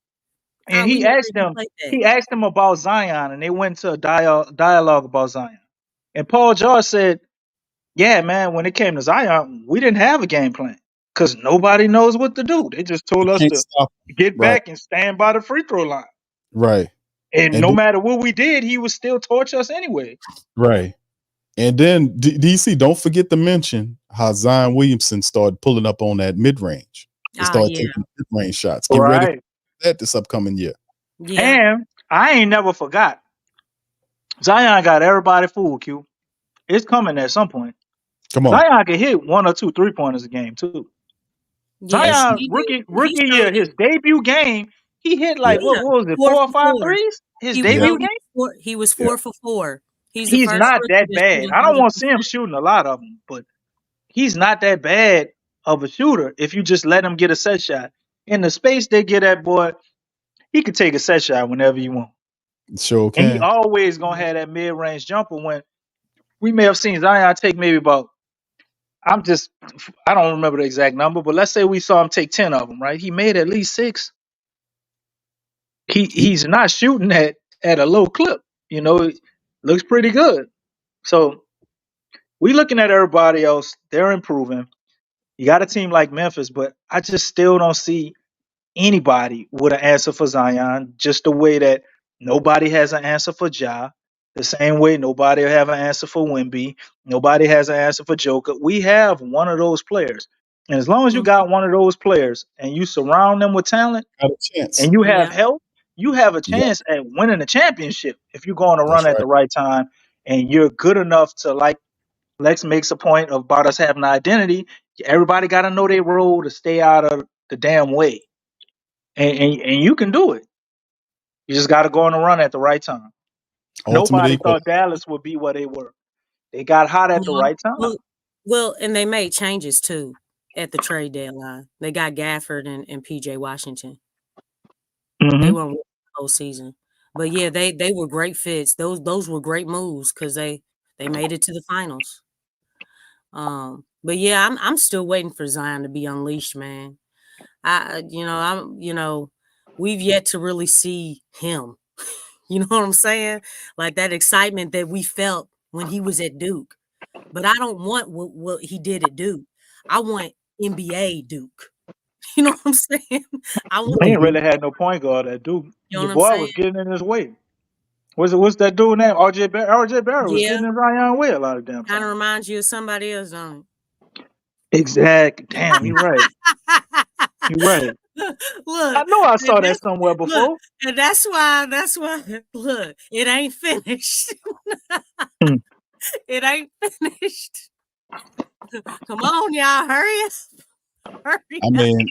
and Oh, we never even played that. he asked him about Zion, and they went to a dialogue about Zion. And Paul George said, "Yeah, man, when it came to Zion, we didn't have a game plan because nobody knows what to do. They just You told us can't to stop. get Right. back and stand by the free throw line. Right. And And no th- matter what we did, he would still torch us anyway." right. And then DC, don't forget to mention how Zion Williamson started pulling up on that mid range. They Ah, started yeah, taking mid range shots. Get ready for Right. that this upcoming year. yeah. And I ain't never forgot. Zion got everybody fooled, Q. It's coming at some point. Come on. Zion can hit 1 or 2 3-pointers a game too. Yes, That's Zion he do. He rookie showed year, it. his debut game, he hit yeah. like Yeah, what was it, 4 4 or for 5 4. threes? His He Yeah. no, debut game? he was Yeah. 4 for 4. He's the He's first not rookie that to shoot bad. I don't want to see him 100%. shooting a lot of them, but he's not that bad of a shooter if you just let him get a set shot. In the space they get that boy, he could take a set shot whenever you want. Sure And he can. always gonna have that mid range jumper when we may have seen Zion take maybe about, I don't remember the exact number, but let's say we saw him take 10 of them, right? He made at least 6. He, He's not shooting at a low clip. It looks pretty good. So we looking at everybody else. They're improving. You got a team like Memphis, but I just still don't see anybody with an answer for Zion, just the way that nobody has an answer for Ja, the same way nobody will have an answer for Wemby, nobody has an answer for Joker. We have one of those players. And as long as you Mhm. got one of those players and you surround them with talent got a chance. and you have Yeah. help, you have a Yeah. chance at winning a championship if you're going to run That's at right. the right time and you're good enough to, like Lex makes a point about us having an identity. Everybody got to know their role to stay out of the damn way. And you can do it. You just got to go on a run at the right time. Ultimate Nobody equal. thought Dallas would be where they were. They got hot at the No. right time. Well, and they made changes too at the trade deadline. They got Gafford and PJ Washington. They Hmm. weren't with the whole season. But yeah, they were great fits. Those were great moves because they made it to the finals. But yeah, I'm still waiting for Zion to be unleashed, man. We've yet to really see him. You know what I'm saying? Like that excitement that we felt when he was at Duke. But I don't want what he did at Duke. I want NBA Duke. You know what I'm saying? I want He the ain't Duke. really had no point guard at Duke. You know Your what I'm boy saying? was getting in his way. What's that dude name? RJ Barrett. RJ Barrett was Yeah, getting in Zion way a lot of damn kind of time. reminds you of somebody else, don't Exactly. Damn, you're right. it? You're right. I Look, know I and saw that somewhere look, before. and that's why look, it ain't finished. Hmm. It ain't finished. Come on, y'all, hurry up. Hurry I up. mean,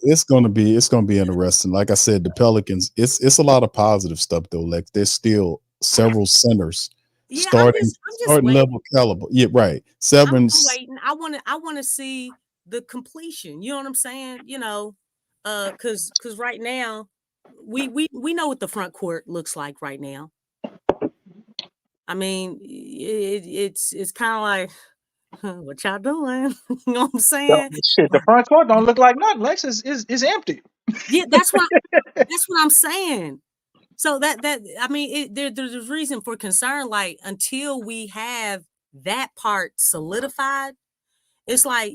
it's gonna be interesting. Like I said, the Pelicans. It's a lot of positive stuff though. Like there's still several centers Yeah, I'm just starting waiting. level caliber. Yeah, right. I'm Seven. waiting. I wanna see the completion. You know what I'm saying? Cause right now we know what the front court looks like right now. I mean, it's kind of like, what y'all doing? You know what I'm saying? Shit, the front court don't look like nothing. Lex is empty. Yeah, that's what I'm saying. So that I mean, there's a reason for concern. Like until we have that part solidified, it's like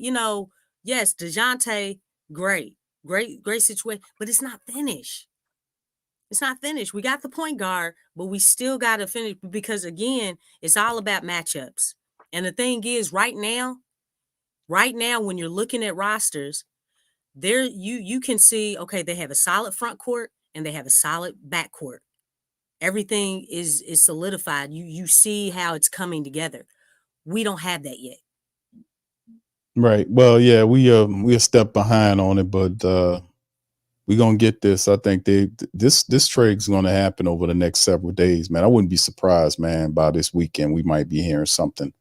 yes, Dejounte, great situation, but it's not finished. It's not finished. We got the point guard, but we still got to finish because again, it's all about matchups. And the thing is, right now, when you're looking at rosters, there you can see, okay, they have a solid front court and they have a solid back court. Everything is solidified. You see how it's coming together. We don't have that yet. Right. Well, yeah, we a step behind on it, but we're gonna get this. I think this trade's gonna happen over the next several days, man. I wouldn't be surprised, man, by this weekend we might be hearing something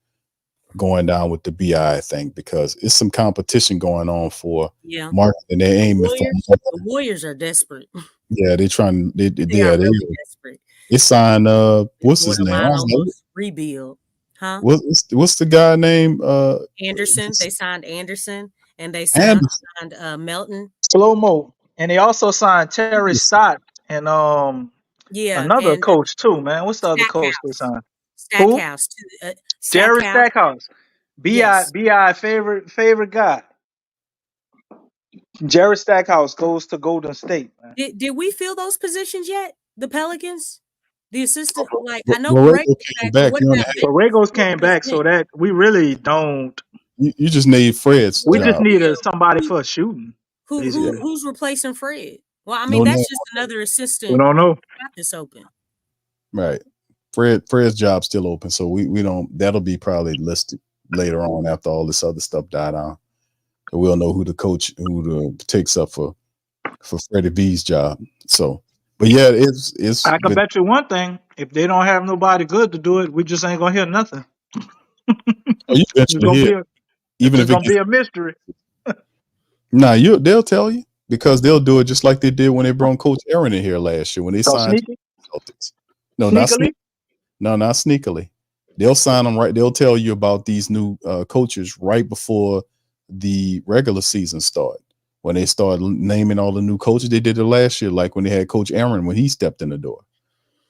going down with the BI thing because it's some competition going on for Yeah. market, and they're aiming for. The Warriors are desperate. Yeah, they're trying. They are really desperate. They signed what's his name? Almost rebuild, huh? What's the guy name? Anderson. They signed Anderson, and they signed Melton. Slow-mo, and they also signed Terry Stott and another and, coach too, man. What's the other coach they signed? Stackhouse. Jerry Stackhouse. BI favorite guy. Jerry Stackhouse goes to Golden State. Man. Did we fill those positions yet? The Pelicans, the assistant. Like I know Borrego came back. Borrego's came back, so that we really don't. You just need Fred's. We just need somebody for shooting. Who's replacing Fred? Well, I mean that's just another assistant. We don't know. Practice open. Right. Fred's job's still open, so we don't. That'll be probably listed later on after all this other stuff died out. So we'll know who takes up for Freddie V's job. So, but yeah, it's. I can bet you one thing: if they don't have nobody good to do it, we just ain't gonna hear nothing. You eventually hear, even if it's gonna be a mystery. Nah, they'll tell you because they'll do it just like they did when they brought Coach Aaron in here last year when they signed Celtics. No, not sneakily. They'll sign them right. They'll tell you about these new coaches right before the regular season start. When they start naming all the new coaches, they did it last year, like when they had Coach Aaron when he stepped in the door.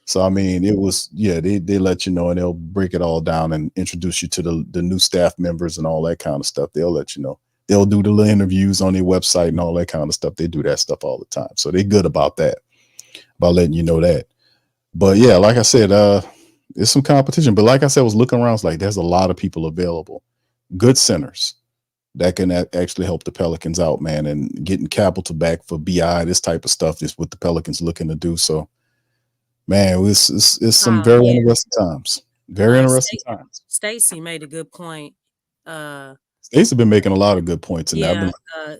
So I mean, it was they let you know, and they'll break it all down and introduce you to the new staff members and all that kind of stuff. They'll let you know. They'll do the little interviews on their website and all that kind of stuff. They do that stuff all the time. So they're good about that, about letting you know that. But yeah, like I said, there's some competition. But like I said, I was looking around, it's like there's a lot of people available, good centers that can actually help the Pelicans out, man. And getting capital back for BI, this type of stuff is what the Pelicans looking to do. So, man, it's some very interesting times. Very interesting times. Stacey made a good point. Stacey been making a lot of good points. And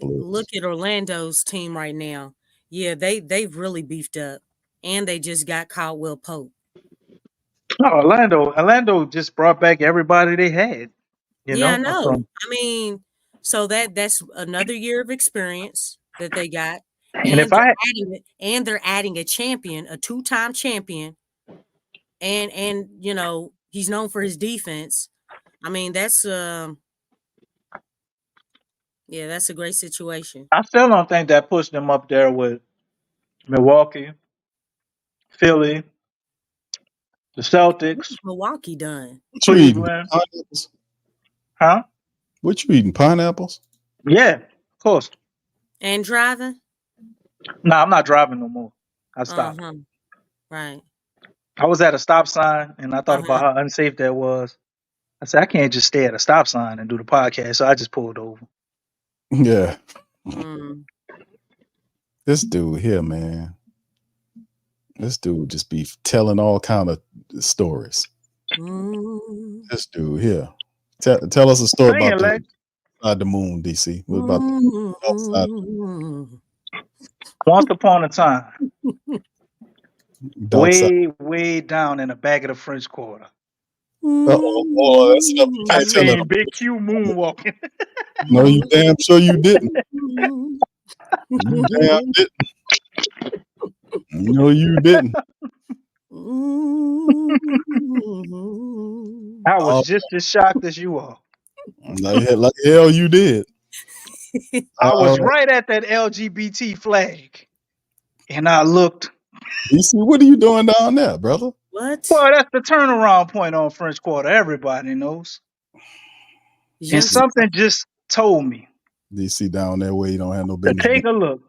look at Orlando's team right now. Yeah, they've really beefed up, and they just got Caldwell Pope. No, Orlando just brought back everybody they had. You know? I know. I mean, so that's another year of experience that they got, and they're adding a champion, a 2-time champion, and you know he's known for his defense. I mean, that's that's a great situation. I still don't think that pushed them up there with Milwaukee, Philly, the Celtics. What's Milwaukee done? Cleveland. Huh? What you eating? Pineapples? Yeah, of course. And driving? No, I'm not driving no more. I stopped. Right. I was at a stop sign, and I thought about how unsafe that was. I said, I can't just stay at a stop sign and do the podcast, so I just pulled over. Yeah. This dude here, man. This dude just be telling all kind of stories. This dude here. Tell us a story about outside the moon, DC. What about outside? Once upon a time, way down in the back of the French Quarter. I seen Big Q moonwalking. No, you damn sure you didn't. You damn didn't. No, you didn't. I was just as shocked as you are. Like hell you did. I was right at that LGBT flag. And I looked. DC, what are you doing down there, brother? What? Well, that's the turnaround point on French Quarter. Everybody knows. And something just told me. DC down there where you don't have no business. To take a look.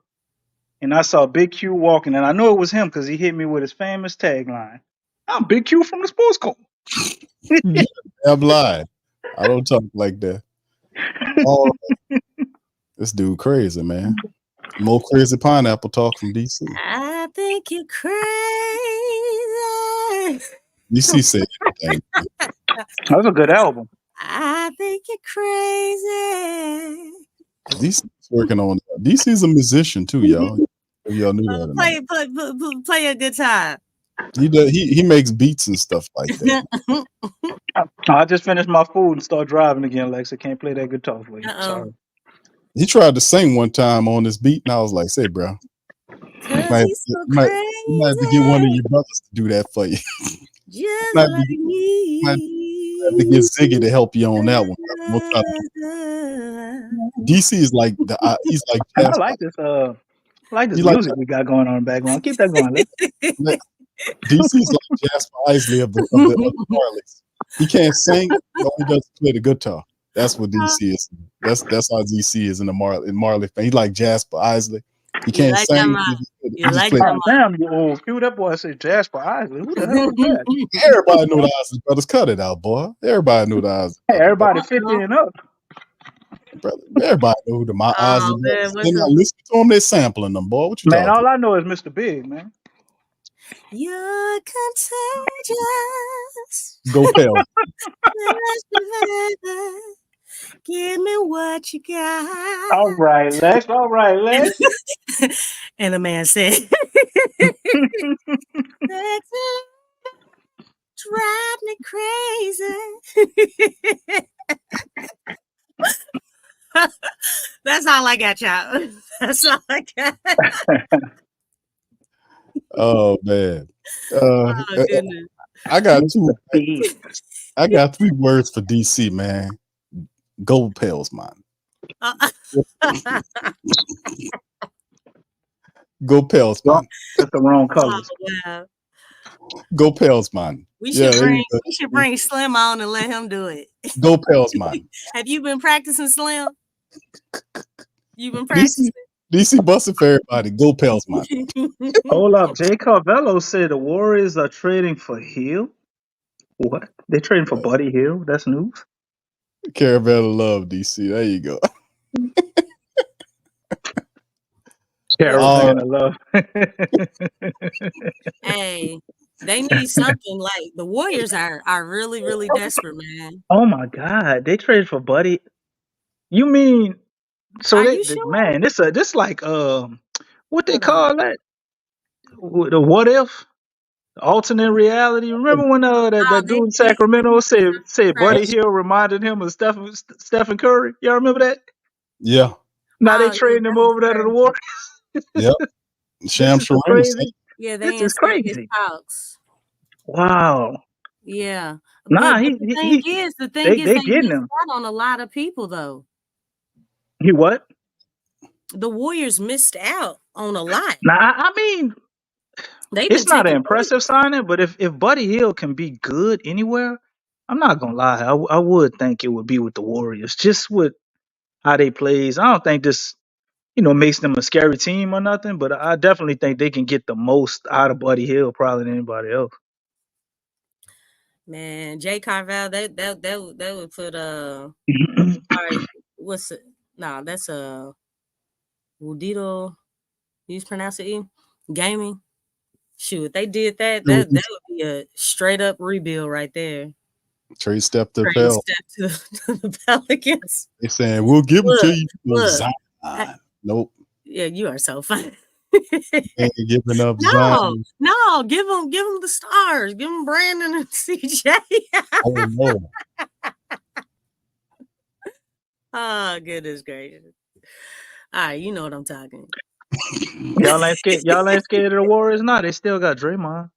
And I saw Big Q walking. And I know it was him because he hit me with his famous tagline. I'm Big Q from the Sports Code. I'm lying. I don't talk like that. Oh, this dude crazy, man. More crazy pineapple talk from DC. I think you're crazy. DC said everything. That was a good album. I think you're crazy. DC's working on DC's a musician too, y'all. If y'all knew that. Play a good time. He does. He makes beats and stuff like that. I just finished my food and start driving again, Lexxah. Can't play that guitar for you. Sorry. He tried to sing one time on this beat, and I was like, "Say, bro, Cause he's so crazy. you might have to get one of your brothers to do that for you. Just like me. Have to get Ziggy to help you on that one. We'll try DC is like he's like I like this. I like this music we got going on in the background. Keep that going, Lexxah. DC is like Jasper Isley of the Marleys. He can't sing, but he does play the guitar. That's what DC is. That's how DC is in the Marley fan. He's like Jasper Isley. He can't sing. Damn, you old. Cue that boy said Jasper Isley. Who the hell is that? Everybody knew the Isley brothers. Cut it out, boy. Everybody knew the Isley. Hey, everybody 50 and up. Brother, everybody knew who the Isley brothers. They're not listening to them. They're sampling them, boy. What you talking about? Man, all I know is Mr. Big, man. You're contagious. Go Pels. Give me what you got. All right, Lex. All right, Lex. And the man said, drive me crazy. That's all I got, y'all. That's all I got. Oh man. I got three words for DC, man. Go Pels, man. Go Pels, man. That's the wrong color. Wow. Go Pels, man. We should bring Slim on and let him do it. Go Pels, man. Have you been practicing, Slim? You've been practicing? DC busting for everybody. Go Pels, man. Hold up. Jay Carvello said the Warriors are trading for Hill. What? They're trading for Buddy Hill? That's news. Carvello love DC. There you go. Carolina love. Hey, they need something. Like the Warriors are really, really desperate, man. Oh my God. They traded for Buddy. You mean so sure? Man, this like what they call that? The what if? Alternate reality. Remember when that dude in Sacramento said Buddy Hill reminded him of Stephen Curry? Y'all remember that? Yeah. Now they trading him over there to the Warriors. Yep. Sham crazy. Yeah, they this is crazy. Talks. Wow. Yeah. Nah, but the thing is they getting him on a lot of people though. He what? The Warriors missed out on a lot. Nah, I mean, it's not an impressive signing, but if Buddy Hill can be good anywhere, I'm not gonna lie. I would think it would be with the Warriors, just with how they plays. I don't think this, makes them a scary team or nothing, but I definitely think they can get the most out of Buddy Hill probably than anybody else. Man, Jay Carvel, that would put all right. What's it? Nah, that's Udito. You pronounce it gaming. Shoot, if they did that would be a straight up rebuild right there. Trade step to the Pelicans. They saying we'll give them to you. Nope. Yeah, you are so funny. Ain't giving up. No, give them the stars. Give them Brandon and CJ. Oh no. Oh goodness gracious! All right, you know what I'm talking. Y'all ain't scared of the Warriors? No, they still got Draymond.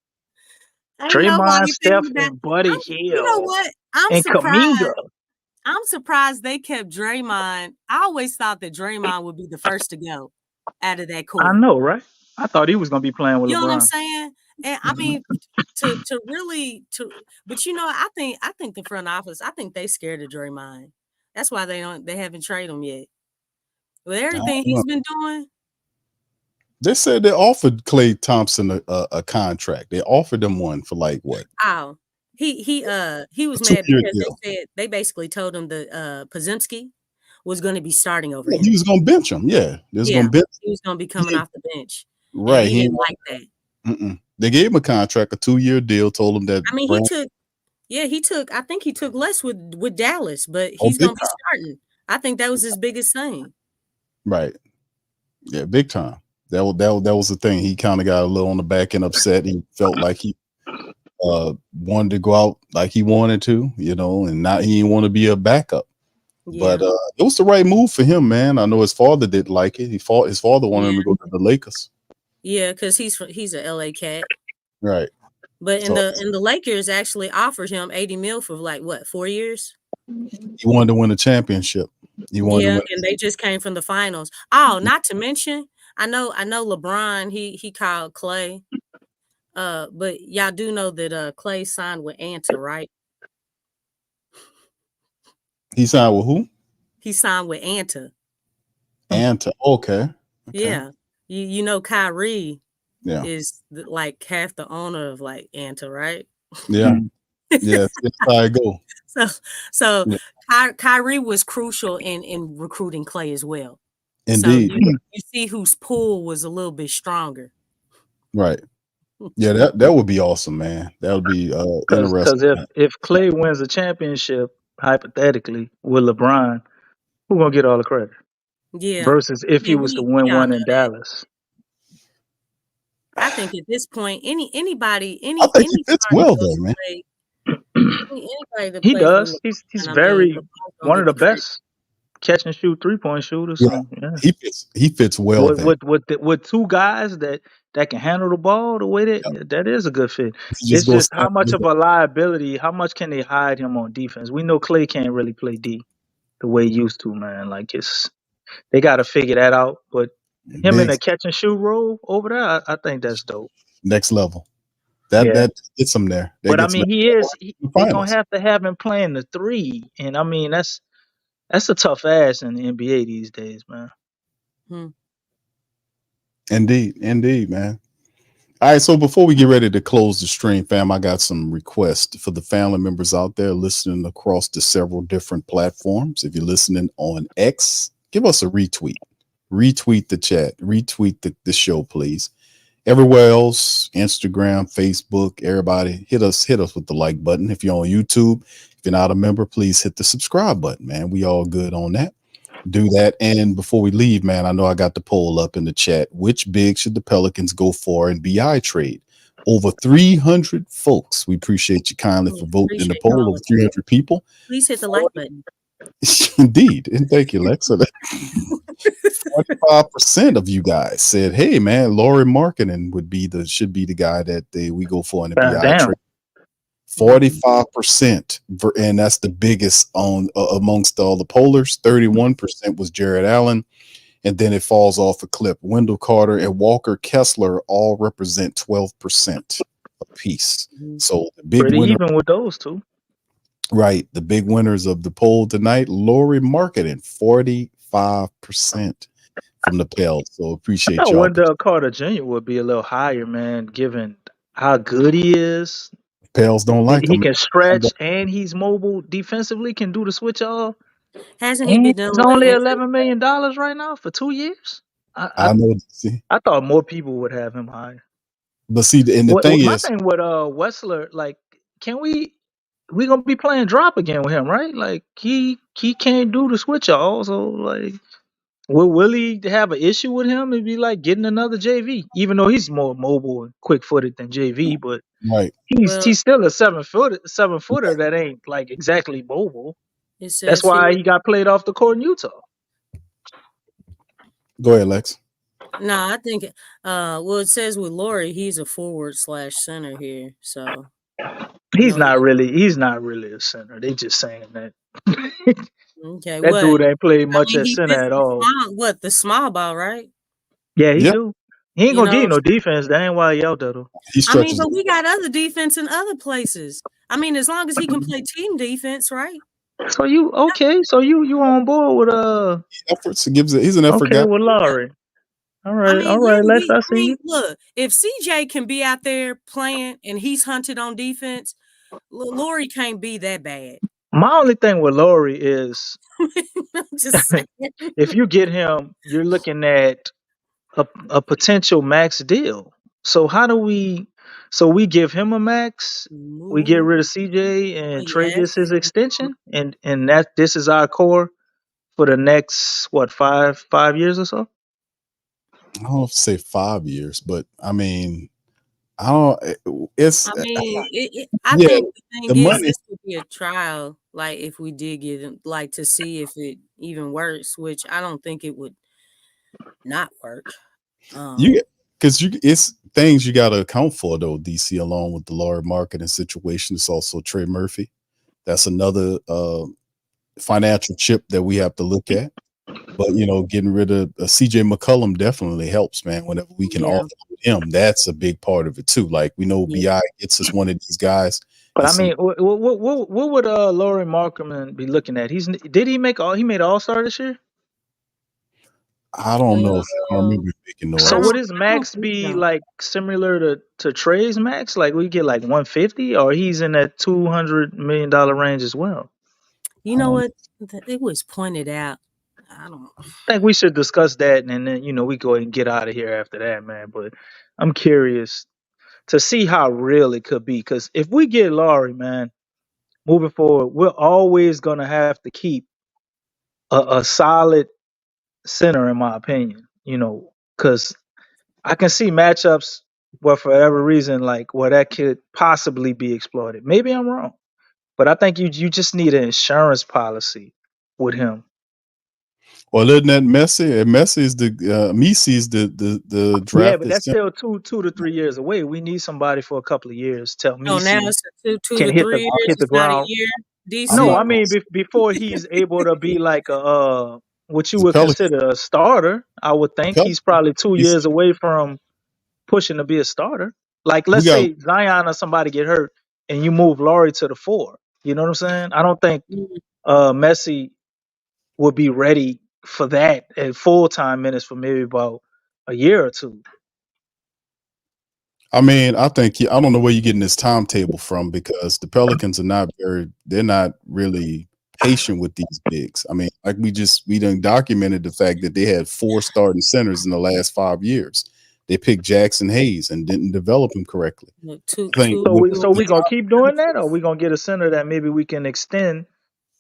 Draymond, Steph, and Buddy Hill. You know what? I'm surprised. I'm surprised they kept Draymond. I always thought that Draymond would be the first to go out of that court. I know, right? I thought he was gonna be playing with LeBron. You know what I'm saying? And I mean, but I think the front office, I think they scared of Draymond. That's why they haven't traded him yet. With everything he's been doing. They said they offered Klay Thompson a contract. They offered him one for like what? Oh, he was mad because they basically told him that Podziemski was going to be starting over him. He was going to bench him. Yeah, he was going to be coming off the bench. Right, he didn't like that. They gave him a contract, a 2-year deal. Told him that. I mean, he took. I think he took less with Dallas, but he's going to be starting. I think that was his biggest thing. Right. Yeah, big time. That was the thing. He kind of got a little on the back end upset. He felt like he wanted to go out like he wanted to, and not he didn't want to be a backup. Yeah. But it was the right move for him, man. I know his father didn't like it. His father wanted him to go to the Lakers. Yeah, because he's a LA cat. Right. But the Lakers actually offered him $80 million for like what, 4 years? He wanted to win a championship. And they just came from the finals. Oh, not to mention, I know LeBron, he called Clay. But y'all do know that Clay signed with Anta, right? He signed with who? He signed with Anta. Anta, okay. Yeah. You know Kyrie is like half the owner of like Anta, right? Yeah. Yeah, that's how it go. So Kyrie was crucial in recruiting Clay as well. Indeed. So you see whose pool was a little bit stronger. Right. Yeah, that would be awesome, man. That would be interesting. Because if Clay wins a championship, hypothetically, with LeBron, who's gonna get all the credit? Yeah. Versus if he was to win one in Dallas. I think at this point, anybody I think he fits well though, man. He does. He's very one of the best catch and shoot 3-point shooters. Yeah. So, he fits well with two guys that can handle the ball the way that is a good fit. It's just how much of a liability, how much can they hide him on defense? We know Clay can't really play D the way he used to, man. Like they got to figure that out. But him in a catch and shoot role over there, I think that's dope. Next level. That gets him there. But I mean, they're gonna have to have him playing the 3, and I mean that's a tough ass in the NBA these days, man. Indeed, man. All right, so before we get ready to close the stream, fam, I got some requests for the family members out there listening across the several different platforms. If you're listening on X, give us a retweet. Retweet the chat. Retweet the show, please. Everywhere else, Instagram, Facebook, everybody, hit us with the like button. If you're on YouTube, if you're not a member, please hit the subscribe button, man. We all good on that. Do that. And before we leave, man, I know I got the poll up in the chat. Which big should the Pelicans go for in BI trade? Over 300 folks. We appreciate you kindly for voting in the poll. Over 300 people. Please hit the like button. Indeed. And thank you, Lexxah. 45% of you guys said, hey, man, Lauri Markkanen should be the guy that we go for in the BI trade. 45%, and that's the biggest amongst all the pollers. 31% was Jared Allen, and then it falls off a cliff. Wendell Carter and Walker Kessler all represent 12% apiece. So the big pretty winner, even with those two. Right, the big winners of the poll tonight: Lauri Markkanen, 45% from the Pels. So appreciate y'all. Wendell Carter Jr. would be a little higher, man, given how good he is. Pels don't like him. He can stretch and he's mobile defensively, can do the switch off. Hasn't he been done? It's only $11 million right now for 2 years. I know. See, I thought more people would have him higher. But see, and the thing my is, thing with Wessler, like, can we gonna be playing drop again with him, right? Like he can't do the switch off, so like, will he have an issue with him? It'd be like getting another JV, even though he's more mobile and quick footed than JV, but right. He's still a 7-footer that ain't like exactly mobile. That's why he got played off the court in Utah. Go ahead, Lex. No, I think it says with Lauri, he's a forward/center here. So he's not really a center. They just saying that. Okay, that dude ain't played much at center at all. The small ball, right? Yeah, he do. He ain't gonna give you no defense. That ain't why he out there though. But we got other defense in other places. I mean, as long as he can play team defense, right? So you on board with efforts? He's an effort guy. With Lauri. All right. Lex, I see you. Look, if CJ can be out there playing and he's hunted on defense, Lauri can't be that bad. My only thing with Lauri is just if you get him, you're looking at a potential max deal. So how do we? So we give him a max, we get rid of CJ and Trey gets his extension, and this is our core for the next 5 years or so. I don't know if to say 5 years, but I mean, I don't. It's I mean, I yeah, think the the thing is, money. this would be a trial, like if we did get him, like to see if it even works, which I don't think it would not work. You because it's things you got to account for though. DC along with the Lauri marketing situation. It's also Trey Murphy. That's another financial chip that we have to look at. But getting rid of CJ McCollum definitely helps, man. Whenever we can Yeah. offer him, that's a big part of it too. Like we know Yeah. Bi gets us one of these guys. But and I some mean, what would Laurie Markman be looking at? Did he make all? He made All Star this year. I don't know if I don't remember making no So I else. would don't, his I don't max think be so. like similar to Trey's max? Like we get like 150, or he's in that $200 million range as well? You know what? It was pointed out. I don't. I think we should discuss that, and then we go ahead and get out of here after that, man. But I'm curious to see how real it could be, because if we get Laurie, man, moving forward, we're always gonna have to keep a solid center, in my opinion. Because I can see matchups where, for every reason, like where that could possibly be exploited. Maybe I'm wrong, but I think you just need an insurance policy with him. Well, isn't that Messi? And Messi is the Messi is the Yeah, but drafted that's center. still 2 to 3 years away. We need somebody for a couple of years till No, now Messi it's a two can to hit 3 years. the It's not a ground. year. I'm No, DC. not. I mean before he's able to be like what you The would Pelicans. consider a starter. I would The think he's Pelicans. probably 2 years away from pushing to be a starter. Like We let's got. say Zion or somebody get hurt and you move Laurie to the 4. You know what I'm saying? I don't think Mhm. Messi would be ready for that at full time minutes for maybe about a year or two. I mean, I think I don't know where you're getting this timetable from because the Pelicans are not they're not really patient with these bigs. I mean, like we done documented the fact that they had 4 starting centers in the last 5 years. They picked Jackson Hayes and didn't develop him correctly. Look, two, I think two, So with, we two so we with gonna keep doing that, or we gonna get a center that maybe we can extend,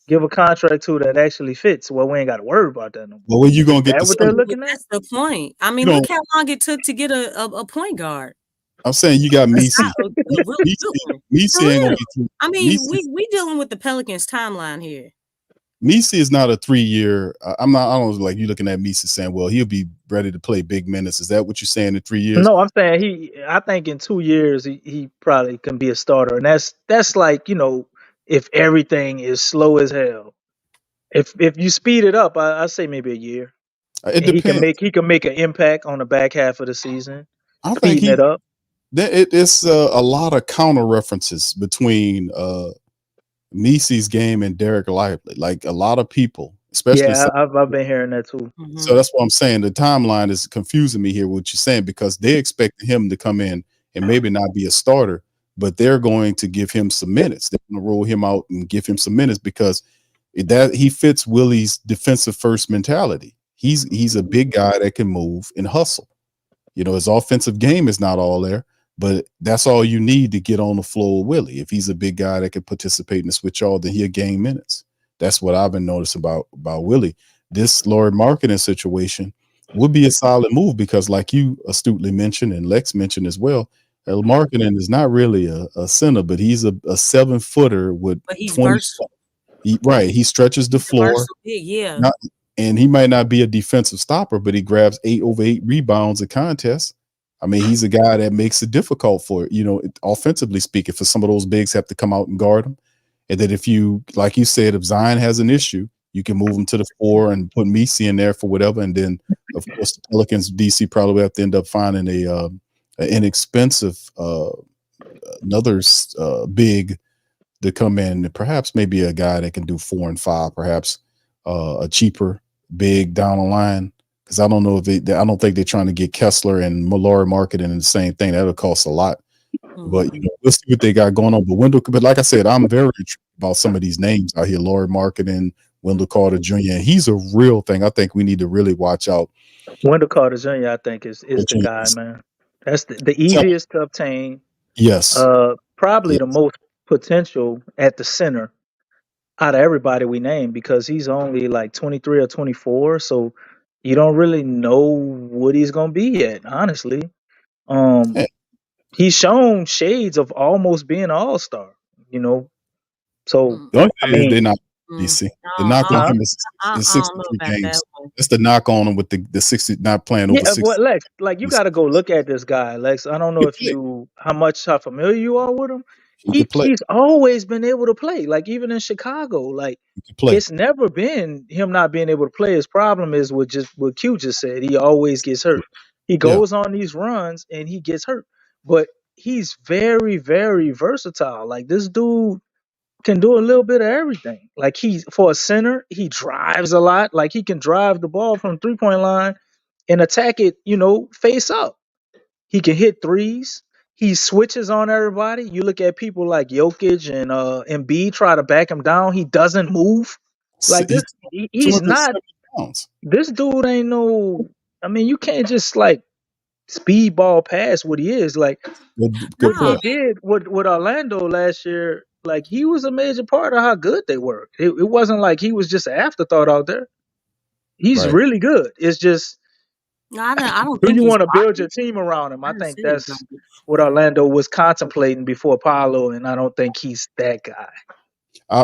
give a contract to that actually fits? Well, we ain't got to worry about that no more. well, where you gonna Is get that the what they're center? But looking at? that's the point. I You mean, don't. look how long it took to get a point guard. I'm saying you got A, Messi. a really good one. For Messi ain't gonna real. be through. I mean, Messi we dealing with the Pelicans timeline here. Messi is not a 3 year. I'm not. I don't like you looking at Messi saying, "Well, he'll be ready to play big minutes." Is that what you're saying in 3 years? No, I'm saying I think in 2 years he probably can be a starter, and that's like if everything is slow as hell. If you speed it up, I say maybe a year, It and depends. he can make an impact on the back half of the season, I think speeding it up. it's a lot of counter references between Messi's game and Derek Lively. Like a lot of people, especially Yeah, I've been hearing that too. so Mm-hmm. that's what I'm saying. The timeline is confusing me here. What you're saying because they expect him to come in and maybe not be a starter, but they're going to give him some minutes. They're going to roll him out and give him some minutes because that he fits Willie's defensive first mentality. He's a big guy that can move and hustle. His offensive game is not all there, but that's all you need to get on the floor with Willie. If he's a big guy that can participate in the switch all, then he'll gain minutes. That's what I've been noticing about Willie. This Lauri marketing situation would be a solid move because, like you astutely mentioned and Lex mentioned as well, marketing is not really a center, but he's a 7-footer with But he's 20. versatile. Right. He stretches the He's a floor. versatile big, yeah. Not, and he might not be a defensive stopper, but he grabs 8 over 8 rebounds a contest. I mean, he's a guy that makes it difficult for, offensively speaking, for some of those bigs have to come out and guard him. And that if you, like you said, if Zion has an issue, you can move him to the 4 and put Messi in there for whatever. And then, of course, the Pelicans, DC probably have to end up finding an inexpensive, another big to come in, perhaps maybe a guy that can do 4 and 5, perhaps a cheaper big down the line. Because I don't know if I don't think they're trying to get Kessler and Mallory marketing in the same thing. That'll cost a lot. Mm-hmm. But we'll see what they got going on. But like I said, I'm very intrigued about some of these names out here. Laurie marketing, Wendell Carter Jr. And he's a real thing. I think we need to really watch out. Wendell Carter Jr. I think is the guy, man. That's the easiest to obtain. Yes. Probably Yes. the most potential at the center out of everybody we named, because he's only like 23 or 24. So you don't really know what he's gonna be yet. Honestly, Yeah. he's shown shades of almost being an all-star. You know, so The only I thing is they're mean, not Mm. DC. The knock on huh? him is I don't know 63 about that games. one. That's the knock on him with the 60 not playing over Yeah, 60. but Lex, like you got to go look at this guy, Lex. I don't know He if can play. how familiar you are with him. He can play. He's always been able to play. Like even in Chicago, like He can play. it's never been him not being able to play. His problem is what Q just said. He always gets hurt. He Yeah. goes on these runs and he gets hurt. But he's very, very versatile. Like this dude can do a little bit of everything. Like he's for a center, he drives a lot. Like he can drive the ball from 3-point line and attack it, face up. He can hit threes. He switches on everybody. You look at people like Jokic and Embiid try to back him down. He doesn't move. Like this, He's he's not. 270 pounds. This dude ain't no. I mean, you can't just like speedball past what he is. Like Good what he player. No, did with Orlando last year. Like he was a major part of how good they were. It wasn't like he was just an afterthought out there. He's Right. really good. It's just I don't who think you he's want to build your garbage. team around him. I I didn't think say he's that's garbage. what Orlando was contemplating before Paolo, and I don't think he's that guy.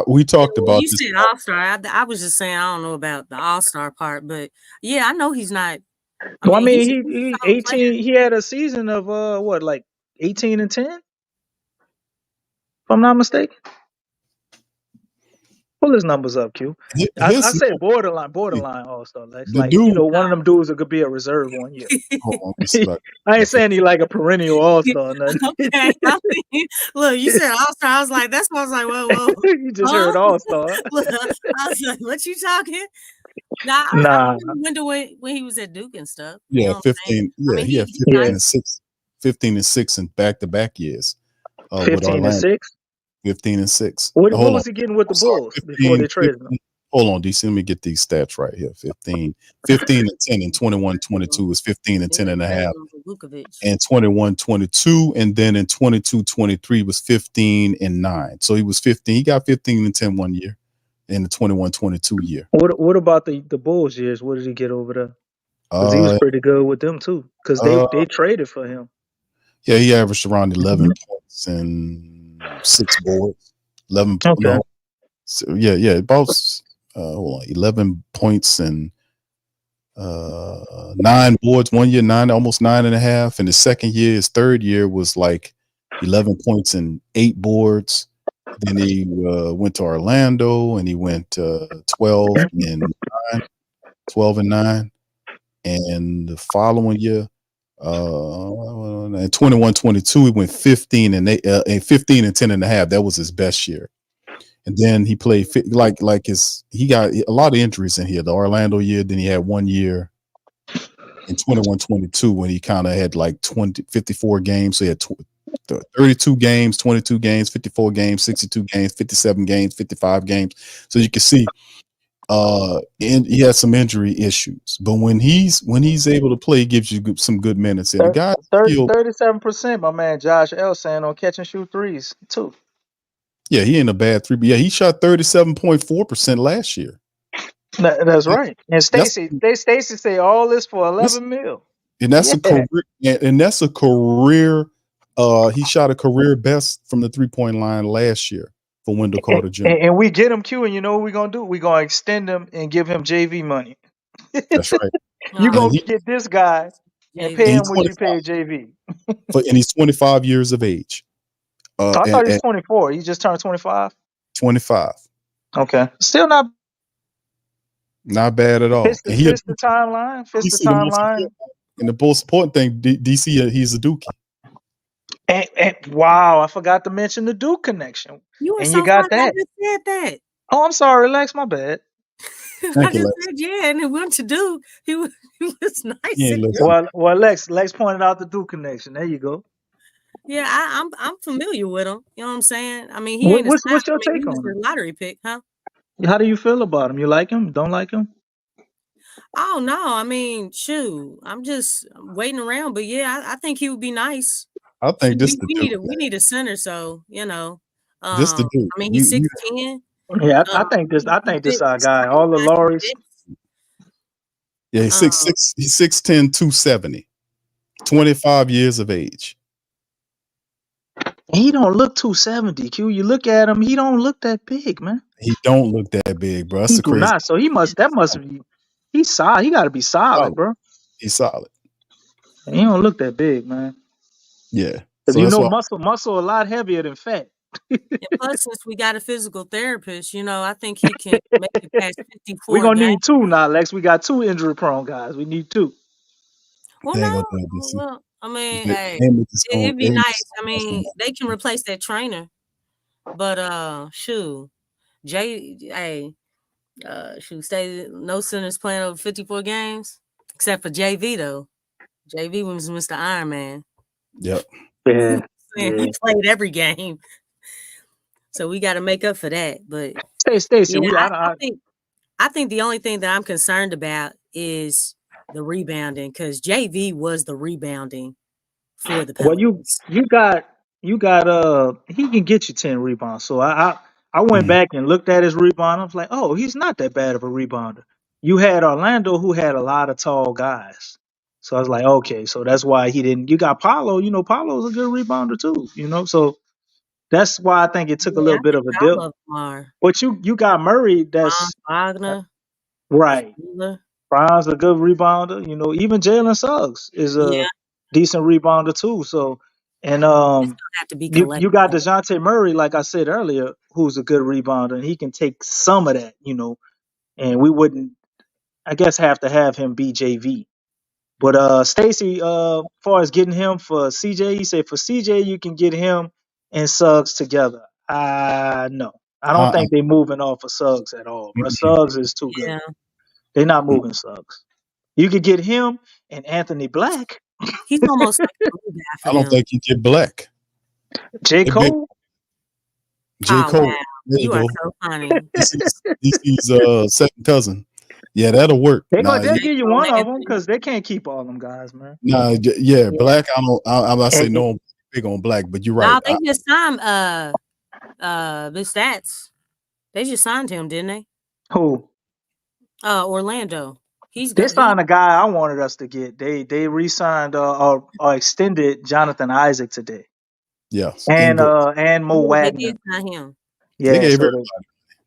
We talked Well, about you this. said All Star. I was just saying I don't know about the All Star part, but yeah, I know he's not. I Well, I mean, mean, he's a he solid player. 18. He had a season of like 18-10, if I'm not mistaken. Pull his numbers up, Q. I His say borderline All Star. Lex. the Like dude. one of them dudes that could be a reserve one year. Hold on, let me see if I I ain't can. saying he like a perennial All Star or nothing. Okay, I mean, look, you said All Star. I was like, that's why I was like, whoa, You just heard huh? All Star. Look, I was like, what you talking? Nah, I Nah, remember when he was at Duke and stuff. You Yeah, know what I'm saying? 15. I Yeah, mean, he had he's 15 yeah, nice. and 6, 15 and 6 in back-to-back years. With 15 and Orlando, 6. 15 and 6. What Hold on. was he getting with the I'm sorry. Bulls before they traded him? Hold on, DC. Let me get these stats right here. 15 and 10 and 21-22 is 15 and 10 and a half. And 21-22, and then in 22-23 was 15 and 9. So he was 15. He got 15 and 10 one year in the 21-22 year. What about the Bulls years? What did he get over there? Because he was Uh, pretty good with them too. Because they traded for him. yeah, he averaged around 11 points and 6 boards. 11. Okay. No, so yeah, about hold on, 11 points and 9 boards one year, almost 9.5. And the second year, his third year was like 11 points and 8 boards. Then he went to Orlando and he went 12 and 9, 12 and 9. And the following year, in 21-22, he went 15 and 8, and 15 and 10 and a half. That was his best year. And then he played he got a lot of injuries in here. The Orlando year, then he had 1 year in 21-22 when he kind of had like 54 games. So he had 32 games, 22 games, 54 games, 62 games, 57 games, 55 games. So you can see and he has some injury issues. But when he's able to play, he gives you some good minutes. And the guy 37%, my man Josh L saying on catch and shoot threes too. yeah, he ain't a bad three, but yeah, he shot 37.4% last year. That's right. And Stacy say all this for 11 mil. And that's Yeah. a career. And that's a career. He shot a career best from the 3-point line last year for Wendell Carter Jr. And we get him Q, and you know what we're gonna do? We're gonna extend him and give him JV money. That's right. You And gonna get this guy and pay him what you pay JV. And he's 25 years of age. I thought he was 24. He just turned 25. 25. Okay, still not bad at all. fits the timeline. And the most important thing, DC, he's a Dookie. And wow, I forgot to mention the Duke connection. You were and so you got funny. that. I just said that. Oh, I'm sorry, Lex. My bad. I just said yeah, and it went to Duke. He was nice. Yeah, well, Lex pointed out the Duke connection. There you go. Yeah, I'm familiar with him. You know what I'm saying? I mean, he ain't What's your take he was on him? a lottery pick, huh? How do you feel about him? You like him? Don't like him? Oh no, I mean, shoot, I'm just waiting around. But yeah, I think he would be nice. I think we need a center, so you know. This the dude. I mean, he's 6'10". Yeah, I think this our guy. All the Lauries. Yeah, he's 6'6", he's 6'10", 270. 25 years of age. He don't look 270. Q, you look at him, he don't look that big, man. He don't look that big, bro. That's He the do crazy. not. So he must be. He's solid. He got to be solid, bro. He's solid. He don't look that big, man. Yeah. Because So you that's know, why muscle a lot heavier than fat. And plus, since we got a physical therapist, I think he can make it past 54 We're gonna games. need two now, Lex. We got two injury prone guys. We need two. Well, they ain't no. gonna do it this year. Well, I mean, They hey, ain't just gonna- it'd be they nice. just- I mean, they can replace that trainer. But shoot, stay no centers playing over 54 games, except for JV though. JV was Mr. Iron Man. Yep. Yeah. He played every game, so we got to make up for that. But Hey, Stacey, I think the only thing that I'm concerned about is the rebounding, because JV was the rebounding for the Pelicans. Well, you got he can get you 10 rebounds. So I went back and looked at his rebound. I was like, oh, he's not that bad of a rebounder. You had Orlando, who had a lot of tall guys. So I was like, okay, so that's why he didn't. You got Paolo. Paolo's a good rebounder too. So that's why I think it took a little bit of a dip. But you got Murray, that's Wagner, right. Brown's a good rebounder. Even Jalen Suggs is a decent rebounder too. So, and have to be you got Dejounte Murray, like I said earlier, who's a good rebounder, and he can take some of that. And we wouldn't, I guess, have to have him be JV. But Stacey, far as getting him for CJ, he said for CJ you can get him and Suggs together. No, I don't think they're moving off of Suggs at all. But Suggs is too good. They're not moving Suggs. You could get him and Anthony Black. He's almost like a blue guy for I don't think you get Black. J. Cole? J. Cole. Wow. There you are go. so funny. DC's second cousin. Yeah, that'll work. They'll give you one of them because they can't keep all them guys, man. Nah, yeah, Black. I'm not saying no big on Black, but you're right. No, they just signed the Stats. They just signed him, didn't they? Who? Orlando. They signed a guy I wanted us to get. They re-signed or extended Jonathan Isaac today. Yes. And Mo Wagner. They did sign him. Yeah, they gave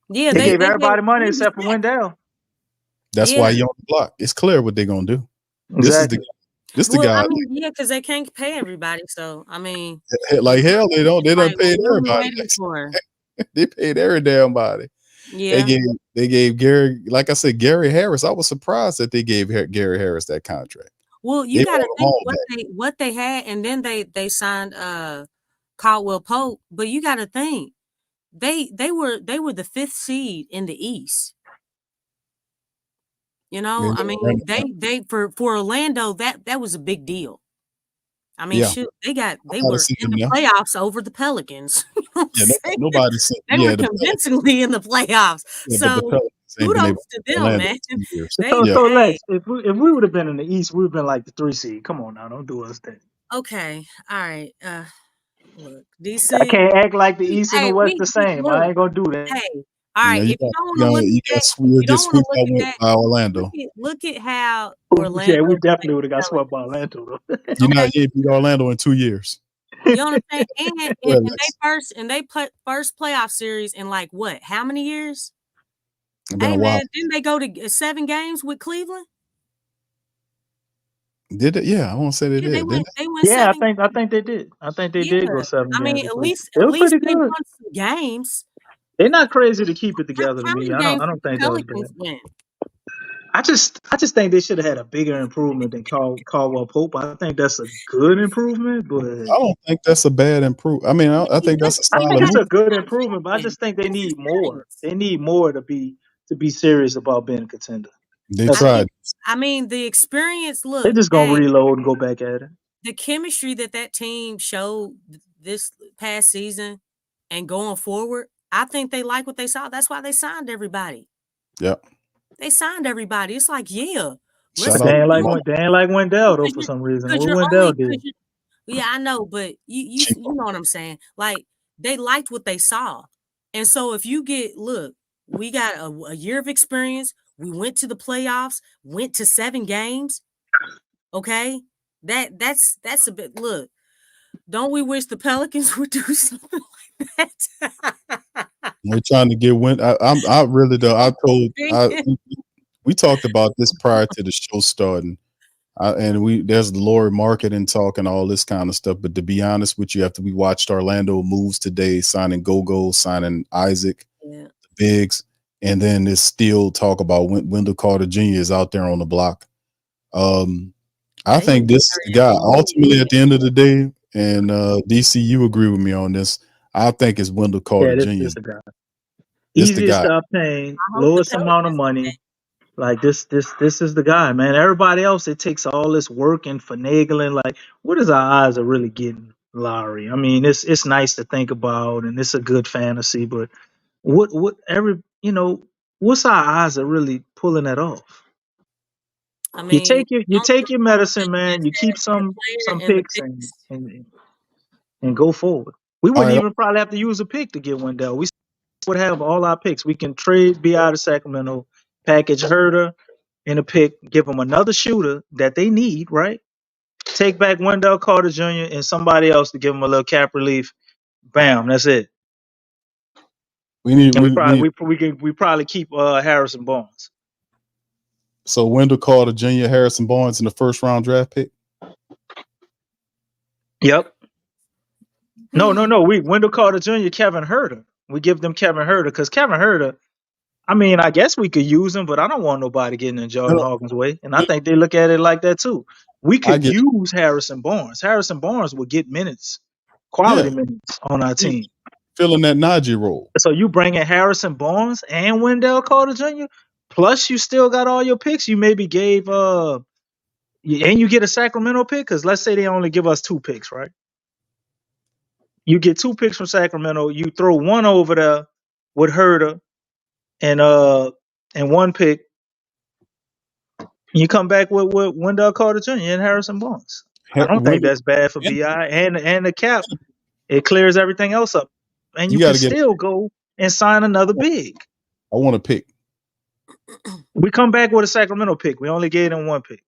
they gave everybody money except for Wendell. That's why he on the block. It's clear what they're gonna do. Exactly. This is the guy. I mean, because they can't pay everybody. So I mean, like hell, they don't. They done paid everybody. They paid every damn body. Yeah. They gave Gary, like I said, Gary Harris. I was surprised that they gave Gary Harris that contract. Well, you got to think what they had, and then they signed Caldwell Pope. But you got to think they were the 5th seed in the East. I mean, they for Orlando that was a big deal. I mean, shoot, they were in the playoffs over the Pelicans. Nobody said they were convincingly in the playoffs. So kudos to them, man. So Lex, if we would have been in the East, we would have been like the 3 seed. Come on now, don't do us that. Okay, all right. Look, DC. I can't act like the East and the West the same. Look, I ain't gonna do that. Hey, all right. If you don't want to look at that, you don't want to look at that. Orlando. Look at how Orlando. Yeah, we definitely would have got swept by Orlando. You beat Orlando in 2 years. You understand? And they first playoff series in like what? How many years? Hey man, didn't they go to 7 games with Cleveland? Did it? Yeah, I want to say they did. They went yeah, I think they did. I think they did go 7 games. I mean, at least they won some games. They're not crazy to keep it together to me. I don't think that was bad. I just think they should have had a bigger improvement than Caldwell Pope. I think that's a good improvement, but I don't think that's a bad improvement. I mean, I think that's a solid. I think it's a good improvement, but I just think they need more. They need more to be serious about being a contender. They tried. I mean, the experience. Look, they're just gonna reload and go back at it. The chemistry that team showed this past season and going forward, I think they like what they saw. That's why they signed everybody. Yep. They signed everybody. It's like, yeah. They ain't like Wendell though for some reason. What Wendell did? Yeah, I know, but you know what I'm saying. Like they liked what they saw, and so if you we got a year of experience. We went to the playoffs, went to 7 games. Okay? That's a bit. Look, don't we wish the Pelicans would do something like that? We're trying to get win. I really do. We talked about this prior to the show starting. There's the Lori marketing talk and all this kind of stuff. But to be honest with you, after we watched Orlando moves today, signing Gogo, signing Isaac, Biggs, and then there's still talk about Wendell Carter Jr. is out there on the block. I think this is the guy. Ultimately, at the end of the day, and DC, you agree with me on this. I think it's Wendell Carter Jr. Is the guy. Easiest to obtain, lowest amount of money. Like this is the guy, man. Everybody else, it takes all this work and finagling. Like, what is our odds of really getting Lowry? I mean, it's nice to think about, and it's a good fantasy, but what's our odds of really pulling that off? I mean, you take your medicine, man. You keep some picks and go forward. We wouldn't even probably have to use a pick to get Wendell. We would have all our picks. We can trade B.I. to Sacramento, package Huerter in a pick, give them another shooter that they need, right? Take back Wendell Carter Jr. and somebody else to give them a little cap relief. Bam, that's it. We probably keep Harrison Barnes. So Wendell Carter Jr., Harrison Barnes in the first round draft pick. Yep. No. Wendell Carter Jr., Kevin Huerter. We give them Kevin Huerter because Kevin Huerter, I mean, I guess we could use him, but I don't want nobody getting in Jordan Hawkins' way. And I think they look at it like that too. We could use Harrison Barnes. Harrison Barnes would get minutes, quality minutes on our team. Filling that Najee role. So you bring in Harrison Barnes and Wendell Carter Jr., plus you still got all your picks. You maybe gave and you get a Sacramento pick, because let's say they only give us 2 picks, right? You get 2 picks from Sacramento. You throw one over there with Huerter and 1 pick. You come back with Wendell Carter Jr. and Harrison Barnes. I don't think that's bad for BI and the cap. It clears everything else up, and you can still go and sign another big. I want a pick. We come back with a Sacramento pick. We only gave them 1 pick.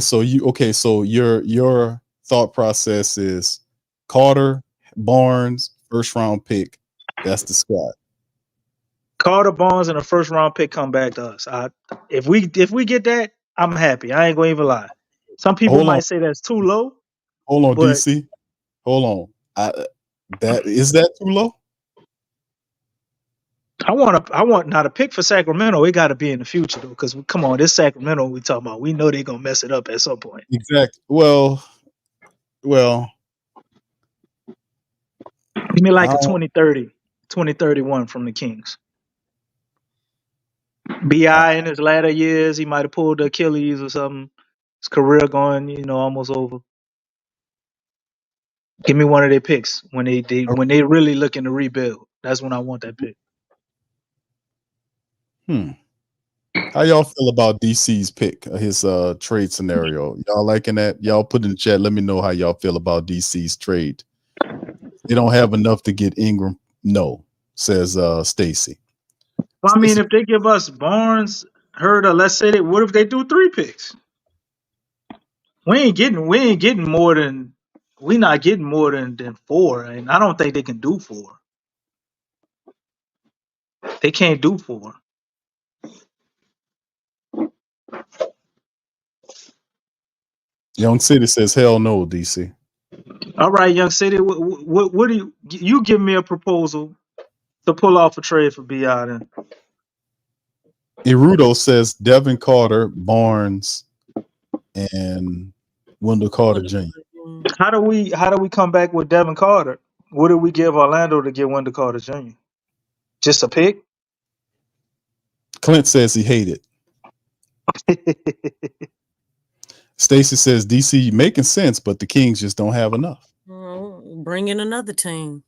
So your thought process is Carter, Barnes, first round pick. That's the squad. Carter, Barnes, and a first round pick come back to us. If we get that, I'm happy. I ain't gonna even lie. Some people might say that's too low. Hold on, DC. Hold on. Is that too low? I want not a pick for Sacramento. It got to be in the future though, because come on, this Sacramento we talking about. We know they're gonna mess it up at some point. Exactly. Well. Give me like a 2031 from the Kings. B.I. in his latter years, he might have pulled the Achilles or something. His career going, almost over. Give me one of their picks when they really looking to rebuild. That's when I want that pick. How y'all feel about DC's pick, his trade scenario? Y'all liking that? Y'all put in the chat. Let me know how y'all feel about DC's trade. They don't have enough to get Ingram. No, says Stacy. Well, I mean, if they give us Barnes, Huerter, let's say what if they do 3 picks? We're not getting more than 4, and I don't think they can do 4. They can't do 4. Young City says hell no, DC. All right, Young City, what do you give me a proposal to pull off a trade for B.I. then? Irudo says Devin Carter, Barnes, and Wendell Carter Jr. How do we come back with Devin Carter? What did we give Orlando to get Wendell Carter Jr.? Just a pick? Clint says he hated. Stacy says DC making sense, but the Kings just don't have enough. Bring in another team.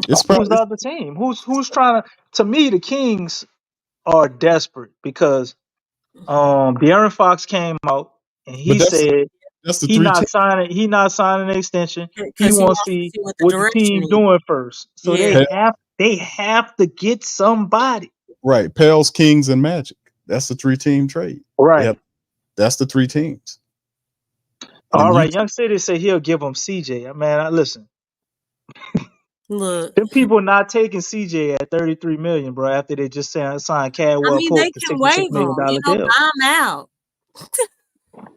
Who's the other team? Who's trying to? To me, the Kings are desperate because De'Aaron Fox came out and he said he's not signing an extension. He wants to see what the team doing first. So they have to get somebody. Right. Pels, Kings, and Magic. That's the 3-team trade. Right. That's the 3 teams. All And right. Young City said he'll give him CJ. Man, listen. Look, Them people not taking CJ at 33 million, bro. After they just signed I Cadwell mean, they Pope to can $66 waive million them, deal. buy them out.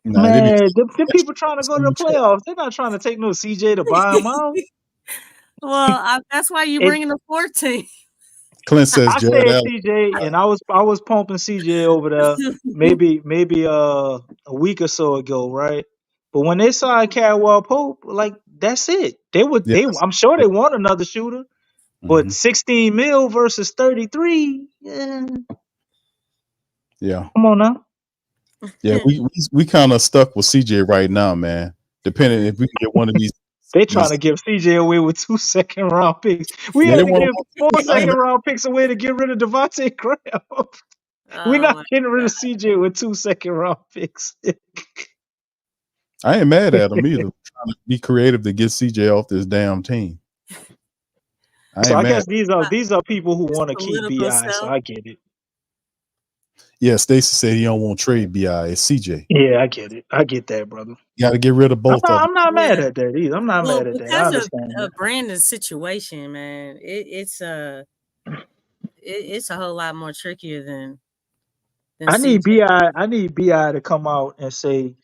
nah, they be Man, them people trying to go to the playoffs. They're not trying to take no CJ to buy him out. Well, that's why you It, bringing the 14. Clint says I Jared said Allen. CJ, and I was pumping CJ over there maybe a week or so ago, right? But when they signed Cadwell Pope, like that's it. Yeah. I'm sure they want another shooter, but Mhm. 16 mil versus 33. Yeah, Yeah. come on now. Yeah. We kind of stuck with CJ right now, man. Depending if we can get one of They trying these to give CJ away with 2 second-round picks. We yeah, they had to want give 4 to second-round picks away to get rid of Devontae Graham. We're Oh not my getting rid God. of CJ with 2 second-round picks. I ain't mad at him either. Trying to be creative to get CJ off this damn team. I So ain't I mad. guess these are people who This want to keep political BI. So self. I get it. Yeah, Stacey said he don't want trade BI. It's CJ. Yeah, I get it. I get that, brother. You got to get rid of both of them. I'm not mad Yeah. at that either. I'm not Well, mad at that. I because understand that. of Brandon's situation, man, it's a whole lot more trickier than I need CJ. BI. I need BI to come out and say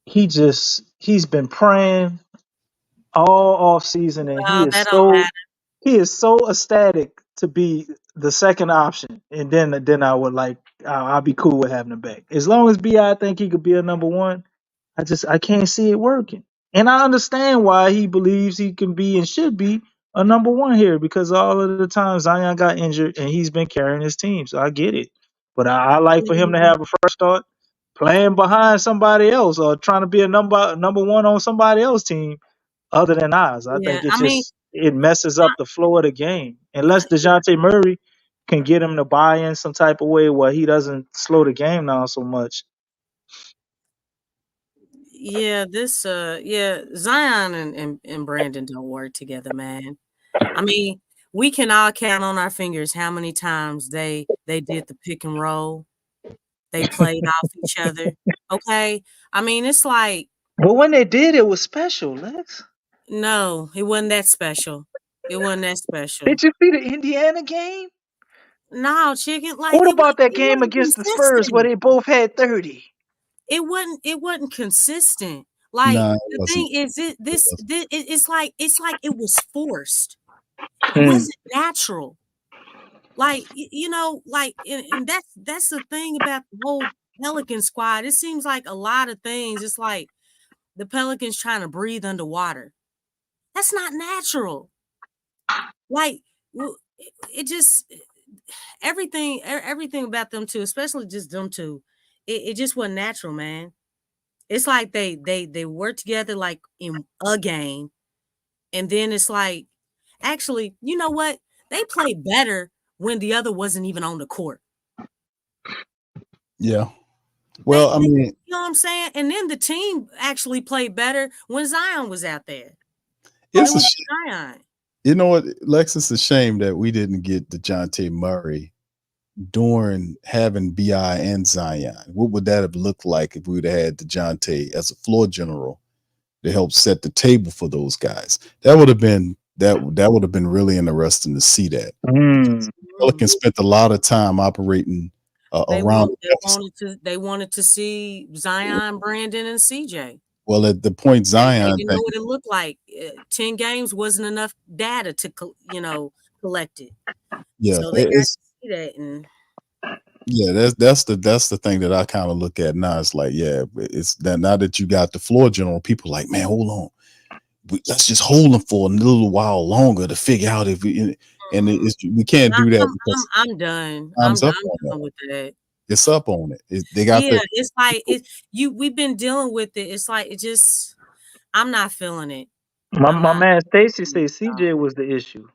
he's been praying all off season and Well, that don't matter. he is so ecstatic to be the second option, and then I would I'll be cool with having him back. As long as Bi think he could be a number one, I can't see it working. And I understand why he believes he can be and should be a number one here because all of the times Zion got injured and he's been carrying his team, so I get it. But I I like for him to mean, have a fresh start, playing behind somebody else or trying to be a number one on somebody else's team other than ours. I yeah. think I mean, it messes up the flow of the game. Unless Dejounte Murray can get him to buy in some type of way where he doesn't slow the game down so much. yeah, Zion and Brandon don't work together, man. I mean, we can all count on our fingers how many times they did the pick and roll. They played off each other. Okay. I mean, it's like, But when they did, it was special, Lex. no, it wasn't that special. It wasn't that special. Did you see the Indiana game? No, chicken, like What about that it game wasn't against the Spurs where consistent. they both had 30? It wasn't consistent. Like Nah, it the wasn't. thing is it's like it was forced. It Hmm. wasn't natural. Like like and that's the thing about the whole Pelican squad. It seems like a lot of things. It's like the Pelicans trying to breathe underwater. That's not natural. Like it just everything about them two, especially just them two, it just wasn't natural, man. It's like they work together like in a game, and then it's like, actually, you know what? They play better when the other wasn't even on the court. Yeah. Well, I mean, You know what I'm saying? And then the team actually played better when Zion was out there. it's It a was shame. Zion. You know what, Lex? It's a shame that we didn't get Dejounte Murray during having Bi and Zion. What would that have looked like if we would have had Dejounte as a floor general to help set the table for those guys? That would have been that would have been really interesting to see that. Mm. Pelicans spent a lot of time operating around. They wanted to see Zion, Brandon, and CJ. Well, at the point They Zion didn't thing, know what it looked like. 10 games wasn't enough data to collect it. yeah, So they got to see that, and that's the thing that I kind of look at now. It's like, yeah, it's that now that you got the floor general, people like, man, hold on, let's just hold them for a little while longer to figure out if we. And we can't do that because I'm done. I'm time's done up on that. with that. It's up on it. They got Yeah, it's like we've been dealing with it. It's like I'm not feeling it. My man Stacy says CJ was the issue.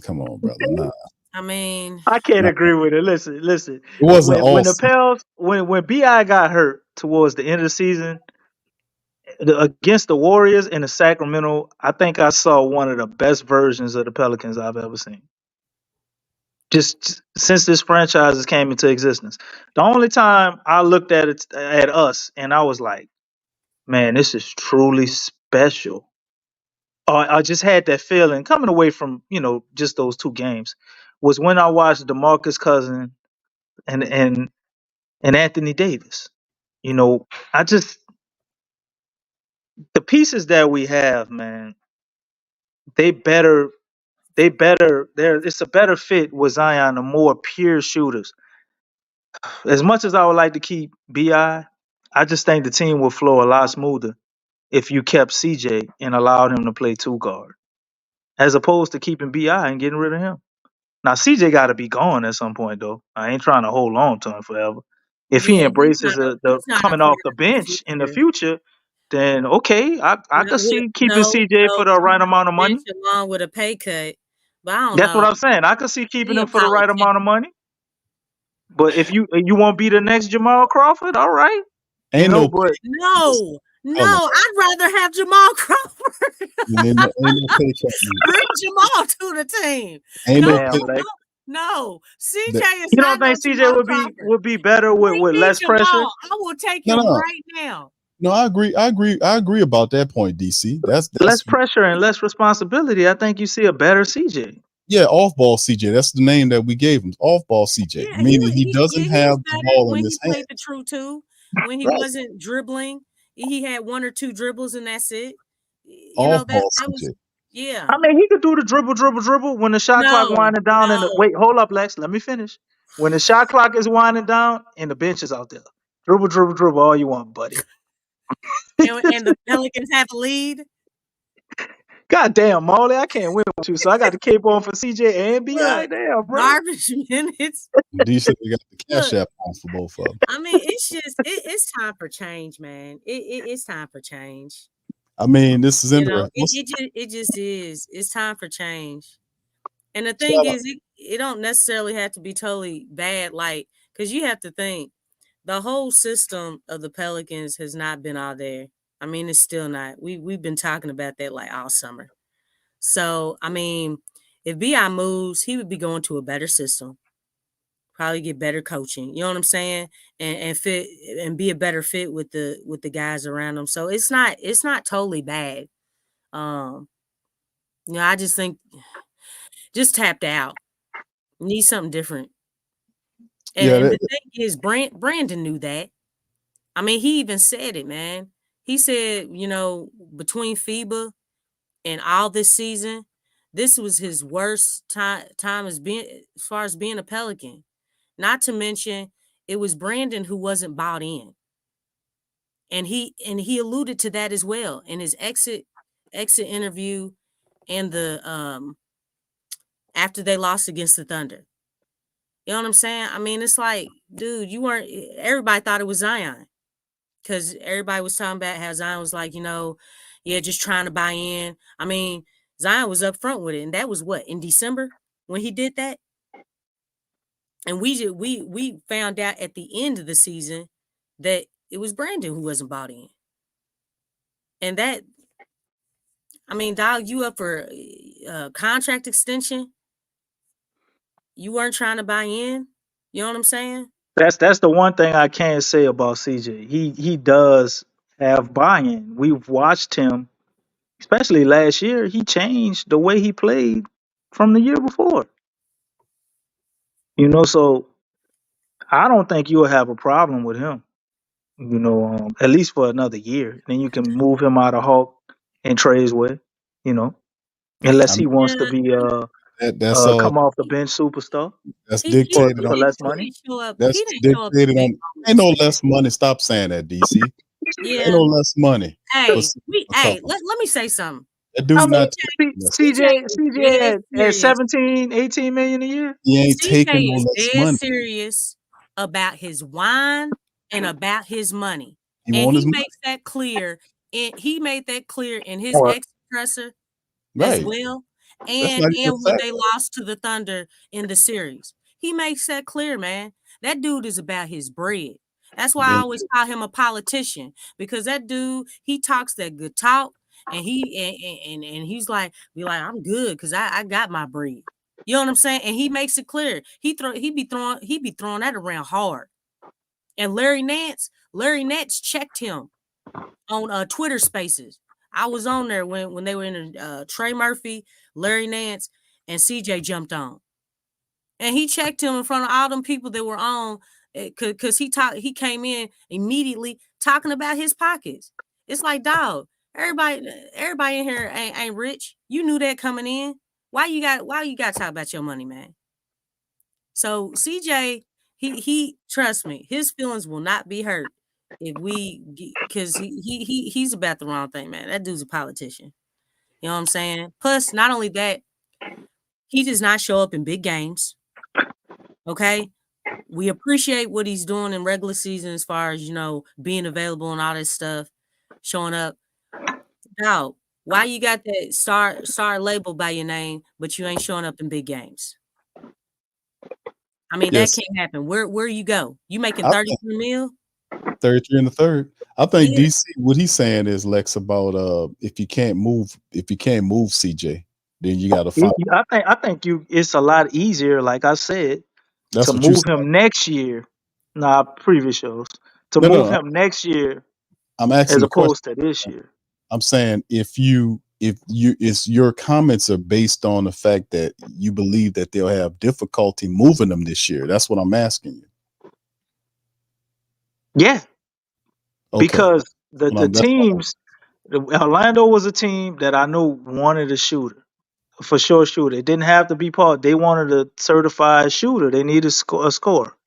Come on, brother. Nah. I mean, I can't Nah. agree with it. Listen. It wasn't all When the Pels when Bi got hurt towards the end of the season against the Warriors in the Sacramento, I think I saw one of the best versions of the Pelicans I've ever seen. just since this franchise has came into existence. The only time I looked at it at us and I was like, man, this is truly special. I just had that feeling coming away from, just those two games was when I watched DeMarcus Cousins and Anthony Davis. I just the pieces that we have, man, they better it's a better fit with Zion, the more pure shooters. As much as I would like to keep I just think the team would flow a lot smoother if you kept CJ and allowed him to play two guard, as opposed to keeping BI and getting rid of him. Now CJ got to be gone at some point, though. I ain't trying to hold on to him forever. If he Yeah, embraces the he's not a coming part off the of the bench in the future. future, then okay, I No, could see keeping CJ for no, the right coming off amount of the bench money. along with a pay cut. But I don't That's what know. I'm saying. I could see keeping He a him for the right amount of politician. money. But if you won't be the next Jamal Crawford, all right, Ain't no pay but cut No, color. I'd rather have Jamal Crawford. Ain't no pay cut. Bring Jamal to the team. Ain't no damn, pay. Lex. No. CJ The, is You not don't no think CJ Jamal would be Crawford. would be better with Bring me less pressure? Jamal. I will take no, him no, right now. no. I agree about that point, DC. That's Less pressure and less responsibility. I think you see a better CJ. yeah, off ball CJ. That's the name that we gave him. Off ball CJ, Yeah, meaning he doesn't he have was the better ball in when his he hand. played the true two. When he Right. wasn't dribbling, he had one or two dribbles and that's it. Off ball That was CJ. yeah. I mean, he could do the dribble when the shot clock No, winding down. And no. wait, hold up, Lex. Let me finish. When the shot clock is winding down and the bench is out there, dribble all you want, buddy. And the Pelicans have a lead. God damn, Molly, I can't win with you, so I got to cape on for CJ and Bi. Look, Damn, bro. garbage minutes. DC they got the cash Look, app on for both of them. I mean, it's just it's time for change, man. It's time for change. I mean, this is interesting. It just is. It's time for change. And the thing Shout out. is, it don't necessarily have to be totally bad, like, because you have to think the whole system of the Pelicans has not been all there. I mean, it's still not. We've been talking about that like all summer. So, I mean, if Bi moves, he would be going to a better system. Probably get better coaching. You know what I'm saying? And fit and be a better fit with the guys around him. So it's not totally bad. I just think just tapped out. Need something different. Yeah, And the thing is, Brandon knew that. I mean, he even said it, man. He said, between FIBA and all this season, this was his worst time as far as being a Pelican. Not to mention, it was Brandon who wasn't bought in, and he alluded to that as well in his exit interview and the after they lost against the Thunder. You know what I'm saying? I mean, it's like, dude, everybody thought it was Zion because everybody was talking about how Zion was like, just trying to buy in. I mean, Zion was up front with it, and that was what, in December when he did that? And we found out at the end of the season that it was Brandon who wasn't bought in. And that, I mean, dog, you up for a contract extension? You weren't trying to buy in? You know what I'm saying? That's the one thing I can say about CJ. He does have buy-in. We've watched him, especially last year. He changed the way he played from the year before. So I don't think you'll have a problem with him. At least for another year. Then you can move him out of Hawk and trade his way. You know, unless I he mean wants to be that's come off the bench superstar that's He dictated on. for less he money. didn't show up. That's He didn't show up to dictated big on. Ain't no moments. less money. Stop saying that, DC. Ain't Yeah. no less money. Hey, for let me say something. that dude I mean, not taking less money. CJ Dead at serious. 17, 18 million a year. He ain't taking CJ no is less dead money. serious about his wine and about his money. He And want his he money. makes that clear. He made that clear in his Or expresser as Right. well. That's And not even a when fact. they lost to the Thunder in the series. He makes that clear, man. That dude is about his bread. That's why I And always call him a politician, because that dude, he talks that good talk, and he's like, be like, I'm good because I got my bread. You know what I'm saying? And he makes it clear. He be throwing that around hard. And Larry Nance checked him on Twitter Spaces. I was on there when they were in Trey Murphy, Larry Nance, and CJ jumped on. And he checked him in front of all them people that were on because he came in immediately talking about his pockets. It's like, dog, everybody in here ain't rich. You knew that coming in. Why you got to talk about your money, man? So CJ, he trust me, his feelings will not be hurt because he's about the wrong thing, man. That dude's a politician. You know what I'm saying? Plus, not only that, he does not show up in big games. Okay, we appreciate what he's doing in regular season as far as being available and all this stuff, showing up. Now, why you got that star label by your name, but you ain't showing up in big games? I mean, that can't happen. Where you go? You making 33 mil? 33 in the third. I think DC. What he's saying is Lex about if you can't move CJ, then you got to find. I think it's a lot easier. Like I said, That's to what you move said. him next year. Nah, previous shows to move him next year. I'm asking as the opposed question. to this year. I'm saying if your comments are based on the fact that you believe that they'll have difficulty moving them this year. That's what I'm asking you. Yeah. Okay. Because the teams, Orlando was a team that I knew wanted a shooter, for sure shooter. It didn't have to be Paul. They wanted a certified shooter. They needed a scorer.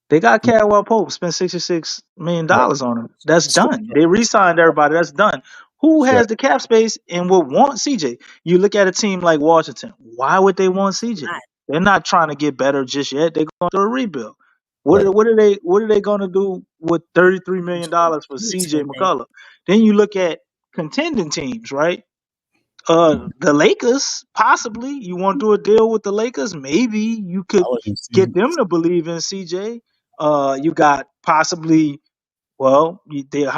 They got Caldwell Pope, spent $66 million on him. That's done. They re-signed everybody. That's done. Who has the cap space and would want CJ? You look at a team like Washington. Why would they want CJ? They're not trying to get better just yet. They're going through a rebuild. What are they going to do with $33 million for CJ McCullough? Then you look at contending teams, right? The Lakers, possibly. You want to do a deal with the Lakers? Maybe you could get them to believe in CJ. You got possibly, how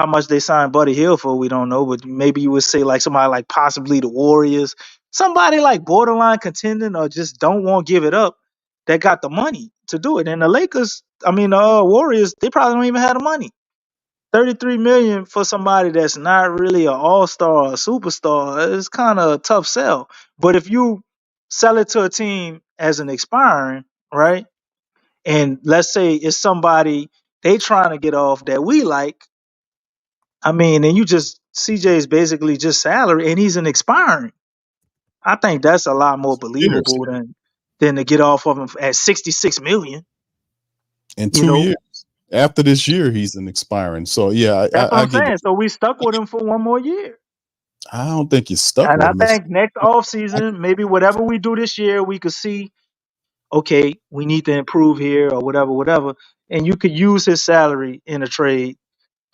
much they signed Buddy Hield for, we don't know, but maybe you would say like somebody like possibly the Warriors, somebody like borderline contending or just don't want to give it up that got the money to do it. And the Lakers, Warriors, they probably don't even have the money. 33 million for somebody that's not really an all-star or a superstar is kind of a tough sell. But if you sell it to a team as an expiring, right? And let's say it's somebody they trying to get off that we like. And you just CJ is basically just salary and he's an expiring. I think that's a lot more believable than to get off of him at 66 million. In 2 years. After this year, he's an expiring. So that's what I'm saying. So we stuck with him for one more year. I don't think you're stuck and with him. And I think next offseason, maybe whatever we do this year, we could see, okay, we need to improve here or whatever. And you could use his salary in a trade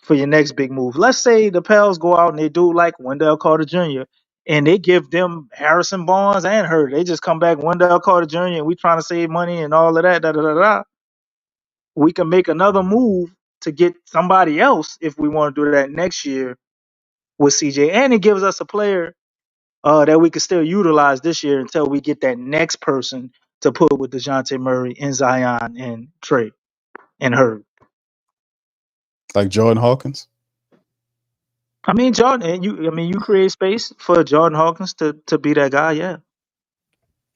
for your next big move. Let's say the Pels go out and they do like Wendell Carter Jr. and they give them Harrison Barnes and Huerter. They just come back Wendell Carter Jr. and we trying to save money and all of that. We can make another move to get somebody else if we want to do that next year with CJ. And it gives us a player that we can still utilize this year until we get that next person to put with Dejounte Murray and Zion and Trey and Herb. Like Jordan Hawkins? Jordan, you create space for Jordan Hawkins to be that guy, yeah.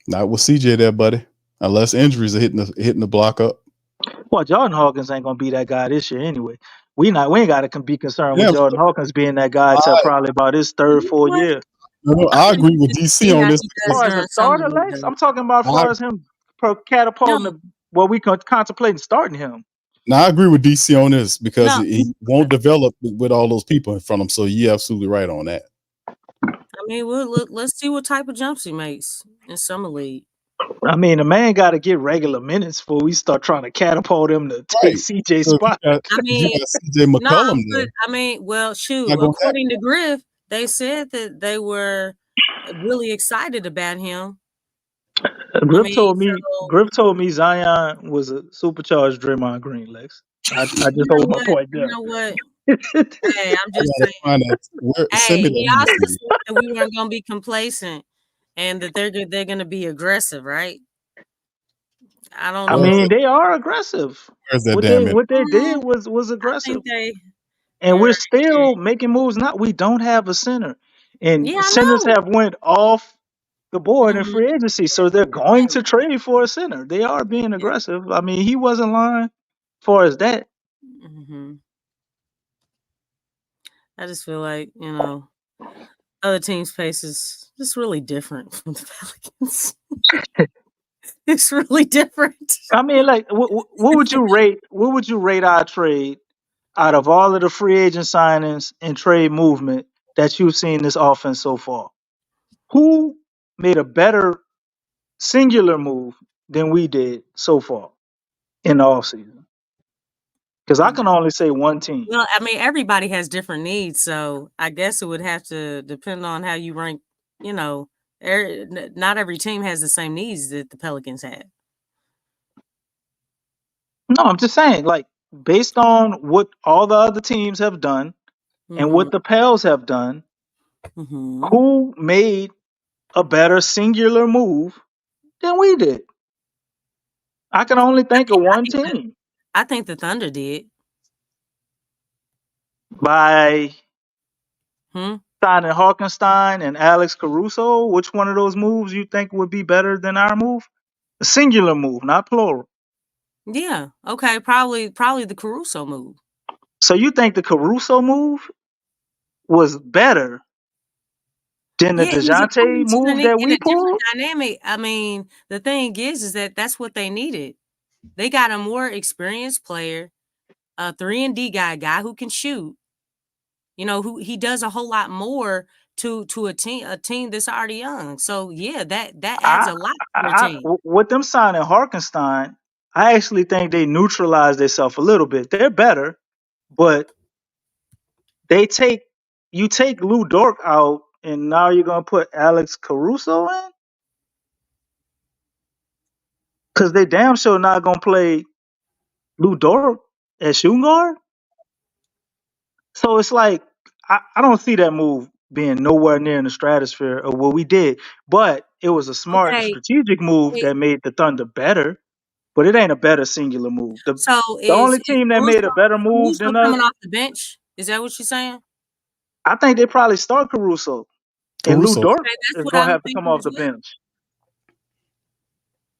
Not with CJ there, buddy. Unless injuries are hitting the block up. Well, Jordan Hawkins ain't gonna be that guy this year anyway. We ain't gotta be concerned with Jordan Hawkins being that guy until probably about his third, fourth year. No, I agree with DC on this. As far as a starter, Lex, I'm talking about as far as him catapulting we can contemplate starting him. Now I agree with DC on this because he won't develop with all those people in front of him. So you're absolutely right on that. Let's see what type of jumps he makes in summer league. The man got to get regular minutes before we start trying to catapult him to take CJ's spot. CJ McCollum. According to Griff, they said that they were really excited about him. Griff told me Zion was a supercharged Draymond Green, Lex. I just hold my point there. You know what? Hey, I'm just saying. He also said that we weren't going to be complacent and that they're going to be aggressive, right? I don't I know. mean, they are aggressive. Where's that What damn it? they did Mm, was I aggressive. think they And they're we're still making moves. Not we don't have a center, and yeah, I centers know. have went off the board in Mhm. free agency, so they're going to trade for a center. They are being aggressive. I mean, he wasn't lying, as far as that. Mhm. I just feel like other teams' pace is just really different from the Pelicans. It's really different. I mean, like, what would you rate? What would you rate our trade out of all of the free agent signings and trade movement that you've seen this offense so far? Who made a better singular move than we did so far in the offseason? Because I can only say one team. Well, I mean, everybody has different needs, so I guess it would have to depend on how you rank. You know, not every team has the same needs that the Pelicans had. No, I'm just saying, like, based on what all the other teams have done and Mm-hmm. what the Pels have done, Mm-hmm. who made a better singular move than we did? I can only think of one team I think the Thunder did. by Hmm. signing Harkenstein and Alex Caruso. Which one of those moves you think would be better than our move? A singular move, not plural. Yeah. Okay. Probably the Caruso move. So you think the Caruso move was better than the Yeah, he's Dejounte according to the move need that in we a different pulled? dynamic. I mean, the thing is that that's what they needed. They got a more experienced player, a 3-and-D guy who can shoot. Who he does a whole lot more to a team that's already young. So yeah, that adds I, a lot to their team. with them signing Harkenstein, I actually think they neutralized themselves a little bit. They're better, but they take you take Lou Dort out, and now you're gonna put Alex Caruso in because they damn sure not gonna play Lou Dort at shooting guard. So it's like I don't see that move being nowhere near in the stratosphere of what we did, but it was a smart Okay, strategic move wait, that made the Thunder better. But it ain't a better singular move. so The is only is team that made a Caruso better move Caruso than us, coming off the bench? Is that what you're saying? I think they probably start Caruso, and Lou Caruso. Dort Okay, that's is what gonna I'm have to come thinking off as the well. bench.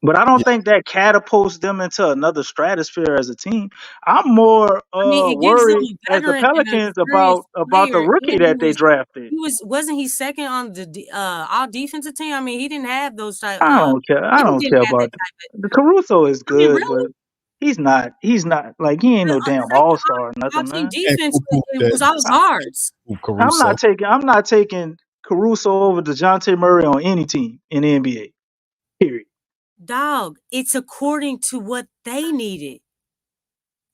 But I don't Yeah, think that catapults them into another stratosphere as a team. I'm more I mean, it gives them worried a as the veteran and an Pelicans experienced about the player, rookie and that they drafted. wasn't he second on the all defensive team? I mean, he didn't have those type. I don't care. I Giddy don't didn't care have that about type of. the Caruso is I mean, good, but really, he's not. He's not like he ain't the no damn second all star or all nothing, team man. can't defense poo-poo it that. was all guards. Caruso. I'm not taking Caruso over Dejounte Murray on any team in the NBA. Period. Dog, it's according to what they needed.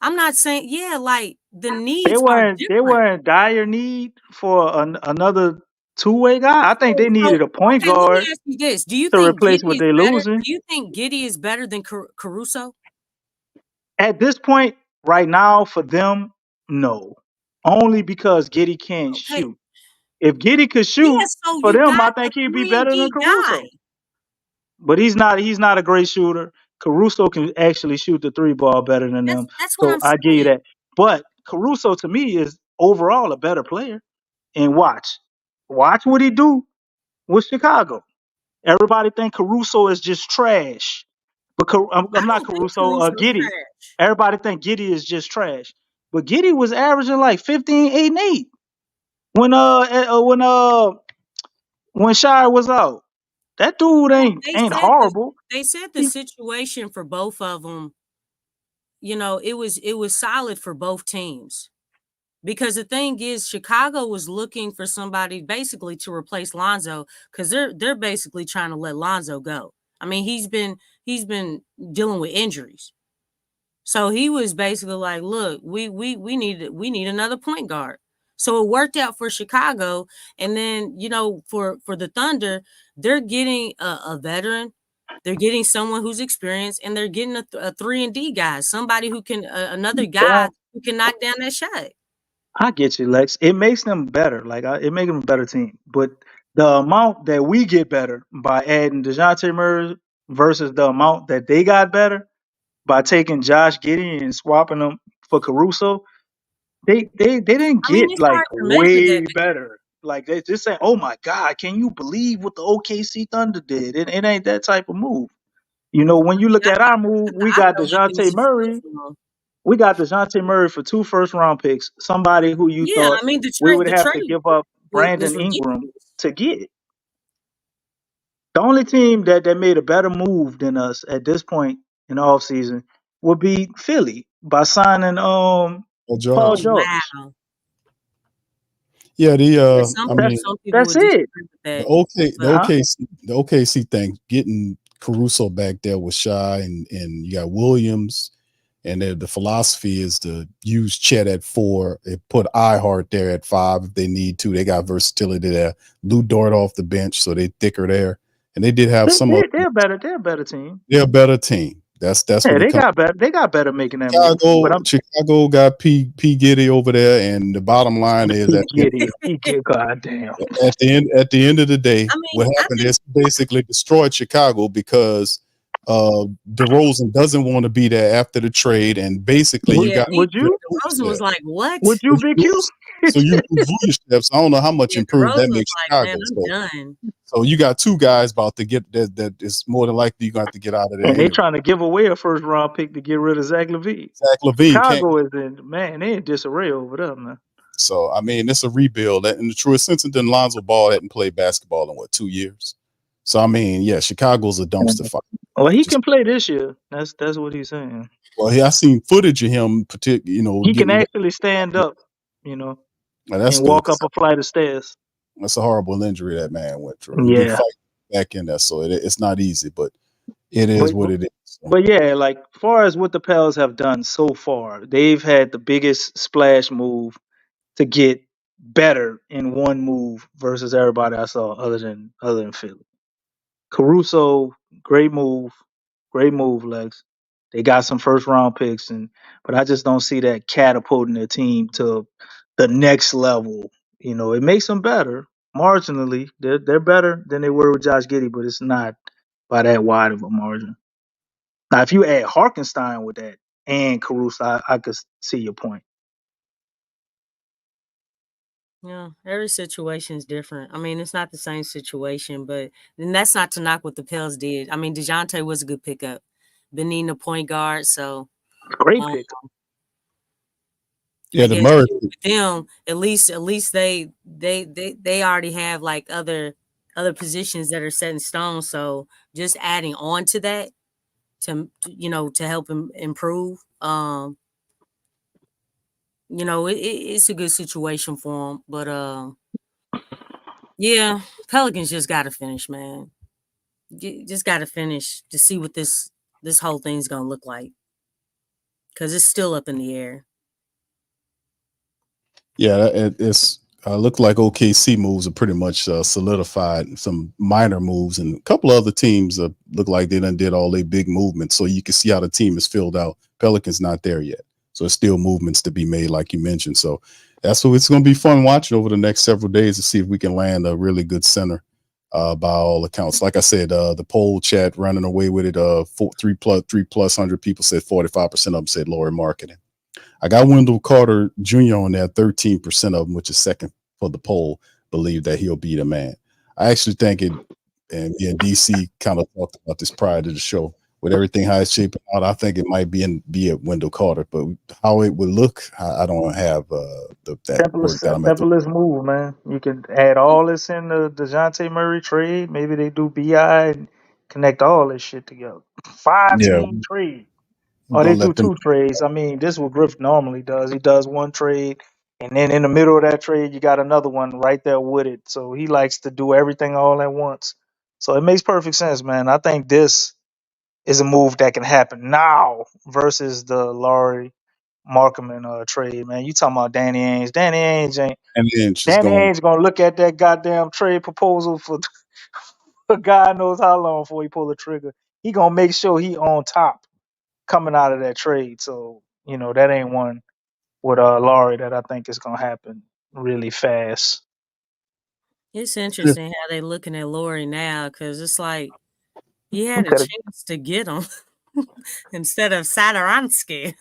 I'm not saying, yeah, like the needs are They different. were in dire need for another two-way guy. I think they So, needed a point okay, let me guard ask you this: Do you to think replace Giddy what is they better? losing. Do you think Giddy is better than Caruso? At this point, right now, for them, no. Only because Giddy can't Okay, shoot. If Giddy could yeah. shoot, So for you them, got I a think he'd be three and better than D guy. Caruso. But he's not a great shooter. Caruso can actually shoot the three ball better than them. That's what So I'm I give you saying. that. But Caruso to me is overall a better player. And watch what he do with Chicago. Everybody think Caruso is just trash. But I I'm not don't think Caruso, Caruso's Giddy. trash. Everybody think Giddy is just trash. But Giddy was averaging like 15, 8, and 8 when when Shire was out. That dude Well, ain't horrible. they said the He, situation for both of them. It was solid for both teams. Because the thing is, Chicago was looking for somebody basically to replace Lonzo because they're basically trying to let Lonzo go. I mean, he's been dealing with injuries, so he was basically like, "Look, we need another point guard." So it worked out for Chicago, and then for the Thunder, they're getting a veteran. They're getting someone who's experienced, and they're getting a 3-and-D guy, somebody who can another guy well, who can knock down that shot. I get you, Lex. It makes them better. It makes them a better team. But the amount that we get better by adding Dejounte Murray versus the amount that they got better, by taking Josh Giddey and swapping him for Caruso, they didn't I mean, get it's like hard to measure way that. better. Like they just say, "Oh my God, can you believe what the OKC Thunder did?" It ain't that type of move. You know, when you look at our move, we I got felt like it was Dejounte just good Murray. for him. We got Dejounte Murray for 2 first-round picks. Somebody who you Yeah, thought I mean we would the have to trade give up was Brandon Ingram ridiculous. to get. The only team that made a better move than us at this point in the offseason would be Philly by signing Paul Oh George. George. wow! Yeah, Yeah, I mean, some people That's would it. disagree with the that, OK the but Huh? OKC the OKC thing, getting Caruso back there was shy, and you got Williams, and the philosophy is to use Chet at 4. They put iHeart there at 5 if they need to. They got versatility there. Lou Dort off the bench, so they thicker there. And they did have some of They're better. They're a better team. they're a better team. That's Yeah, what it they comes. got better. They got better making that move. But Chicago got P Giddy over there, and the bottom line is He get it. He get goddamn. at the end of the day, I mean, what I happened think is basically destroyed Chicago because DeRozan doesn't want to be there after the trade, and basically you Would yeah, got he you? DeRozan was like, "What?" Would you, Big Q? so you lose Vucevic. So I don't know how much Yeah, improved DeRozan that was makes like, "Man, Chicago. I'm done." So you got 2 guys about to get that is more than likely you're going to have to get out of there And they anyway. trying to give away a first round pick to get rid of Zach LaVine. Zach LaVine can't. Chicago is in man, they in disarray over there, man. So I mean, it's a rebuild. In the truest sense, and then Lonzo Ball hadn't played basketball in 2 years. So I mean, yeah, Chicago's a dumpster fire. Well, he Just can play this year. That's what he's saying. I seen footage of him, He can getting. actually stand up, you know, Well, that's and good. walk up a flight of stairs. That's a horrible injury that man went through. He be Yeah, fighting back in there, so it's not easy, but it is but what it is. So, but yeah, like far as what the Pels have done so far, they've had the biggest splash move to get better in one move versus everybody I saw other than Philly. Caruso, great move, Lex. They got some first round picks, but I just don't see that catapulting their team to the next level. You know, it makes them better marginally. They're better than they were with Josh Giddey, but it's not by that wide of a margin. Now, if you add Harkenstein with that and Caruso, I could see your point. Yeah, every situation is different. I mean, it's not the same situation, but and that's not to knock what the Pels did. I mean, Dejounte was a good pickup. Been needing a point guard, so Great um, pick. yeah, I the guess Murray. with them, at least they already have like other positions that are set in stone. So just adding on to that to help him improve. It's a good situation for him, but yeah, Pelicans just got to finish, man. Just got to finish to see what this whole thing's gonna look like because it's still up in the air. Yeah, it's looked like OKC moves are pretty much solidified. Some minor moves, and a couple of other teams look like they done did all their big movements. So you can see how the team is filled out. Pelicans not there yet, so it's still movements to be made, like you mentioned. So that's what it's going to be fun watching over the next several days to see if we can land a really good center. By all accounts, like I said, the poll chat running away with it. 3+ 100 people said 45% of them said lower marketing. I got Wendell Carter Jr. on there, 13% of them, which is second for the poll, believe that he'll be the man. I actually think and me and DC kind of talked about this prior to the show. With everything how it's shaping out, I think it might be at Wendell Carter, but how it would look, I don't have that work that I'm at. Simplest move, man. You can add all this in the Dejounte Murray trade. Maybe they do BI and connect all this shit together. Five Yeah, team trade. we're Or they gonna do let them. two trades. I mean, this is what Griff normally does. He does one trade, and then in the middle of that trade, you got another one right there with it. So he likes to do everything all at once. So it makes perfect sense, man. I think this is a move that can happen now versus the Laurie Markman trade, man. You talking about Danny Ainge? And then she's Danny going. Ainge gonna look at that goddamn trade proposal for God knows how long before he pull the trigger. He gonna make sure he on top coming out of that trade. So that ain't one with Laurie that I think is gonna happen really fast. It's interesting how they looking at Lori now because it's like he He had a could have chance to get him. instead of Saturansky.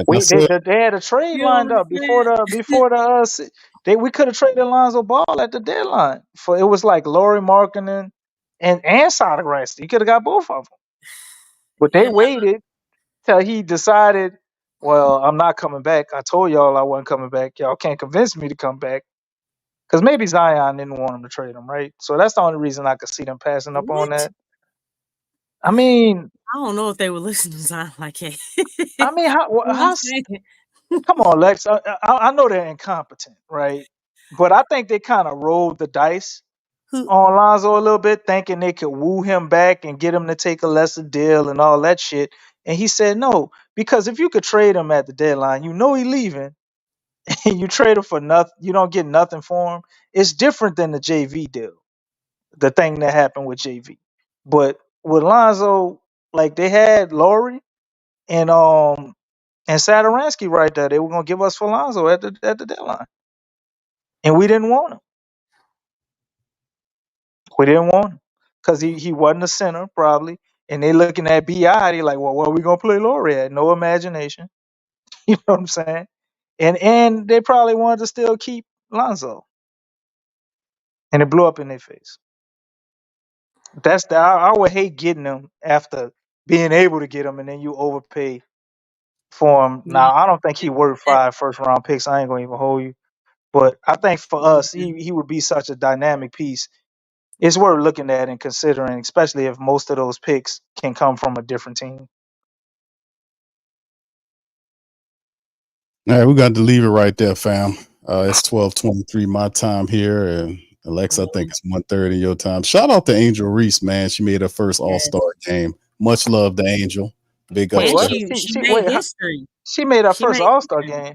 They had a trade You know lined what I'm up before the we could have traded Lonzo Ball at the deadline for it was like Lauri Markkanen and Saturansky. You could have got both of them, but they Yeah. waited till he decided. Well, I'm not coming back. I told y'all I wasn't coming back. Y'all can't convince me to come back. Because maybe Zion didn't want him to trade him, right? So that's the only reason I could see them passing up on What? that. I mean, I don't know if they were listening to Zion like that. how? You know what I'm How's? saying? Come on, Lex. I know they're incompetent, right? But I think they kind of rolled the dice Who? on Lonzo a little bit, thinking they could woo him back and get him to take a lesser deal and all that shit. And he said no, because if you could trade him at the deadline, you know he leaving, and you trade him for nothing, you don't get nothing for him. It's different than the JV deal, the thing that happened with JV. But with Lonzo, like they had Laurie and Saturansky right there. They were gonna give us for Lonzo at the deadline, and we didn't want him. We didn't want him because he wasn't a center probably. And they looking at Bi, they like, well, where we gonna play Laurie at? No imagination. You know what I'm saying? And they probably wanted to still keep Lonzo, and it blew up in their face. I would hate getting them after being able to get them, and then you overpay for him. Yeah. Now I don't think he worth 5 first-round picks. I ain't gonna even hold you, but I think for us, he would be such a dynamic piece. It's worth looking at and considering, especially if most of those picks can come from a different team. All right, we got to leave it right there, fam. It's 12:23 my time here, and Alexa, I think it's 1:30 your time. Shout out to Angel Reese, man. She made her first All-Star game. Much love to Angel. Big ups Wait, to what? her. She made history. She made her She first made All-Star history. game.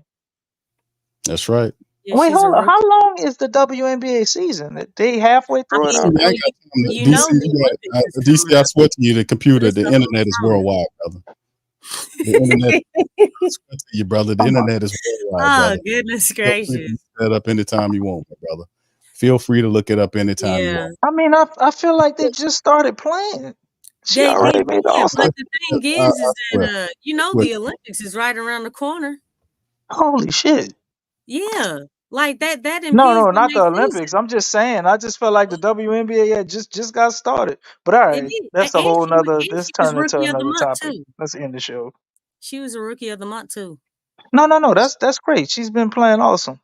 That's right. Yeah, Wait, she's a hold on. rookie. How long is the WNBA season? They halfway I through it mean, already? you know the Olympics is DC, coming I up. swear to you, the computer, It's the the whole internet is summer. worldwide, brother. The internet, I swear to you, brother, the internet is worldwide, Oh, brother. goodness Feel free to gracious. look that up anytime you want, my brother. Feel free to look it up anytime you Yeah. want. I mean, I feel like they just started playing. She They already did, made the All-Star. but the thing I is swear. that you know the Olympics is right around the corner. Holy shit. Yeah. Like that No, impedes the not the next Olympics. season. I'm just saying. I just felt like the WNBA had just got started. But all It right, did. that's a whole nother. And This she was turned into rookie of the another month topic. too. Let's end the show. She was a rookie of the month too. No. That's great. She's been playing awesome.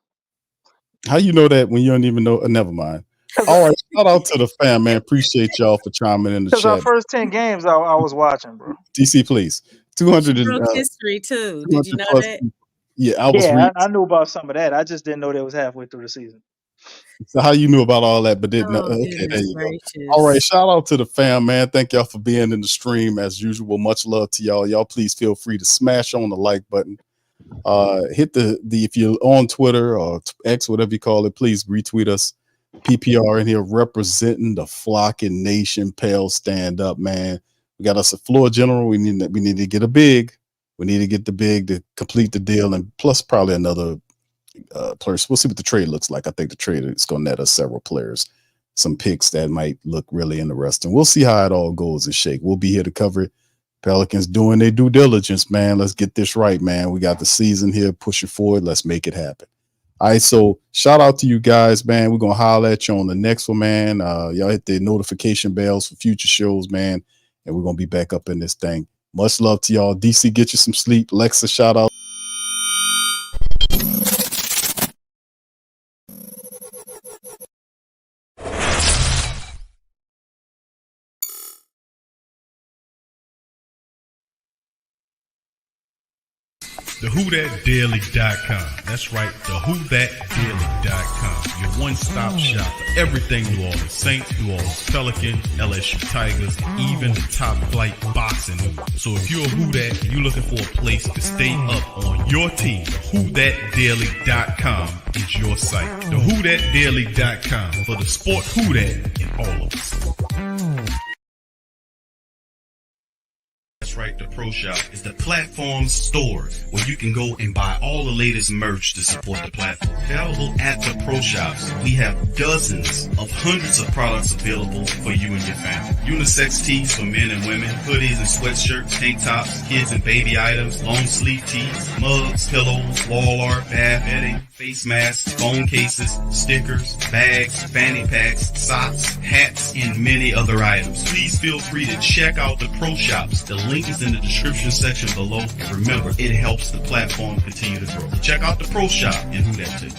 How you know that when you don't even know? Never mind. All right, shout out to the fam, man. Appreciate y'all for chiming in the Because our chat. first 10 games, I was watching, bro. DC, please. She 200 broke history too. Did you know plus that? people. Yeah, I was Yeah, reading. I knew about some of that. I just didn't know they was halfway through the season. So how you knew about all that, but didn't know? Oh, Okay, there goodness you go. gracious. All right, shout out to the fam, man. Thank y'all for being in the stream as usual. Much love to y'all. Y'all please feel free to smash on the like button. Hit the if you're on Twitter or X, whatever you call it, please retweet us. PPR in here representing the flocking nation. Pale stand up, man. We got us a floor general. We need to get a big. We need to get the big to complete the deal, and plus probably another players. We'll see what the trade looks like. I think the trade is going to net us several players, some picks that might look really interesting. We'll see how it all goes and shake. We'll be here to cover it. Pelicans doing their due diligence, man. Let's get this right, man. We got the season here, push it forward. Let's make it happen. All right, so shout out to you guys, man. We're going to holler at you on the next one, man. Y'all hit the notification bells for future shows, man, and we're going to be back up in this thing. Much love to y'all. DC, get you some sleep. Lexxah, shout out. TheWhoThatDaily.com. That's right, TheWhoThatDaily.com. Your one-stop shop for everything New Orleans Saints, New Orleans Pelicans, LSU Tigers, even the top flight boxing news. So if you're a Who That and you're looking for a place to stay up on your team, TheWhoThatDaily.com is your site. TheWhoThatDaily.com for the sport Who That in all of us. That's right, the Pro Shop is the platform store where you can go and buy all the latest merch to support the platform. Available at the Pro Shops, we have dozens of hundreds of products available for you and your family. unisex tees for men and women, hoodies and sweatshirts, tank tops, kids and baby items, long sleeve tees, mugs, pillows, wall art, bath bedding, face masks, phone cases, stickers, bags, fanny packs, socks, hats, and many other items. Please feel free to check out the Pro Shops. The link is in the description section below. And remember, it helps the platform continue to grow. Check out the Pro Shop and who that too.